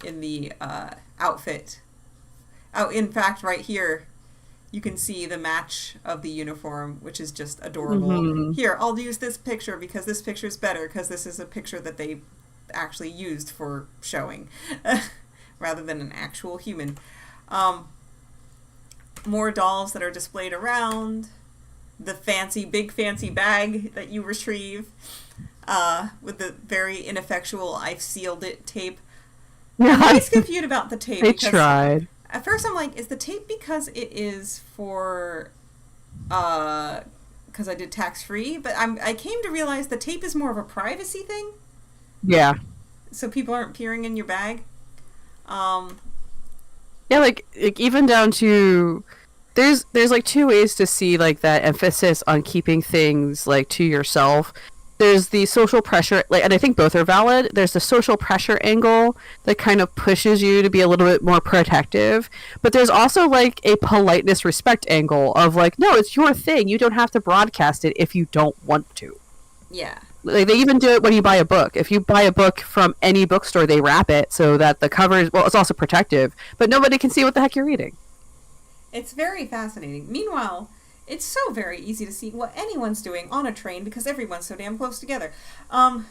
in the outfit. Oh, in fact, right here, you can see the match of the uniform, which is just adorable. Mm-hmm. Here, I'll use this picture because this picture is better because this is a picture that they actually used for showing rather than an actual human. More dolls that are displayed around. The big fancy bag that you retrieve with the very ineffectual "I've sealed it" tape. I'm always confused about the tape. They tried. At first I'm like, is the tape because it is for because I did tax-free? But I came to realize the tape is more of a privacy thing. Yeah. So people aren't peering in your bag. Yeah, like even down to there's like two ways to see like that emphasis on keeping things like to yourself. There's the social pressure, like, and I think both are valid. There's the social pressure angle that kind of pushes you to be a little bit more protective, but there's also like a politeness respect angle of like, no, it's your thing. You don't have to broadcast it if you don't want to. Yeah. Like, they even do it when you buy a book. If you buy a book from any bookstore, they wrap it so that the cover is, well, it's also protective, but nobody can see what the heck you're reading. It's very fascinating. Meanwhile, it's so very easy to see what anyone's doing on a train because everyone's so damn close together. I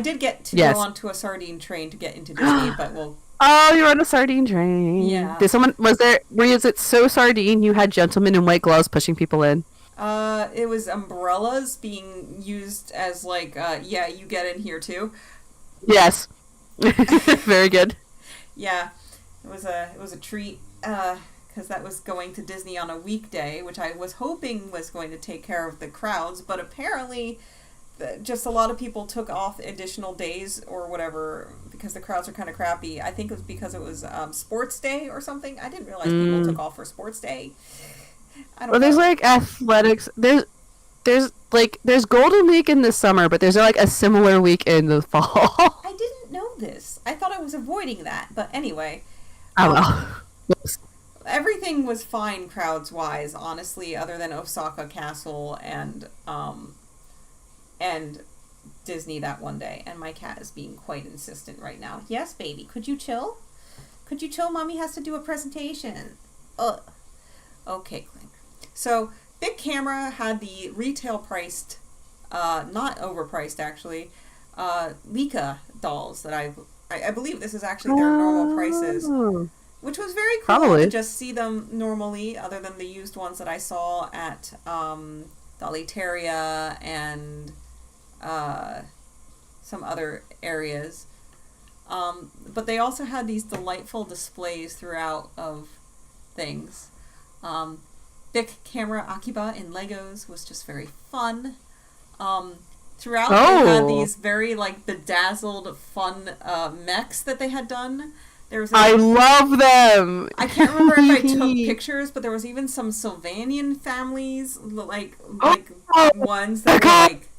did get to go onto a sardine train to get into Disney, but we'll... Oh, you're on a sardine train. Yeah. Was it so sardine you had gentlemen in white gloves pushing people in? It was umbrellas being used as like, yeah, you get in here too. Yes. Very good. Yeah. It was a treat, because that was going to Disney on a weekday, which I was hoping was going to take care of the crowds, but apparently just a lot of people took off additional days or whatever because the crowds are kind of crappy. I think it was because it was sports day or something. I didn't realize people took off for sports day. I don't know. There's like athletics. There's Golden Week in the summer, but there's like a similar week in the fall. I didn't know this. I thought I was avoiding that, but anyway. Oh well. Everything was fine crowds-wise, honestly, other than Osaka Castle and Disney that one day. And my cat is being quite insistent right now. Yes, baby. Could you chill? Could you chill? Mommy has to do a presentation. Ugh. Okay, Clint. So, Big Camera had the retail priced, not overpriced actually, Leica dolls that I believe this is actually their normal prices. Which was very cool to just see them normally, other than the used ones that I saw at Dollyteria and some other areas. But they also had these delightful displays throughout of things. Big Camera Akiba in Legos was just very fun. Throughout they had these very like bedazzled fun mechs that they had done. I love them. I can't remember if I took pictures, but there was even some Sylvanian families, like ones that were like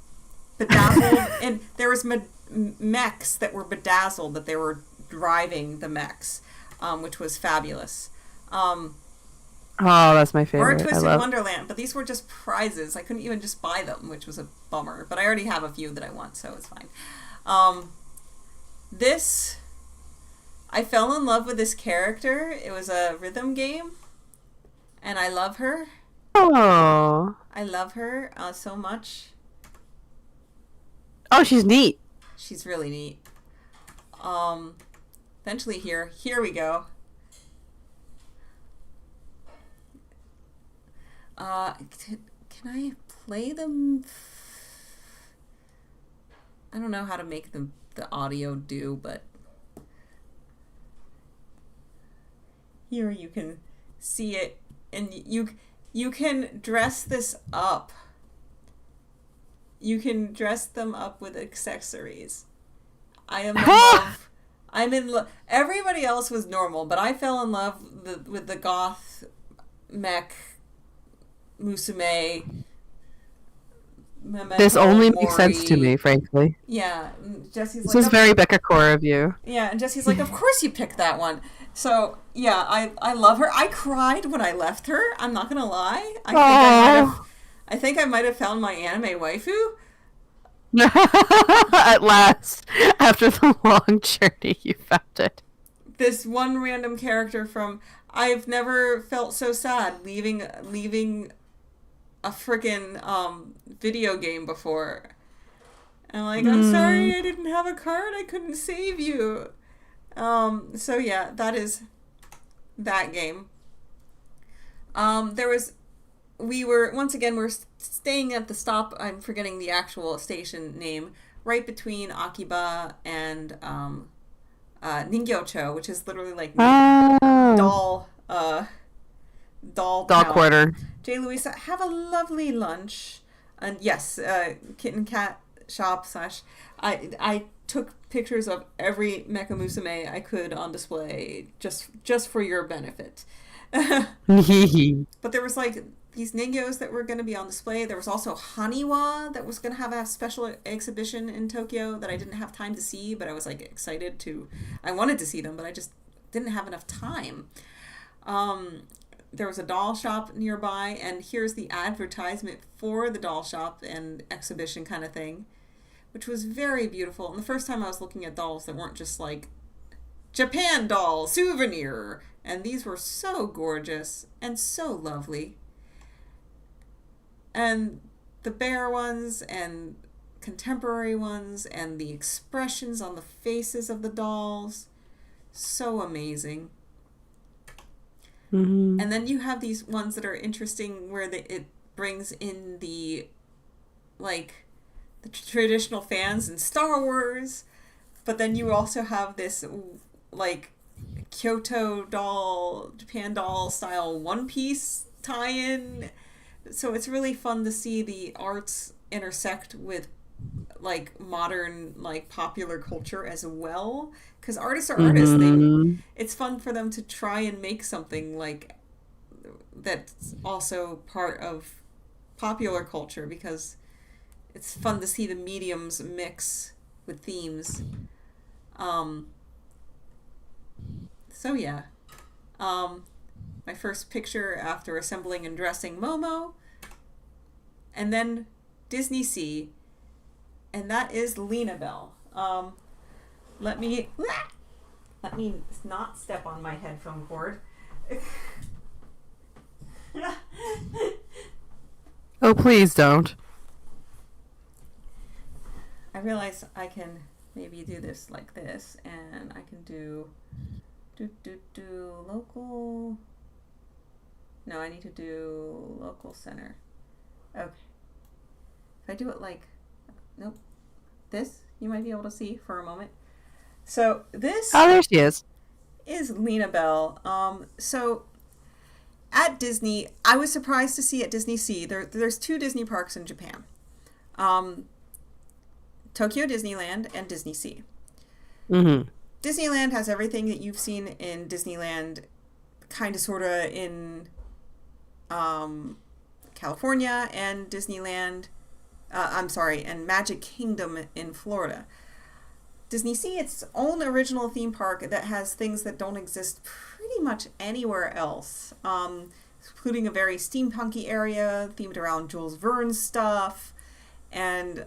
bedazzled, and there was mechs that were bedazzled, that they were driving the mechs, which was fabulous. Oh, that's my favorite. Or Twisted Wonderland, but these were just prizes. I couldn't even just buy them, which was a bummer. But I already have a few that I want, so it's fine. This, I fell in love with this character. It was a rhythm game, and I love her. Oh. I love her so much. Oh, she's neat. She's really neat. Eventually here we go. Can I play them? I don't know how to make the audio do, but here you can see it, and you can dress this up. You can dress them up with accessories. I am in love. I'm in love. Everybody else was normal, but I fell in love with the goth mech Musume. This only makes sense to me, frankly. Yeah, Jesse's this is very Becca core of you. Yeah, and Jesse's like, of course you picked that one. So yeah, I love her. I cried when I left her. I'm not gonna lie. I think I might have found my anime waifu. At last, after the long journey, you found it. This one random character from. I've never felt so sad leaving a freaking video game before. And I'm sorry I didn't have a card. I couldn't save you. So yeah, that is that game. We're staying at the stop. I'm forgetting the actual station name. Right between Akiba and Ningyocho, which is literally like doll quarter. J. Louisa, have a lovely lunch. And yes, kitten cat shop / I took pictures of every Mecha Musume I could on display just for your benefit. But there was these Ningyos that were going to be on display. There was also Haniwa that was going to have a special exhibition in Tokyo that I didn't have time to see, but I was excited to. I wanted to see them, but I just didn't have enough time. There was a doll shop nearby, and here's the advertisement for the doll shop and exhibition kind of thing, which was very beautiful. And the first time I was looking at dolls that weren't just Japan doll souvenir, and these were so gorgeous and so lovely. And the bear ones and contemporary ones and the expressions on the faces of the dolls, so amazing. Mm-hmm. And then you have these ones that are interesting where it brings in the traditional fans in Star Wars, but then you also have this Kyoto doll, Japan doll style One Piece tie-in. So it's really fun to see the arts intersect with modern popular culture as well, because artists are artists. It's fun for them to try and make something that's also part of popular culture, because it's fun to see the mediums mix with themes. So yeah, my first picture after assembling and dressing Momo, and then Disney Sea, and that is Lena Bell. Let me not step on my headphone cord. Oh, please don't. I realize I can maybe do this like this, and I can do local. No, I need to do local center. Okay. If I do it nope, this you might be able to see for a moment. So this. Oh, there she is. Is Lena Bell. So at Disney, I was surprised to see at Disney Sea. There's 2 Disney parks in Japan. Tokyo Disneyland and Disney Sea. Mm-hmm. Disneyland has everything that you've seen in Disneyland, kind of, sort of in California, and Disneyland, and Magic Kingdom in Florida. Disney Sea, its own original theme park that has things that don't exist pretty much anywhere else, including a very steampunky area themed around Jules Verne's stuff, and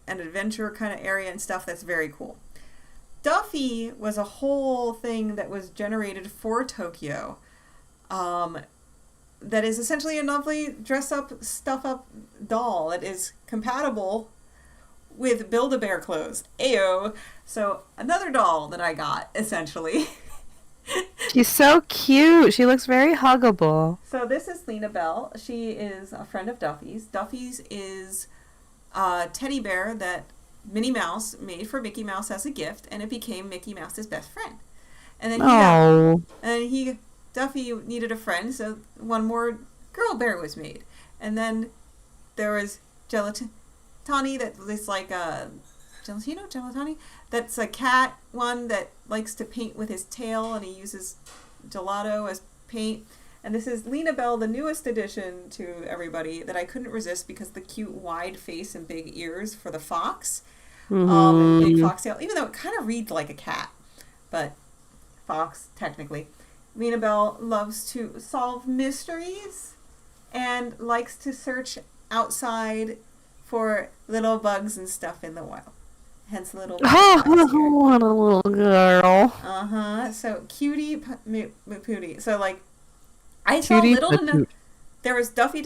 an adventure kind of area and stuff that's very cool. Duffy was a whole thing that was generated for Tokyo, that is essentially a lovely dress-up, stuff-up doll that is compatible with Build-A-Bear clothes. Ayo! So, another doll that I got, essentially. She's so cute. She looks very huggable. So this is Lena Bell. She is a friend of Duffy's. Duffy's is a teddy bear that Minnie Mouse made for Mickey Mouse as a gift, and it became Mickey Mouse's best friend. And then Duffy needed a friend, so one more girl bear was made. And then there was Gelatani, that is like a Gelatani? That's a cat one that likes to paint with his tail, and he uses gelato as paint. And this is Lena Bell, the newest addition to everybody, that I couldn't resist because the cute wide face and big ears for the fox. And big foxtail, even though it kind of reads like a cat, but fox, technically. Lena Bell loves to solve mysteries and likes to search outside for little bugs and stuff in the wild. Hence little what a little girl. So cutie pootie. So like I saw little to no. There was Duffy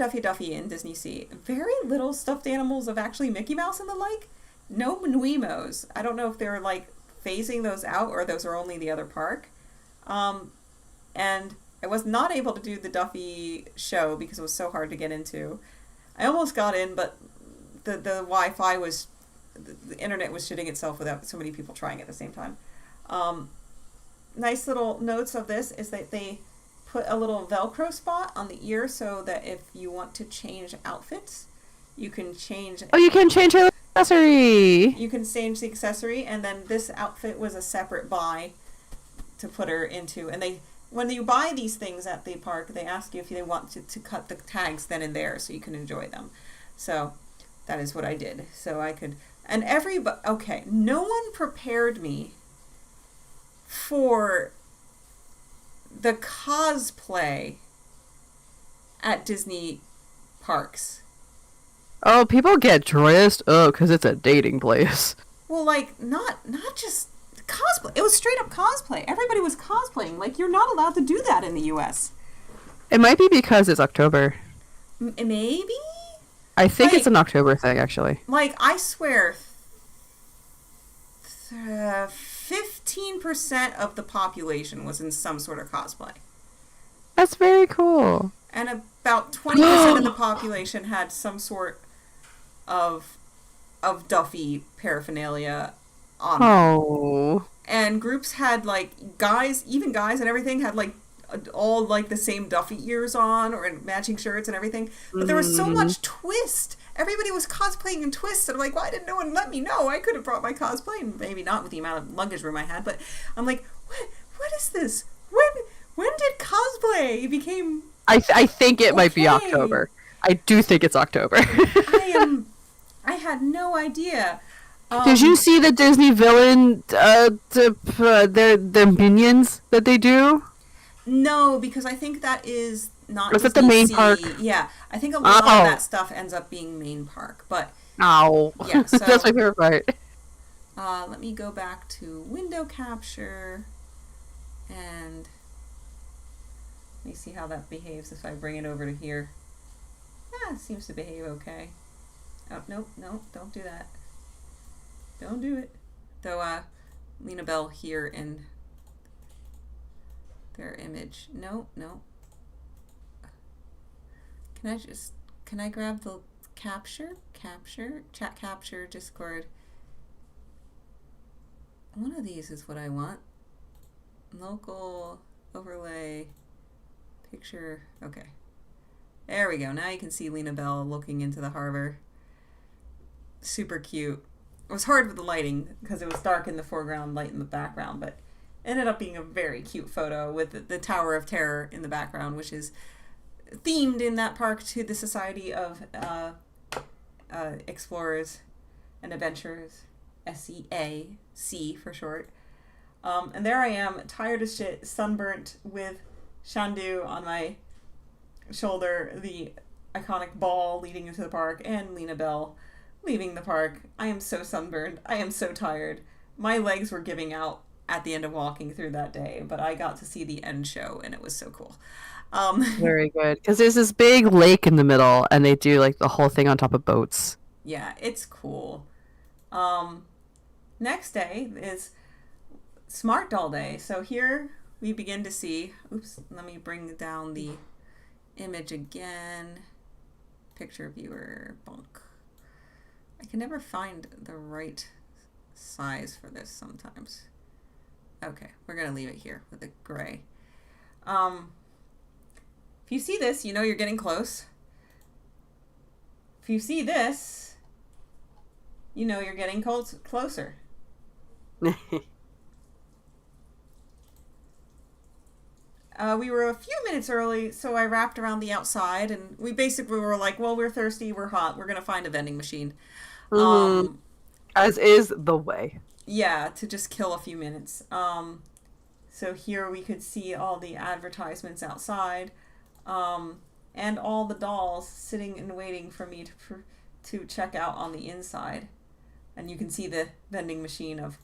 in Disney Sea. Very little stuffed animals of actually Mickey Mouse and the like. No Nuimos. I don't know if they were like phasing those out or those are only the other park. And I was not able to do the Duffy show because it was so hard to get into. I almost got in, but the Wi-Fi was, the internet was shitting itself without so many people trying at the same time. Nice little notes of this is that they put a little Velcro spot on the ear so that if you want to change outfits, you can change. Oh, you can change her accessory. You can change the accessory, and then this outfit was a separate buy to put her into. And when you buy these things at the park, they ask you if they want to cut the tags then and there so you can enjoy them. So that is what I did. So I could, and okay, no one prepared me for the cosplay at Disney parks. Oh, people get dressed up because it's a dating place. Well, like, not just cosplay. It was straight up cosplay. Everybody was cosplaying. Like, you're not allowed to do that in the U.S. It might be because it's October. Maybe? I think it's an October thing, actually. Like, I swear, 15% of the population was in some sort of cosplay. That's very cool. And about 20% of the population had some sort of Duffy paraphernalia on them. Oh. And groups had, like, guys and everything had, like, all, like, the same Duffy ears on or matching shirts and everything. But there was so much twist. Everybody was cosplaying in twists. And I'm like, why didn't no one let me know? I could have brought my cosplay. Maybe not with the amount of luggage room I had. But I'm like, what is this? When did cosplay became... I think it might be October. I do think it's October. I had no idea. Did you see the Disney villain, their minions that they do? No, because I think that is not. Was it the main park? Yeah, I think a lot of that stuff ends up being main park, but. Oh, yeah, so, that's my favorite part. Let me go back to window capture, and let me see how that behaves if I bring it over to here. It seems to behave okay. Oh, nope, don't do that. Don't do it. Though, Lena Bell here in their image. No. Can I grab the chat capture, Discord? One of these is what I want. Local overlay picture. Okay. There we go. Now you can see Lena Bell looking into the harbor. Super cute. it was hard with the lighting because it was dark in the foreground, light in the background, but it ended up being a very cute photo with the Tower of Terror in the background, which is themed in that park to the Society of Explorers and Adventurers, SEAC for short. And there I am, tired as shit, sunburnt, with Shandu on my shoulder, the iconic ball leading into the park, and Lena Bell leaving the park. I am so sunburned. I am so tired. My legs were giving out at the end of walking through that day, but I got to see the end show, and it was so cool. Very good. Because there's this big lake in the middle, and they do like the whole thing on top of boats. Yeah, it's cool. Next day is Smart Doll Day. So here we begin to see, oops, let me bring down the image again. Picture viewer, bunk. I can never find the right size for this sometimes. Okay, we're going to leave it here with the gray. If you see this, you know you're getting close. If you see this, you know you're getting closer. We were a few minutes early, so I wrapped around the outside, and we basically were like, well, we're thirsty, we're hot, we're going to find a vending machine. As is the way. Yeah, to just kill a few minutes. So here we could see all the advertisements outside, and all the dolls sitting and waiting for me to check out on the inside. And you can see the vending machine of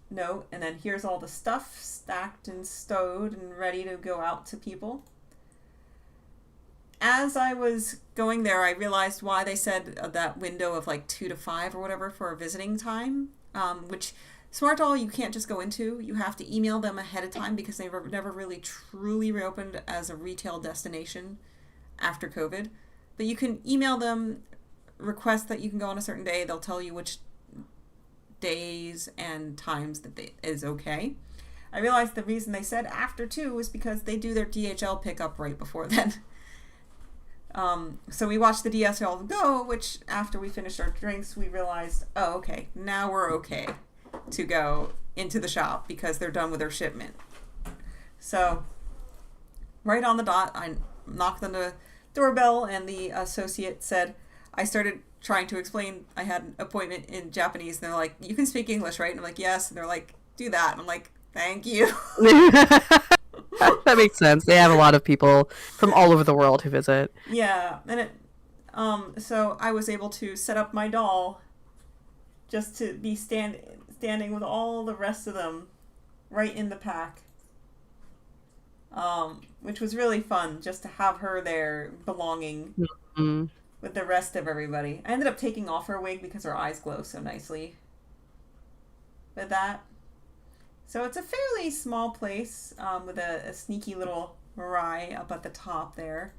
note, and then here's all the stuff stacked and stowed and ready to go out to people. As I was going there, I realized why they said that window of like 2 to 5 or whatever for visiting time, which Smart Doll you can't just go into. You have to email them ahead of time because they never really truly reopened as a retail destination after COVID. But you can email them, request that you can go on a certain day. They'll tell you which days and times that is okay. I realized the reason they said after 2 was because they do their DHL pickup right before then. So we watched the DHL go, which after we finished our drinks, we realized, oh, okay, now we're okay to go into the shop because they're done with their shipment. So right on the dot, I knocked on the doorbell, and the associate said, I started trying to explain I had an appointment in Japanese, and they're like, you can speak English, right? And I'm like, yes. And they're like, do that. And I'm like, thank you. That makes sense. They have a lot of people from all over the world who visit. Yeah, and so I was able to set up my doll just to be standing with all the rest of them right in the pack, which was really fun just to have her there belonging with the rest of everybody. I ended up taking off her wig because her eyes glow so nicely with that. So it's a fairly small place with a sneaky little Mirai up at the top there.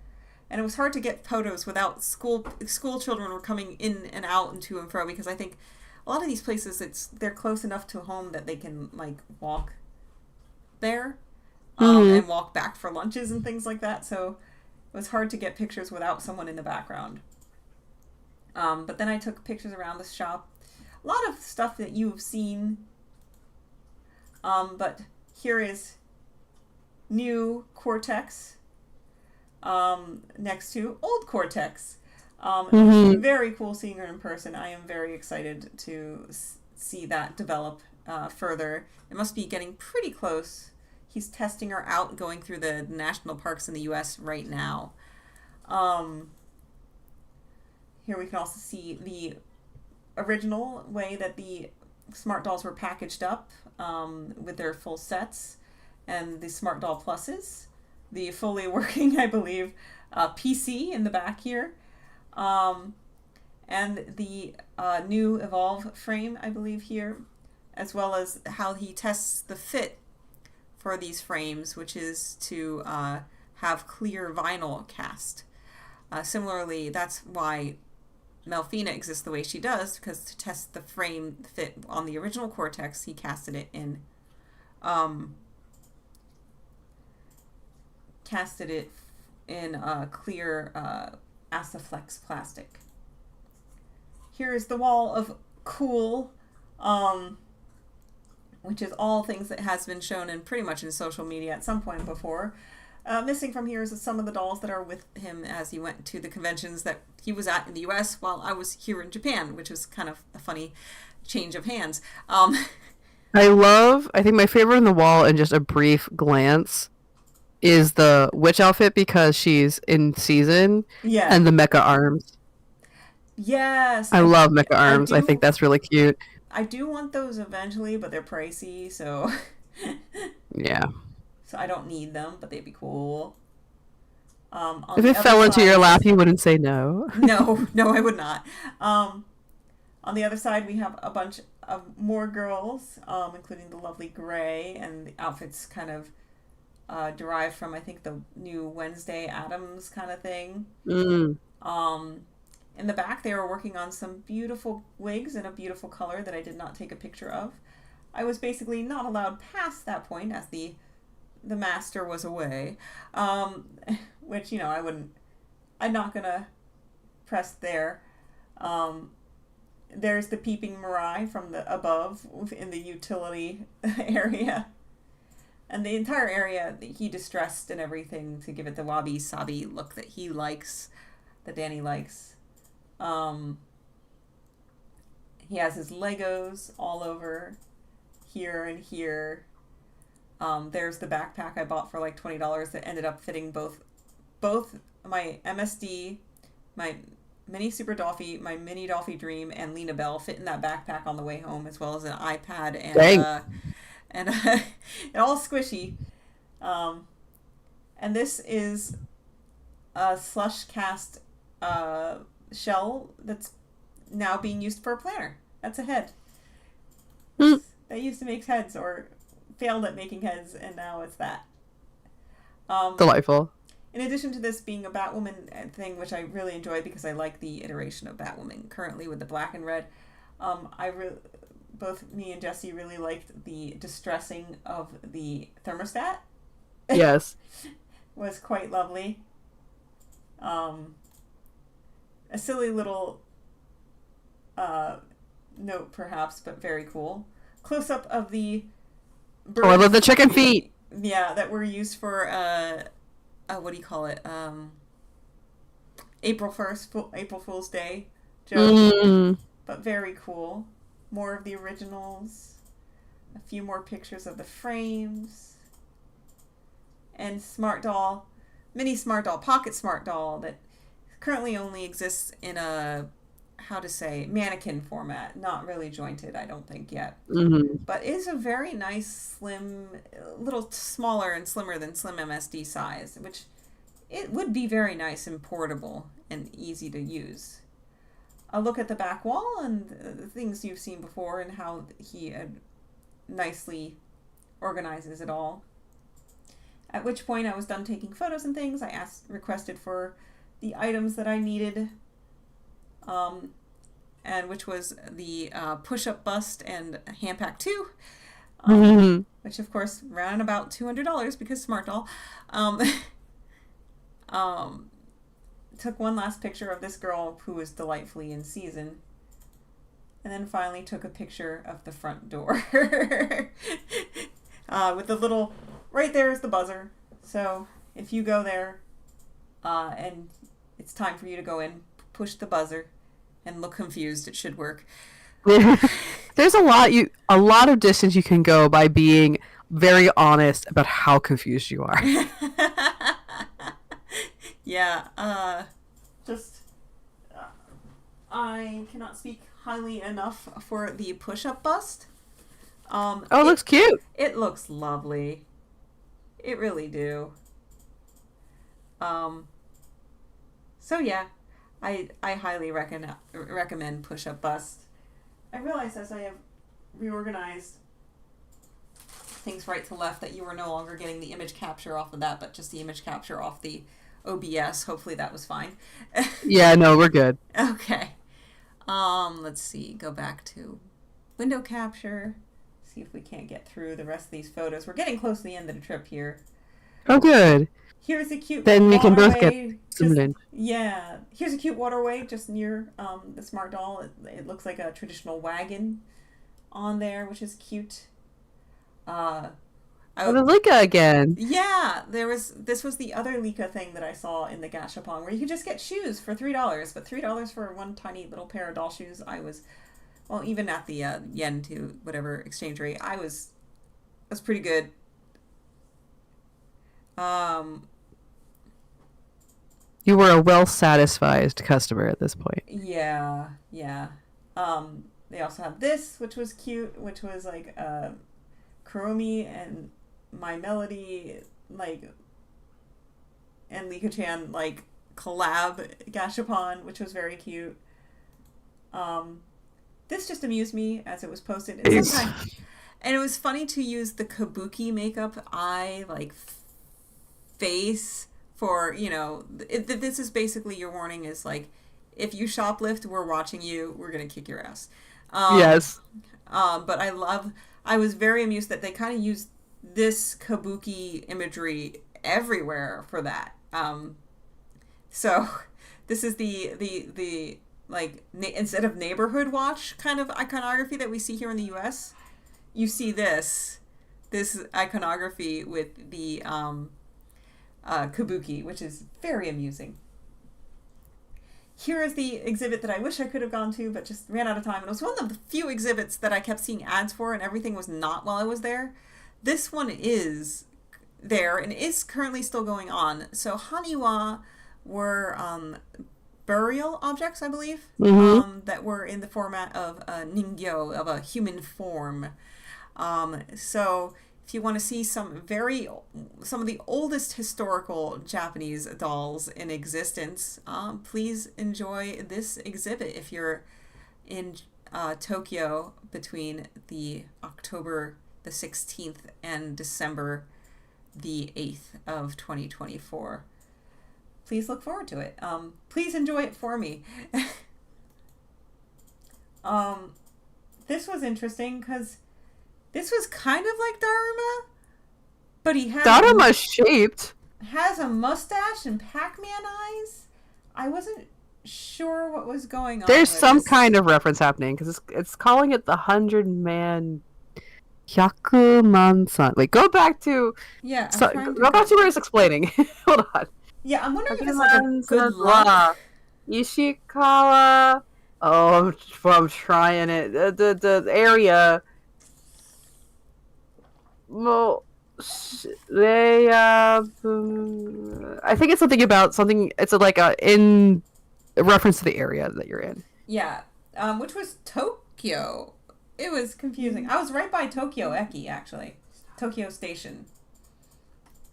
And it was hard to get photos without school children were coming in and out and to and fro, because I think a lot of these places they're close enough to home that they can like walk there and walk back for lunches and things like that. So it was hard to get pictures without someone in the background. But then I took pictures around the shop. A lot of stuff that you've seen. But here is new Cortex next to old Cortex. Very cool seeing her in person. I am very excited to see that develop further. It must be getting pretty close. He's testing her out, going through the national parks in the U.S. right now. Here we can also see the original way that the Smart Dolls were packaged up with their full sets, and the Smart Doll Pluses, the fully working, I believe, PC in the back here, and the new Evolve frame, I believe, here, as well as how he tests the fit for these frames, which is to have clear vinyl cast. Similarly, that's why Melfina exists the way she does, because to test the frame fit on the original Cortex, he casted it in clear Asaflex plastic. Here is the wall of cool, which is all things that has been shown in pretty much in social media at some point before. Missing from here is some of the dolls that are with him as he went to the conventions that he was at in the US while I was here in Japan, which was kind of a funny change of hands. I think my favorite on the wall, in just a brief glance, is the witch outfit because she's in season. Yeah. And the mecha arms. Yes. I love mecha arms. I think that's really cute. I do want those eventually, but they're pricey, so... Yeah. So I don't need them, but they'd be cool. If it fell into your lap, you wouldn't say no. No, I would not. On the other side, we have a bunch of more girls, including the lovely Gray, and the outfits kind of derived from, I think, the new Wednesday Addams kind of thing. In the back, they were working on some beautiful wigs in a beautiful color that I did not take a picture of. I was basically not allowed past that point as the master was away, which, I'm not gonna press there. There's the peeping Mirai from the above in the utility area. And the entire area, he distressed and everything to give it the wabi-sabi look that he likes, that Danny likes. He has his Legos all over here and here. There's the backpack I bought for like $20 that ended up fitting both my MSD, my mini Super Dollfie, my mini Dollfie Dream, and Lena Bell fit in that backpack on the way home, as well as an iPad and all squishy. And this is a slush cast shell that's now being used for a planner. That's a head. They used to make heads or failed at making heads, and now it's that. Delightful. In addition to this being a Batwoman thing, which I really enjoy because I like the iteration of Batwoman currently with the black and red, both me and Jesse really liked the distressing of the thermostat. Yes. Was quite lovely. A silly little note, perhaps, but very cool. Close-up of the birds. Oh, I love the chicken feet! Yeah, that were used for, what do you call it? April Fool's Day joke. But very cool. More of the originals. A few more pictures of the frames. And Smart Doll, mini Smart Doll, Pocket Smart Doll that currently only exists in a, mannequin format. Not really jointed, I don't think, yet. But is a very nice, slim, a little smaller and slimmer than Slim MSD size, which it would be very nice and portable and easy to use. A look at the back wall and the things you've seen before and how he nicely organizes it all. At which point I was done taking photos and things. I requested for the items that I needed, and which was the push-up bust and hand pack 2, which of course ran about $200 because Smart Doll. Took one last picture of this girl who was delightfully in season, and then finally took a picture of the front door with the little, right there is the buzzer. So if you go there and it's time for you to go in, push the buzzer and look confused. It should work. There's a lot of distance you can go by being very honest about how confused you are. Yeah, I cannot speak highly enough for the push-up bust. It looks cute. It looks lovely. It really do. So yeah, I highly recommend push-up bust. I realized as I have reorganized things right to left that you are no longer getting the image capture off of that, but just the image capture off the OBS. Hopefully that was fine. Yeah, no, we're good. Okay. Let's see. Go back to window capture. See if we can't get through the rest of these photos. We're getting close to the end of the trip here. Oh, good. Here's a cute Then we can both get Similar. Yeah. Here's a cute waterway just near the smart doll. It looks like a traditional wagon on there, which is cute. Uh, Oh, the Lika again. Yeah, this was the other Lika thing that I saw in the Gashapon where you could just get shoes for $3, but $3 for one tiny little pair of doll shoes, well, even at the yen to whatever exchange rate, was pretty good. You were a well-satisfied customer at this point. Yeah, yeah. They also have this, which was cute, which was like Kuromi and My Melody, like, and Lika-chan, like, collab Gashapon, which was very cute. This just amused me as it was posted. And it was funny to use the kabuki makeup eye, like, face for, this is basically your warning is, like, if you shoplift, we're watching you, we're going to kick your ass. Yes. But I was very amused that they kind of used this kabuki imagery everywhere for that. So this is the like instead of neighborhood watch kind of iconography that we see here in the US, you see this iconography with the kabuki, which is very amusing. Here is the exhibit that I wish I could have gone to, but just ran out of time. And it was one of the few exhibits that I kept seeing ads for, and everything was not while I was there. This one is there and is currently still going on. So Haniwa were burial objects, I believe, that were in the format of a ningyo, of a human form. So if you want to see some of the oldest historical Japanese dolls in existence, please enjoy this exhibit if you're in Tokyo between the October the 16th and December the 8th of 2024. Please look forward to it. Please enjoy it for me. This was interesting because this was kind of like Daruma, but he has a mustache and Pac-Man eyes. I wasn't sure what was going on. There's some kind of reference happening because it's calling it the 100-man Hyakuman-san. Wait, go back to go back to where it's explaining. Hold on. Yeah, I'm wondering if it's like a good luck. Ishikawa. Oh, I'm trying it. The area. Well, I think it's something about something. It's like in reference to the area that you're in. Yeah, which was Tokyo. It was confusing. I was right by Tokyo Eki, actually. Tokyo Station.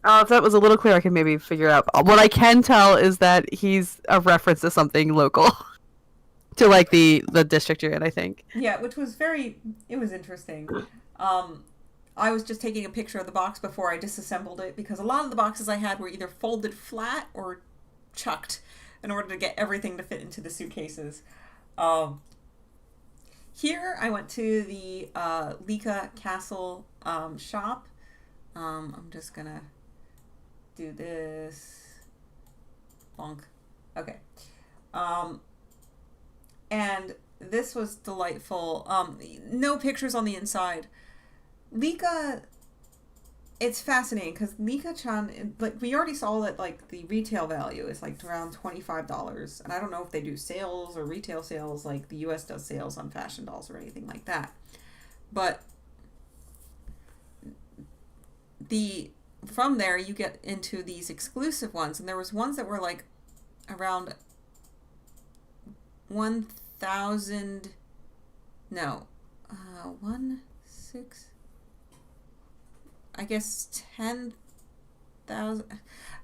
If that was a little clear, I can maybe figure out. What I can tell is that he's a reference to something local. To, like, the district you're in, I think. Yeah, which was it was interesting. I was just taking a picture of the box before I disassembled it, because a lot of the boxes I had were either folded flat or chucked in order to get everything to fit into the suitcases. Here, I went to the Lika Castle shop. I'm just gonna do this. Bonk. Okay. And this was delightful. No pictures on the inside. Lika, it's fascinating because Lika-chan, like, we already saw that, like, the retail value is like around $25, and I don't know if they do sales or retail sales like the US does sales on fashion dolls or anything like that. But from there you get into these exclusive ones, and there was ones that were like around 1,000. No, 10,000,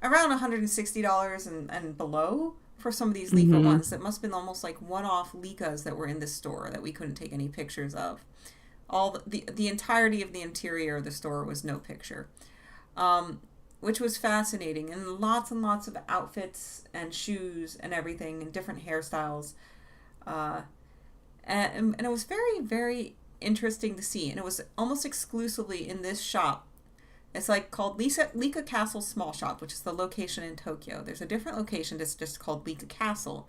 around $160 and below for some of these Lika ones that must have been almost like one-off Likas that were in this store that we couldn't take any pictures of. All the entirety of the interior of the store was no picture, which was fascinating, and lots of outfits and shoes and everything and different hairstyles, and it was very, very interesting to see. And it was almost exclusively in this shop It's like called Lika Castle Small Shop, which is the location in Tokyo. There's a different location that's just called Lika Castle,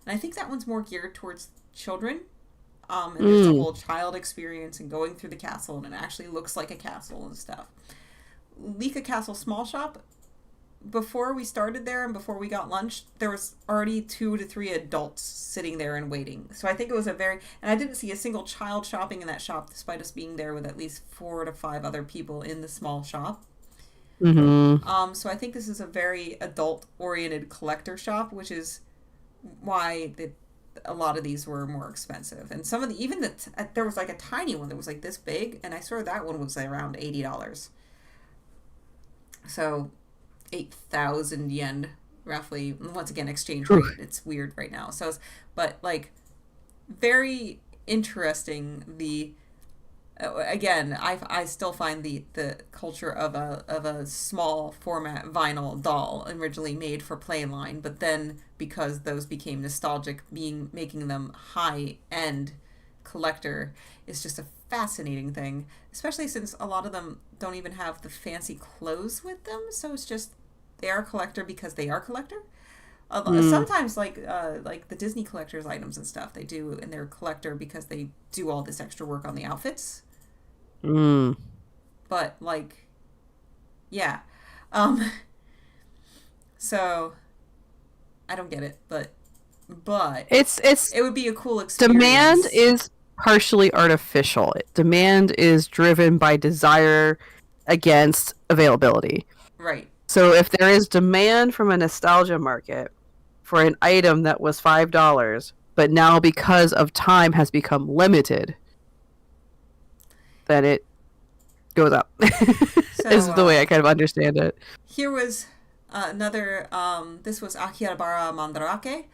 and I think that one's more geared towards children. And there's a whole child experience and going through the castle, and it actually looks like a castle and stuff. Lika Castle Small Shop, before we started there and before we got lunch, there was already 2 to 3 adults sitting there and waiting. So I think it was and I didn't see a single child shopping in that shop, despite us being there with at least 4 to 5 other people in the small shop. Mm-hmm. So I think this is a very adult-oriented collector shop, which is why a lot of these were more expensive. And some of there was like a tiny one that was like this big, and I swear that one was around $80. So 8,000 yen roughly. Once again, exchange rate, it's weird right now. So but like very interesting. Again, I still find the culture of a small format vinyl doll originally made for Playline, but then because those became nostalgic, making them high end collector is just a fascinating thing, especially since a lot of them don't even have the fancy clothes with them. So it's just they are collector because they are collector. Sometimes like the Disney collector's items and stuff, they do, and they're collector because they do all this extra work on the outfits. But like, yeah. So I don't get it, but it would be a cool experience. Demand is partially artificial. Demand is driven by desire against availability. Right. So if there is demand from a nostalgia market for an item that was $5, but now because of time has become limited, then it goes up. So, is the way I kind of understand it. Here was another, this was Akihabara Mandarake.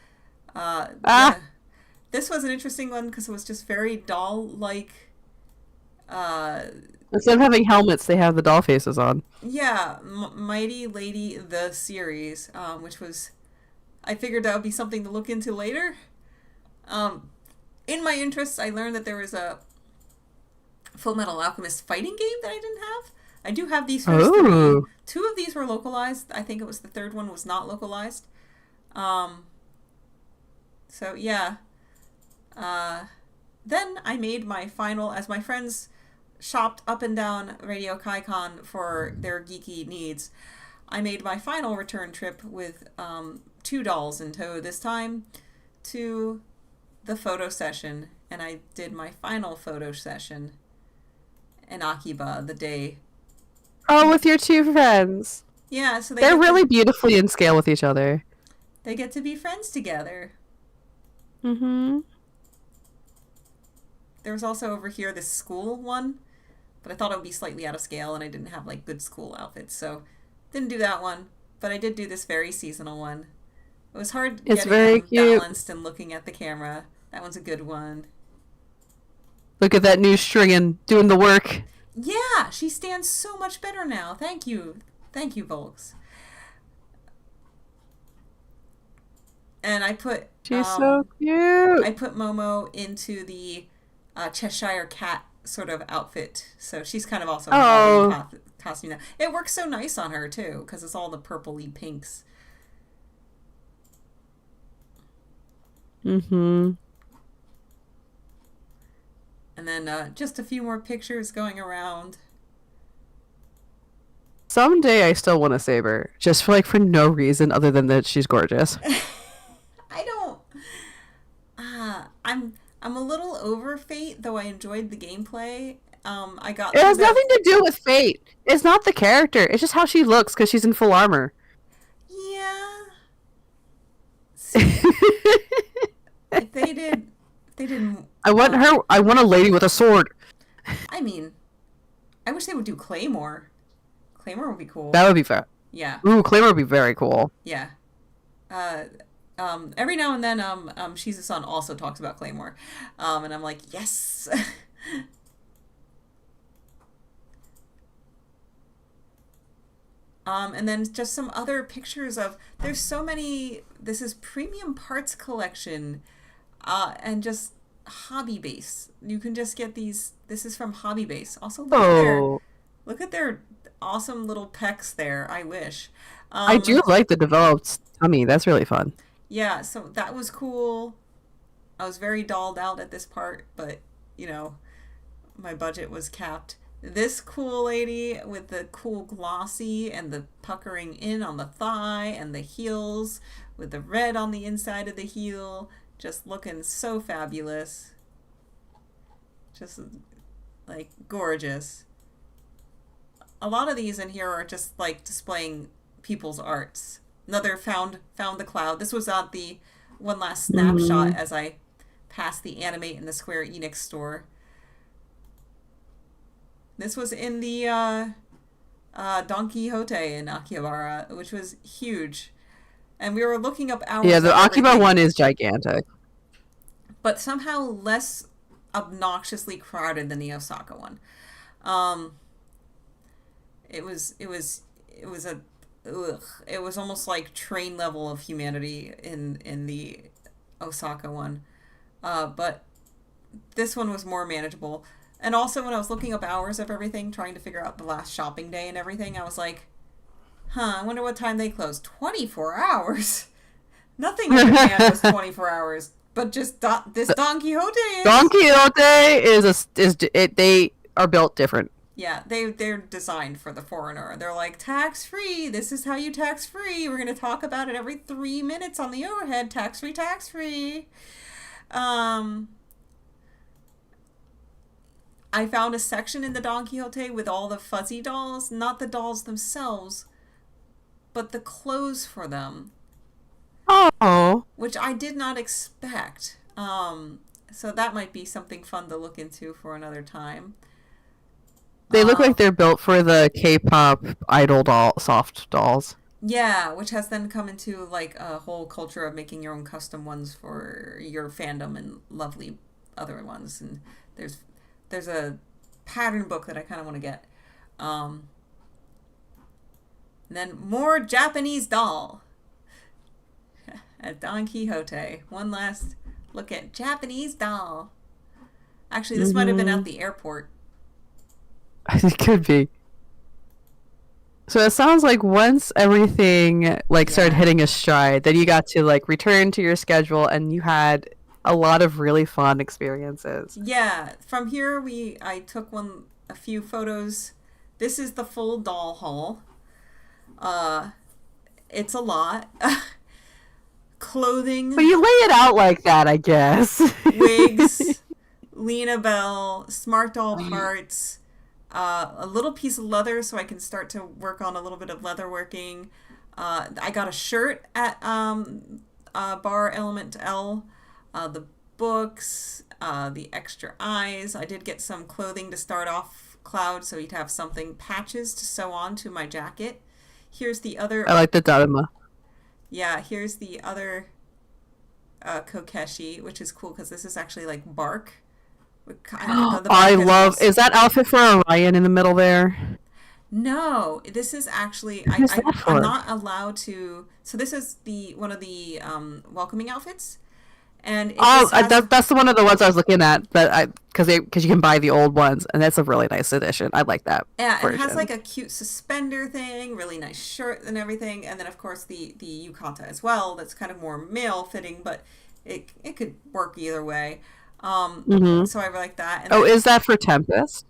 This was an interesting one because it was just very doll-like. Instead of having helmets, they have the doll faces on. Yeah, Mighty Lady the series, which was, I figured that would be something to look into later. In my interests, I learned that there was a Full Metal Alchemist fighting game that I didn't have. I do have these first 3. 2 of these were localized. I think it was the 3rd one was not localized. So yeah. Then I made my final, as my friends shopped up and down Radio Kaikon for their geeky needs, I made my final return trip with 2 dolls in tow this time to the photo session, and I did my final photo session in Akiba the day. Oh, with your 2 friends. Yeah, so they're really beautifully in scale with each other. They get to be friends together. Mm-hmm. There was also over here this school one, but I thought it would be slightly out of scale, and I didn't have like good school outfits, so didn't do that one. But I did do this very seasonal one. It was hard getting them balanced and looking at the camera. That one's a good one. Look at that new stringing doing the work. Yeah, she stands so much better now. Thank you, Volks. And I put she's so cute. I put Momo into the Cheshire Cat sort of outfit, so she's kind of also a costume now. It works so nice on her too because it's all the purpley pinks. Mm-hmm. And then just a few more pictures going around. Someday I still want a saber, just for no reason other than that she's gorgeous. I don't. I'm a little over Fate, though I enjoyed the gameplay. I got. It has nothing to do with Fate. It's not the character. It's just how she looks because she's in full armor. Yeah. See, if they didn't. I want her. I want a lady with a sword. I mean, I wish they would do Claymore. Claymore would be cool. That would be fair. Yeah. Ooh, Claymore would be very cool. Yeah. Every now and then, Shizu-san also talks about Claymore, and I'm like, yes. And then just some other pictures of. There's so many. This is premium parts collection, and just hobby base. You can just get these. This is from Hobby Base. Also, look at Look at their awesome little pecs there. I wish. I do like the developed tummy. That's really fun. Yeah, so that was cool. I was very dolled out at this part, but you know, my budget was capped. This cool lady with the cool glossy and the puckering in on the thigh and the heels with the red on the inside of the heel, just looking so fabulous. Just like gorgeous. A lot of these in here are just like displaying people's arts. Another found the cloud. This was at the one last snapshot as I passed the Animate in the Square Enix store. This was in the Don Quixote in Akihabara, which was huge. And we were looking up hours. Yeah, the Akiba one is gigantic. But somehow less obnoxiously crowded than the Osaka one. It was almost like train level of humanity in the Osaka one. But this one was more manageable. And also when I was looking up hours of everything, trying to figure out the last shopping day and everything, I was like, I wonder what time they close. 24 hours? Nothing in Japan was 24 hours. But just this Don Quixote is... Don Quixote they are built different. Yeah, they're designed for the foreigner. They're like, tax-free. This is how you tax-free. We're going to talk about it every 3 minutes on the overhead. Tax-free, tax-free. I found a section in the Don Quixote with all the fuzzy dolls. Not the dolls themselves, but the clothes for them. Oh. Which I did not expect. So that might be something fun to look into for another time. They look like they're built for the K-pop idol soft dolls. Yeah, which has then come into like a whole culture of making your own custom ones for your fandom and lovely other ones. And there's a pattern book that I kind of want to get. And then more Japanese doll at Don Quixote. One last look at Japanese doll. Actually, this might have been at the airport. It could be. So it sounds like once everything started hitting a stride, then you got to return to your schedule and you had a lot of really fun experiences. Yeah, from here I took a few photos. This is the full doll haul. It's a lot. Clothing. But you lay it out like that, I guess. Wigs, Lena Bell, smart doll parts, a little piece of leather so I can start to work on a little bit of leather working. I got a shirt at Bar Element L. The books, the extra eyes. I did get some clothing to start off Cloud, so he'd have something, patches to sew on to my jacket. Here's the other... I like the Dharma. Yeah, here's the other Kokeshi, which is cool because this is actually like bark. I love... Is that outfit for Orion in the middle there? No, this is actually... I'm not allowed to... So this is one of the welcoming outfits. And that's one of the ones I was looking at, because you can buy the old ones, and that's a really nice edition. I like that. Yeah, version. It has like a cute suspender thing, really nice shirt and everything, and then of course the yukata as well. That's kind of more male fitting, but it could work either way. So I like that. And is that for Tempest?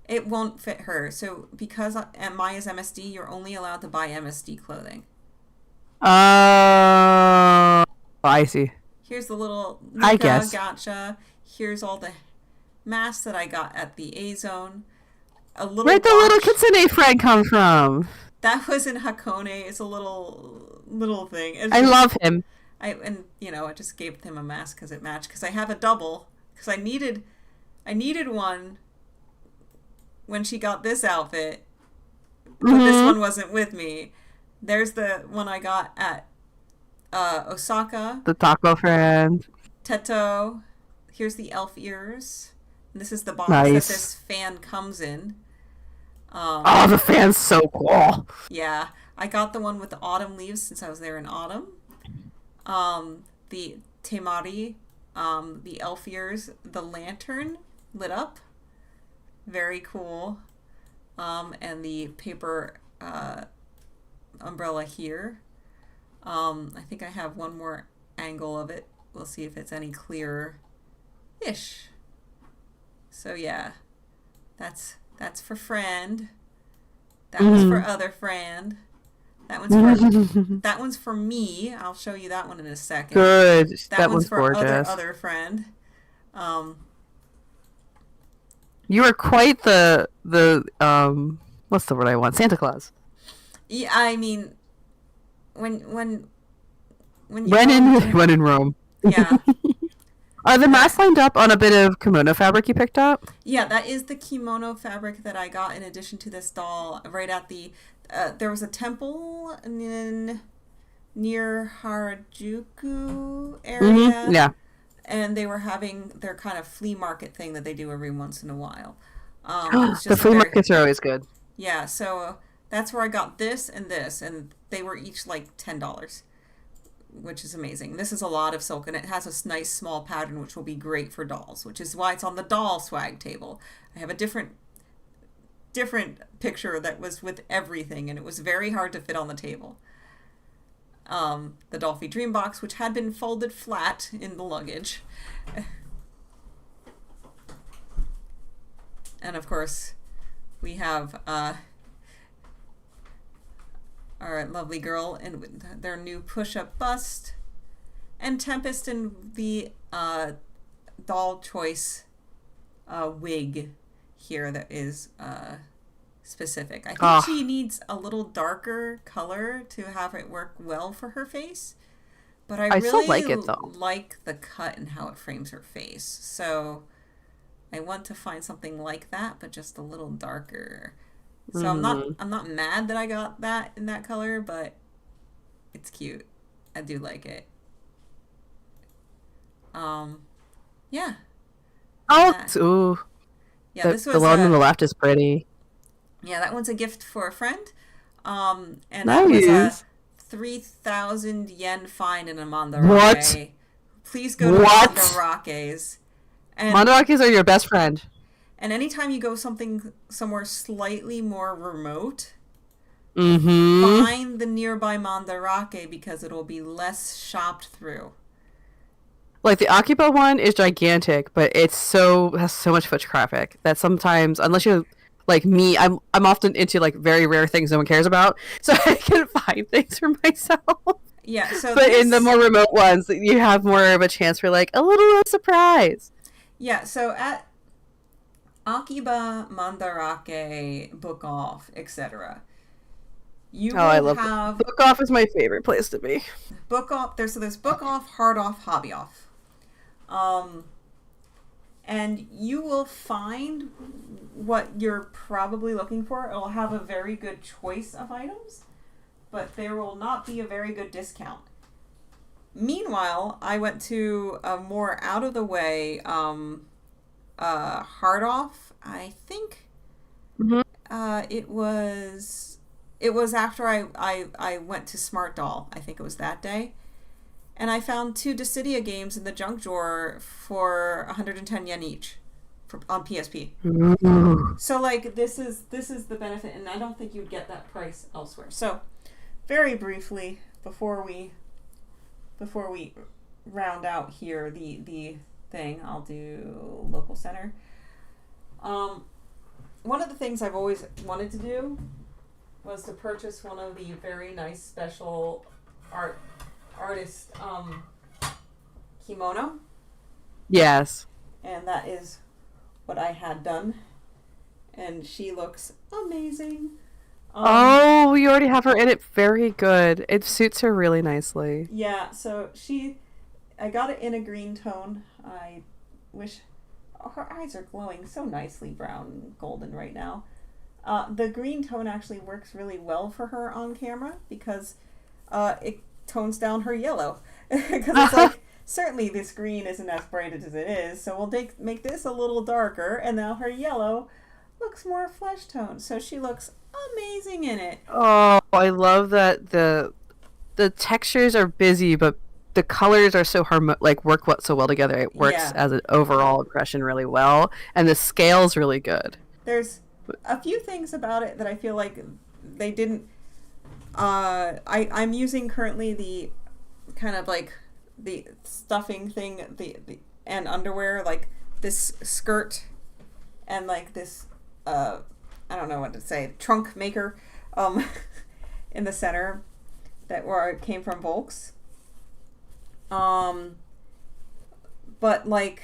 It won't fit her. So because Maya's MSD, you're only allowed to buy MSD clothing. I see. Here's the little I guess. Gotcha. Here's all the masks that I got at the A-Zone. Where'd the little Kitsune friend come from? That was in Hakone. It's a little thing. I love him. I just gave him a mask because it matched. Because I have a double. Because I needed one when she got this outfit. But this one wasn't with me. There's the one I got at Osaka. The taco friend. Teto. Here's the elf ears. And this is the box that this fan comes in. The fan's so cool. Yeah. I got the one with the autumn leaves since I was there in autumn. The temari, the elf ears, the lantern lit up. Very cool. and the paper umbrella here. I think I have one more angle of it. We'll see if it's any clearer-ish. So yeah, that's for friend. That one's for other friend. That one's for me. I'll show you that one in a second. Good. That one's for gorgeous. other friend. You are quite the what's the word I want? Santa Claus. Yeah, I mean, when in Rome. Yeah. Are the masks lined up on a bit of kimono fabric you picked up? Yeah, that is the kimono fabric that I got in addition to this doll. Right at the there was a temple near Harajuku area. Yeah. And they were having their kind of flea market thing that they do every once in a while. The flea markets are always good. Yeah, so that's where I got this, and they were each like $10, which is amazing. This is a lot of silk, and it has a nice small pattern, which will be great for dolls, which is why it's on the doll swag table. I have a different picture that was with everything, and it was very hard to fit on the table. The Dolphy Dream Box, which had been folded flat in the luggage. And of course, we have our lovely girl in their new push-up bust, and Tempest in the doll choice wig here that is specific. I think she needs a little darker color to have it work well for her face. But I really still like it, though. Like the cut and how it frames her face. So I want to find something like that, but just a little darker. So I'm not mad that I got that in that color, but it's cute. I do like it. Yeah. Ooh. Yeah, this was the one on the left is pretty. Yeah, that one's a gift for a friend. And nice. That was a 3,000 yen fine in a Mandarake. What? Please go to Mandarake's. Mandarakes are your best friend. And anytime you go somewhere slightly more remote, mm-hmm. find the nearby Mandarake because it'll be less shopped through. Like the Akiba one is gigantic, but has so much foot traffic that sometimes, unless you're like me, I'm often into like very rare things no one cares about, so I can find things for myself. Yeah, so but in the more remote ones, you have more of a chance for like a little surprise. Yeah, so at Akiba, Mandarake, Book Off, etc. I love Book Off is my favorite place to be. Book Off. There's Book Off, Hard Off, Hobby Off. And you will find what you're probably looking for. It'll have a very good choice of items, but there will not be a very good discount. Meanwhile, I went to a more out of the way Hard Off. I think it was after I went to Smart Doll. I think it was that day. And I found 2 Dissidia games in the junk drawer for 110 yen each on PSP. Ooh. So like this is the benefit, and I don't think you'd get that price elsewhere. So very briefly before we round out here the thing, I'll do local center. One of the things I've always wanted to do was to purchase one of the very nice special artist kimono. Yes. And that is what I had done. And she looks amazing. You already have her in it. Very good. It suits her really nicely. Yeah, so I got it in a green tone. I wish her eyes are glowing so nicely brown and golden right now. The green tone actually works really well for her on camera because it tones down her yellow. Because it's like, certainly this green isn't as bright as it is, so we'll make this a little darker, and now her yellow looks more flesh tone. So she looks amazing in it. Oh, I love that the textures are busy, but the colors are so work so well together. It works as an overall impression really well, and the scale's really good. There's a few things about it that I feel like they didn't. I'm using currently the kind of like the stuffing thing, the and underwear, like this skirt and like this I don't know what to say, trunk maker in the center that where it came from Volks. But like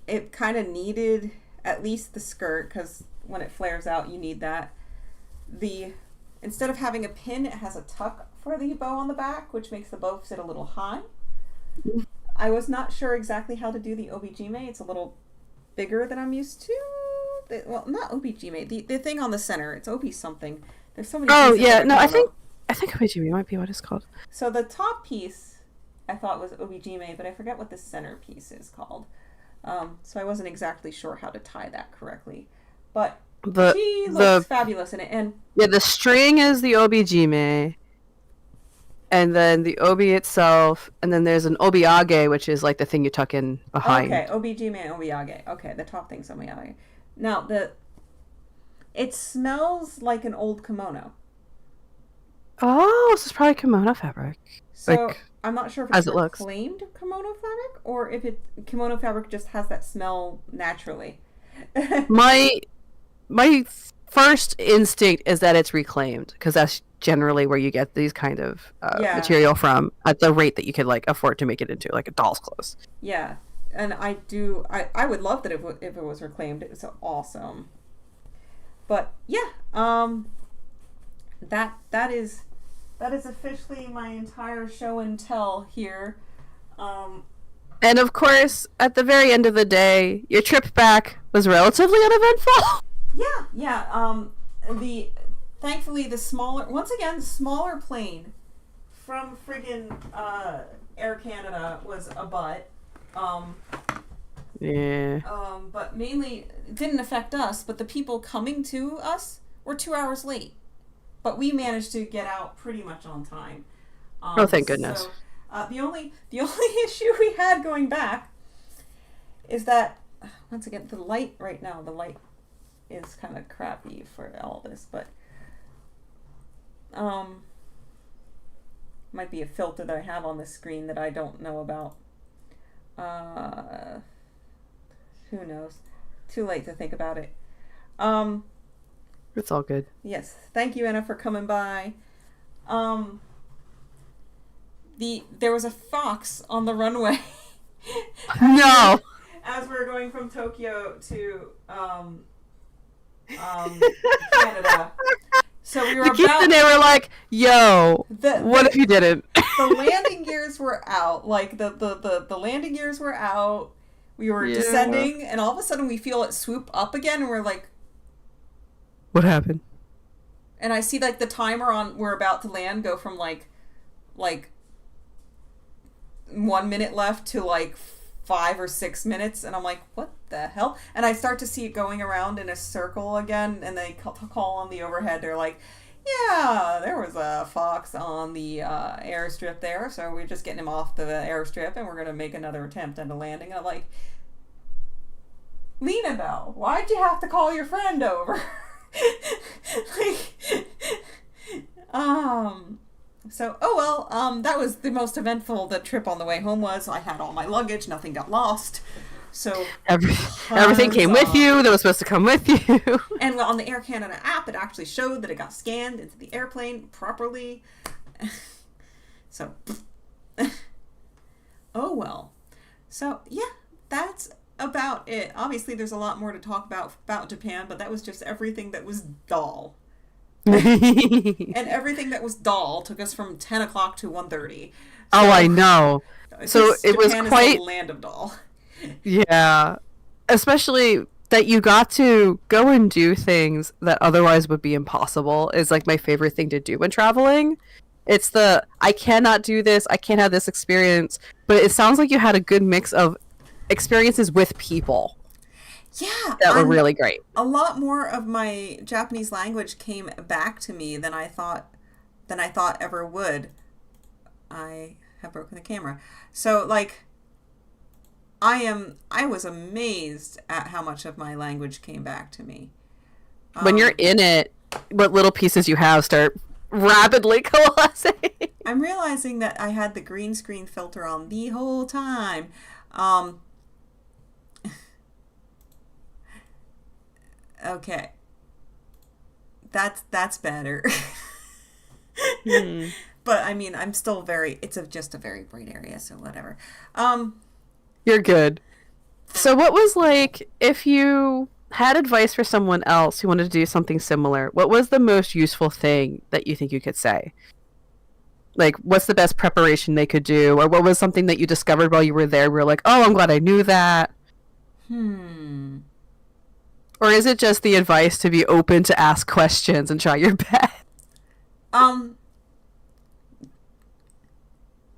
it kind of needed at least the skirt, because when it flares out you need that. Instead of having a pin, it has a tuck for the bow on the back, which makes the bow sit a little high. I was not sure exactly how to do the obijime. It's a little bigger than I'm used to. Well, not obijime. The thing on the center. It's obi something. There's so many. Oh yeah, no, I think obijime might be what it's called. So the top piece I thought was obijime, but I forget what the center piece is called. So I wasn't exactly sure how to tie that correctly, but she looks fabulous in it. And yeah, the string is the obijime, and then the obi itself, and then there's an obiage, which is like the thing you tuck in behind. Okay, obijime and obiage. Okay, the top thing's obiage. Now it smells like an old kimono. Oh, this is probably kimono fabric. So like, I'm not sure if it's reclaimed kimono fabric or if kimono fabric just has that smell naturally. My first instinct is that it's reclaimed, because that's generally where you get these kind of material from at the rate that you could like afford to make it into like a doll's clothes. Yeah, and I would love that if it was reclaimed. It's awesome. But yeah, that is officially my entire show and tell here. And of course, at the very end of the day, your trip back was relatively uneventful. Yeah. Thankfully the smaller plane from friggin' Air Canada was a butt. Yeah. But mainly it didn't affect us, but the people coming to us were 2 hours late. But we managed to get out pretty much on time. Oh, thank goodness. So, the only issue we had going back is that, once again, the light right now, the light is kind of crappy for all this, but might be a filter that I have on the screen that I don't know about. Who knows? Too late to think about it. It's all good. Yes. Thank you, Anna, for coming by. There was a fox on the runway. No. As we were going from Tokyo to Canada. So we were and they were like, "Yo, what if you didn't?" The landing gears were out. Like the landing gears were out. We were descending, and all of a sudden we feel it swoop up again, and we're like, "What happened?" And I see like the timer on we're about to land go from like 1 minute left to like 5 or 6 minutes, and I'm like, what the hell? And I start to see it going around in a circle again, and they call on the overhead. They're like, yeah, there was a fox on the airstrip there, so we're just getting him off the airstrip, and we're going to make another attempt at a landing. And I'm like, Lena Bell, why'd you have to call your friend over? So, that was the most eventful the trip on the way home was. I had all my luggage, nothing got lost. So everything came with you that was supposed to come with you. And on the Air Canada app, it actually showed that it got scanned into the airplane properly. So, oh well. So, yeah, that's about it. Obviously, there's a lot more to talk about Japan, but that was just everything that was doll. And everything that was doll took us from 10 o'clock to 1:30. So, oh, I know. So it was quite the land of doll. Yeah. Especially that you got to go and do things that otherwise would be impossible is like my favorite thing to do when traveling. It's I cannot do this, I can't have this experience, but it sounds like you had a good mix of experiences with people. Yeah, that were really great. A lot more of my Japanese language came back to me than I thought ever would. I have broken the camera. So like I was amazed at how much of my language came back to me. When you're in it, what little pieces you have start rapidly coalescing. I'm realizing that I had the green screen filter on the whole time. Okay. That's better. But I mean, I'm still just a very bright area, so whatever. You're good. So what was like, if you had advice for someone else who wanted to do something similar, what was the most useful thing that you think you could say? Like, what's the best preparation they could do? Or what was something that you discovered while you were there where you're like, oh, I'm glad I knew that? Or is it just the advice to be open to ask questions and try your best?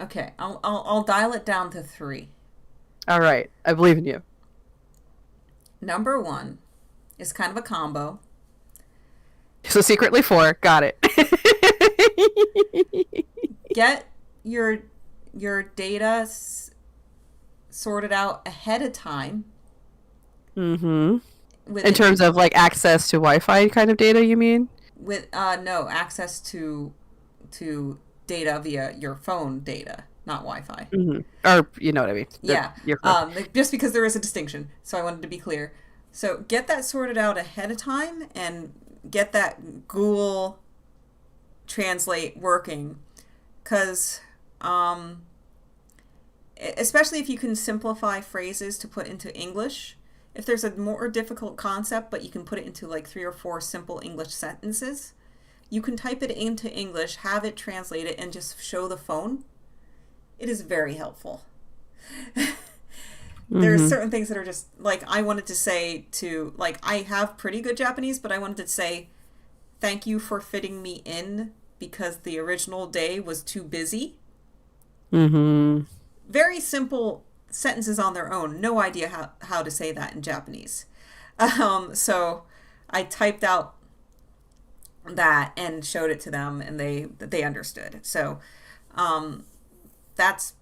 Okay, I'll dial it down to 3. All right, I believe in you. Number 1 is kind of a combo. So secretly 4, got it. Get your data sorted out ahead of time. In terms of like access to Wi-Fi kind of data, you mean? With no access to data via your phone data, not Wi-Fi. Or you know what I mean? Yeah. Just because there is a distinction, so I wanted to be clear. So get that sorted out ahead of time and get that Google Translate working, because especially if you can simplify phrases to put into English. If there's a more difficult concept, but you can put it into like 3 or 4 simple English sentences, you can type it into English, have it translated, and just show the phone. It is very helpful. There's certain things that are just, like, I wanted to say to, like, I have pretty good Japanese, but I wanted to say, thank you for fitting me in because the original day was too busy. Very simple sentences on their own. No idea how to say that in Japanese. So I typed out that and showed it to them, and they understood. So that's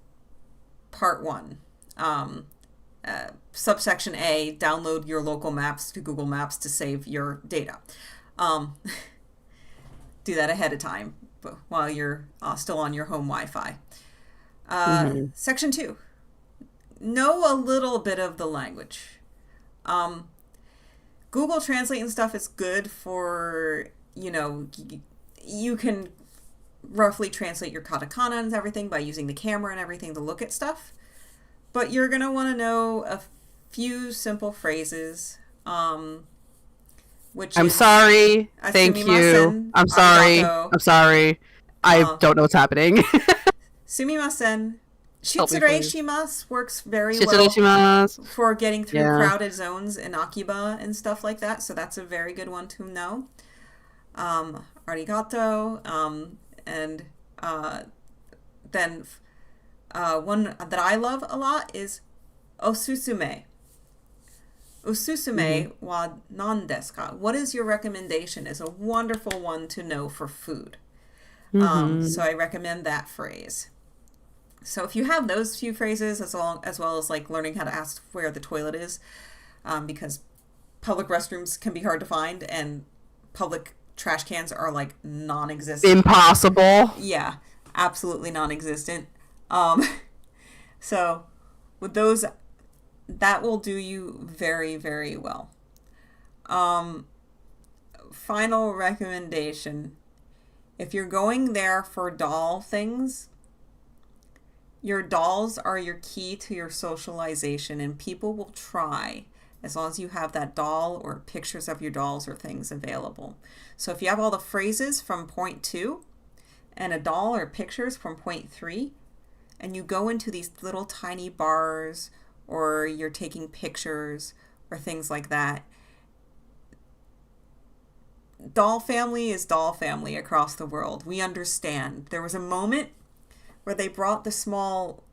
part 1. Subsection A, download your local maps to Google Maps to save your data. Do that ahead of time while you're still on your home Wi-Fi. Section 2, know a little bit of the language. Google Translate and stuff is good for, you can roughly translate your katakana and everything by using the camera and everything to look at stuff. But you're going to want to know a few simple phrases, which I'm sorry. Thank you. I'm sorry. Arigato. I'm sorry. I don't know what's happening. Sumimasen. Shitsure shimasu works very Shitsure well shimasu. for getting through crowded zones in Akiba and stuff like that. So that's a very good one to know. Arigato. And then one that I love a lot is osusume. Osusume wa nan desu ka? What is your recommendation? Is a wonderful one to know for food. So I recommend that phrase. So if you have those few phrases, as well as like learning how to ask where the toilet is, because public restrooms can be hard to find and public trash cans are like non-existent. Impossible. Yeah, absolutely non-existent. So with those, that will do you very, very well. Final recommendation. If you're going there for doll things, your dolls are your key to your socialization, and people will try as long as you have that doll or pictures of your dolls or things available. So if you have all the phrases from point 2 and a doll or pictures from point 3, and you go into these little tiny bars or you're taking pictures or things like that, doll family is doll family across the world. We understand. There was a moment where they brought the small,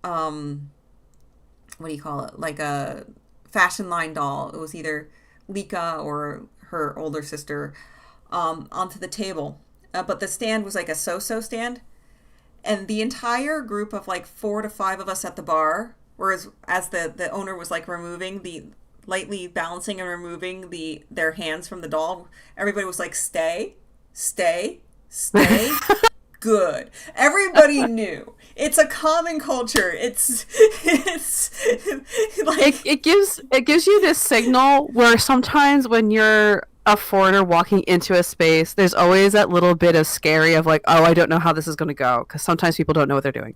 like a fashion line doll. It was either Lika or her older sister, onto the table. But the stand was like a so-so stand. And the entire group of like 4 to 5 of us at the bar whereas as the owner was like removing the lightly balancing and removing their hands from the doll, everybody was like, stay, stay, stay. Good. Everybody knew. It's a common culture. It's like it gives you this signal where sometimes when you're a foreigner walking into a space, there's always that little bit of scary of like, oh, I don't know how this is going to go, because sometimes people don't know what they're doing.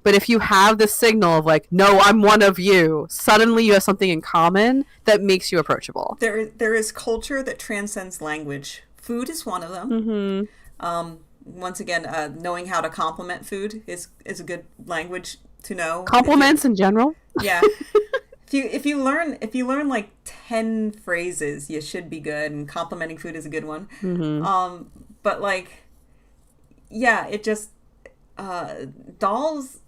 But if you have this signal of like, no, I'm one of you, suddenly you have something in common that makes you approachable. There is culture that transcends language. Food is one of them. Mm-hmm. Once again, knowing how to compliment food is a good language to know. Compliments in general. Yeah. If you learn like 10 phrases, you should be good, and complimenting food is a good one. Mm-hmm. But like, yeah, it just dolls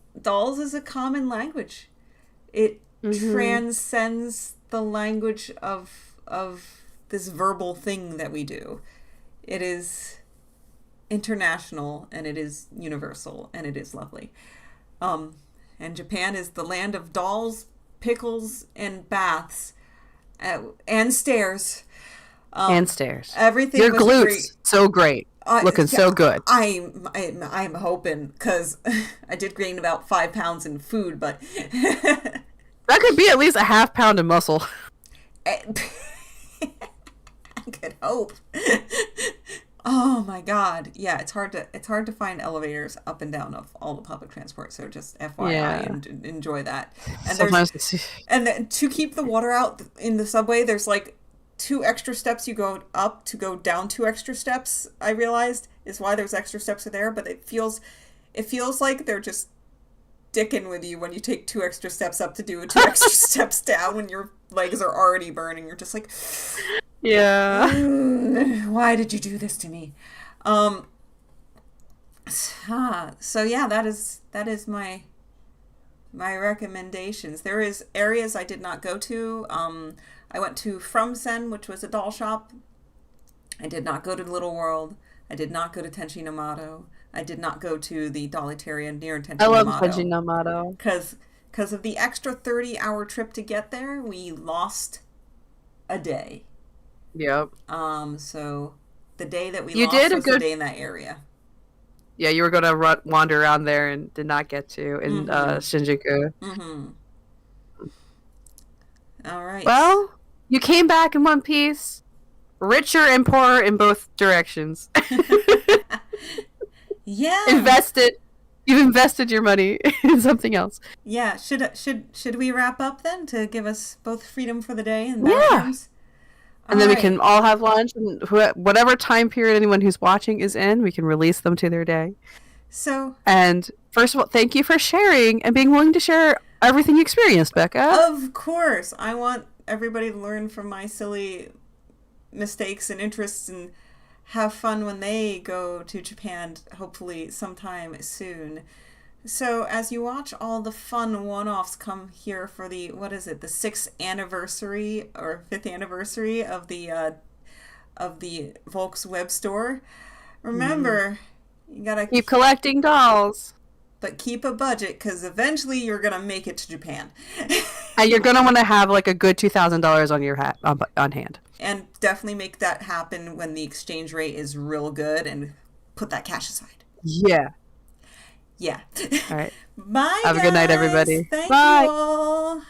is a common language. It transcends the language of this verbal thing that we do. It is international, and it is universal, and it is lovely. And Japan is the land of dolls, pickles, and baths, and stairs. And stairs. Everything. Your was glutes, great. so great. Looking so good. I'm hoping, because I did gain about 5 pounds in food, but that could be at least a half pound of muscle. I could hope. Oh my God. Yeah, it's hard to find elevators up and down of all the public transport. So just FYI, and enjoy that. And then to keep the water out in the subway, there's like 2 extra steps you go up to go down 2 extra steps. I realized is why there's extra steps there, but it feels like they're just dicking with you when you take 2 extra steps up to do 2 extra steps down when your legs are already burning. You're just like, yeah. Why did you do this to me? So yeah, that is my recommendations. There is areas I did not go to. I went to From-Sen, which was a doll shop. I did not go to Little World. I did not go to Tenshi Namato. I did not go to the Dolliteria near Tenshi Namato. I love Tenshi Namato. Because of the extra 30-hour trip to get there, we lost a day. Yep. So the day that we lost was the day in that area. Yeah, you were going to wander around there and did not get to in Shinjuku. Mm-hmm. All right. Well, you came back in one piece, richer and poorer in both directions. Yeah. You've invested your money in something else. Yeah. Should we wrap up then to give us both freedom for the day and bathrooms? Yeah. And then we can all have lunch, and whatever time period anyone who's watching is in, we can release them to their day. So. And first of all, thank you for sharing and being willing to share everything you experienced, Becca. Of course. I want everybody to learn from my silly mistakes and interests and have fun when they go to Japan, hopefully sometime soon. So as you watch all the fun one-offs come here for the, what is it, the 6th anniversary or 5th anniversary of the Volks web store, remember, you gotta keep collecting dolls. But keep a budget, because eventually you're going to make it to Japan. And you're going to want to have like a good $2,000 on your on hand. And definitely make that happen when the exchange rate is real good, and put that cash aside. Yeah. Yeah. All right. Bye, Have a good night, everybody. Thank Bye. you all.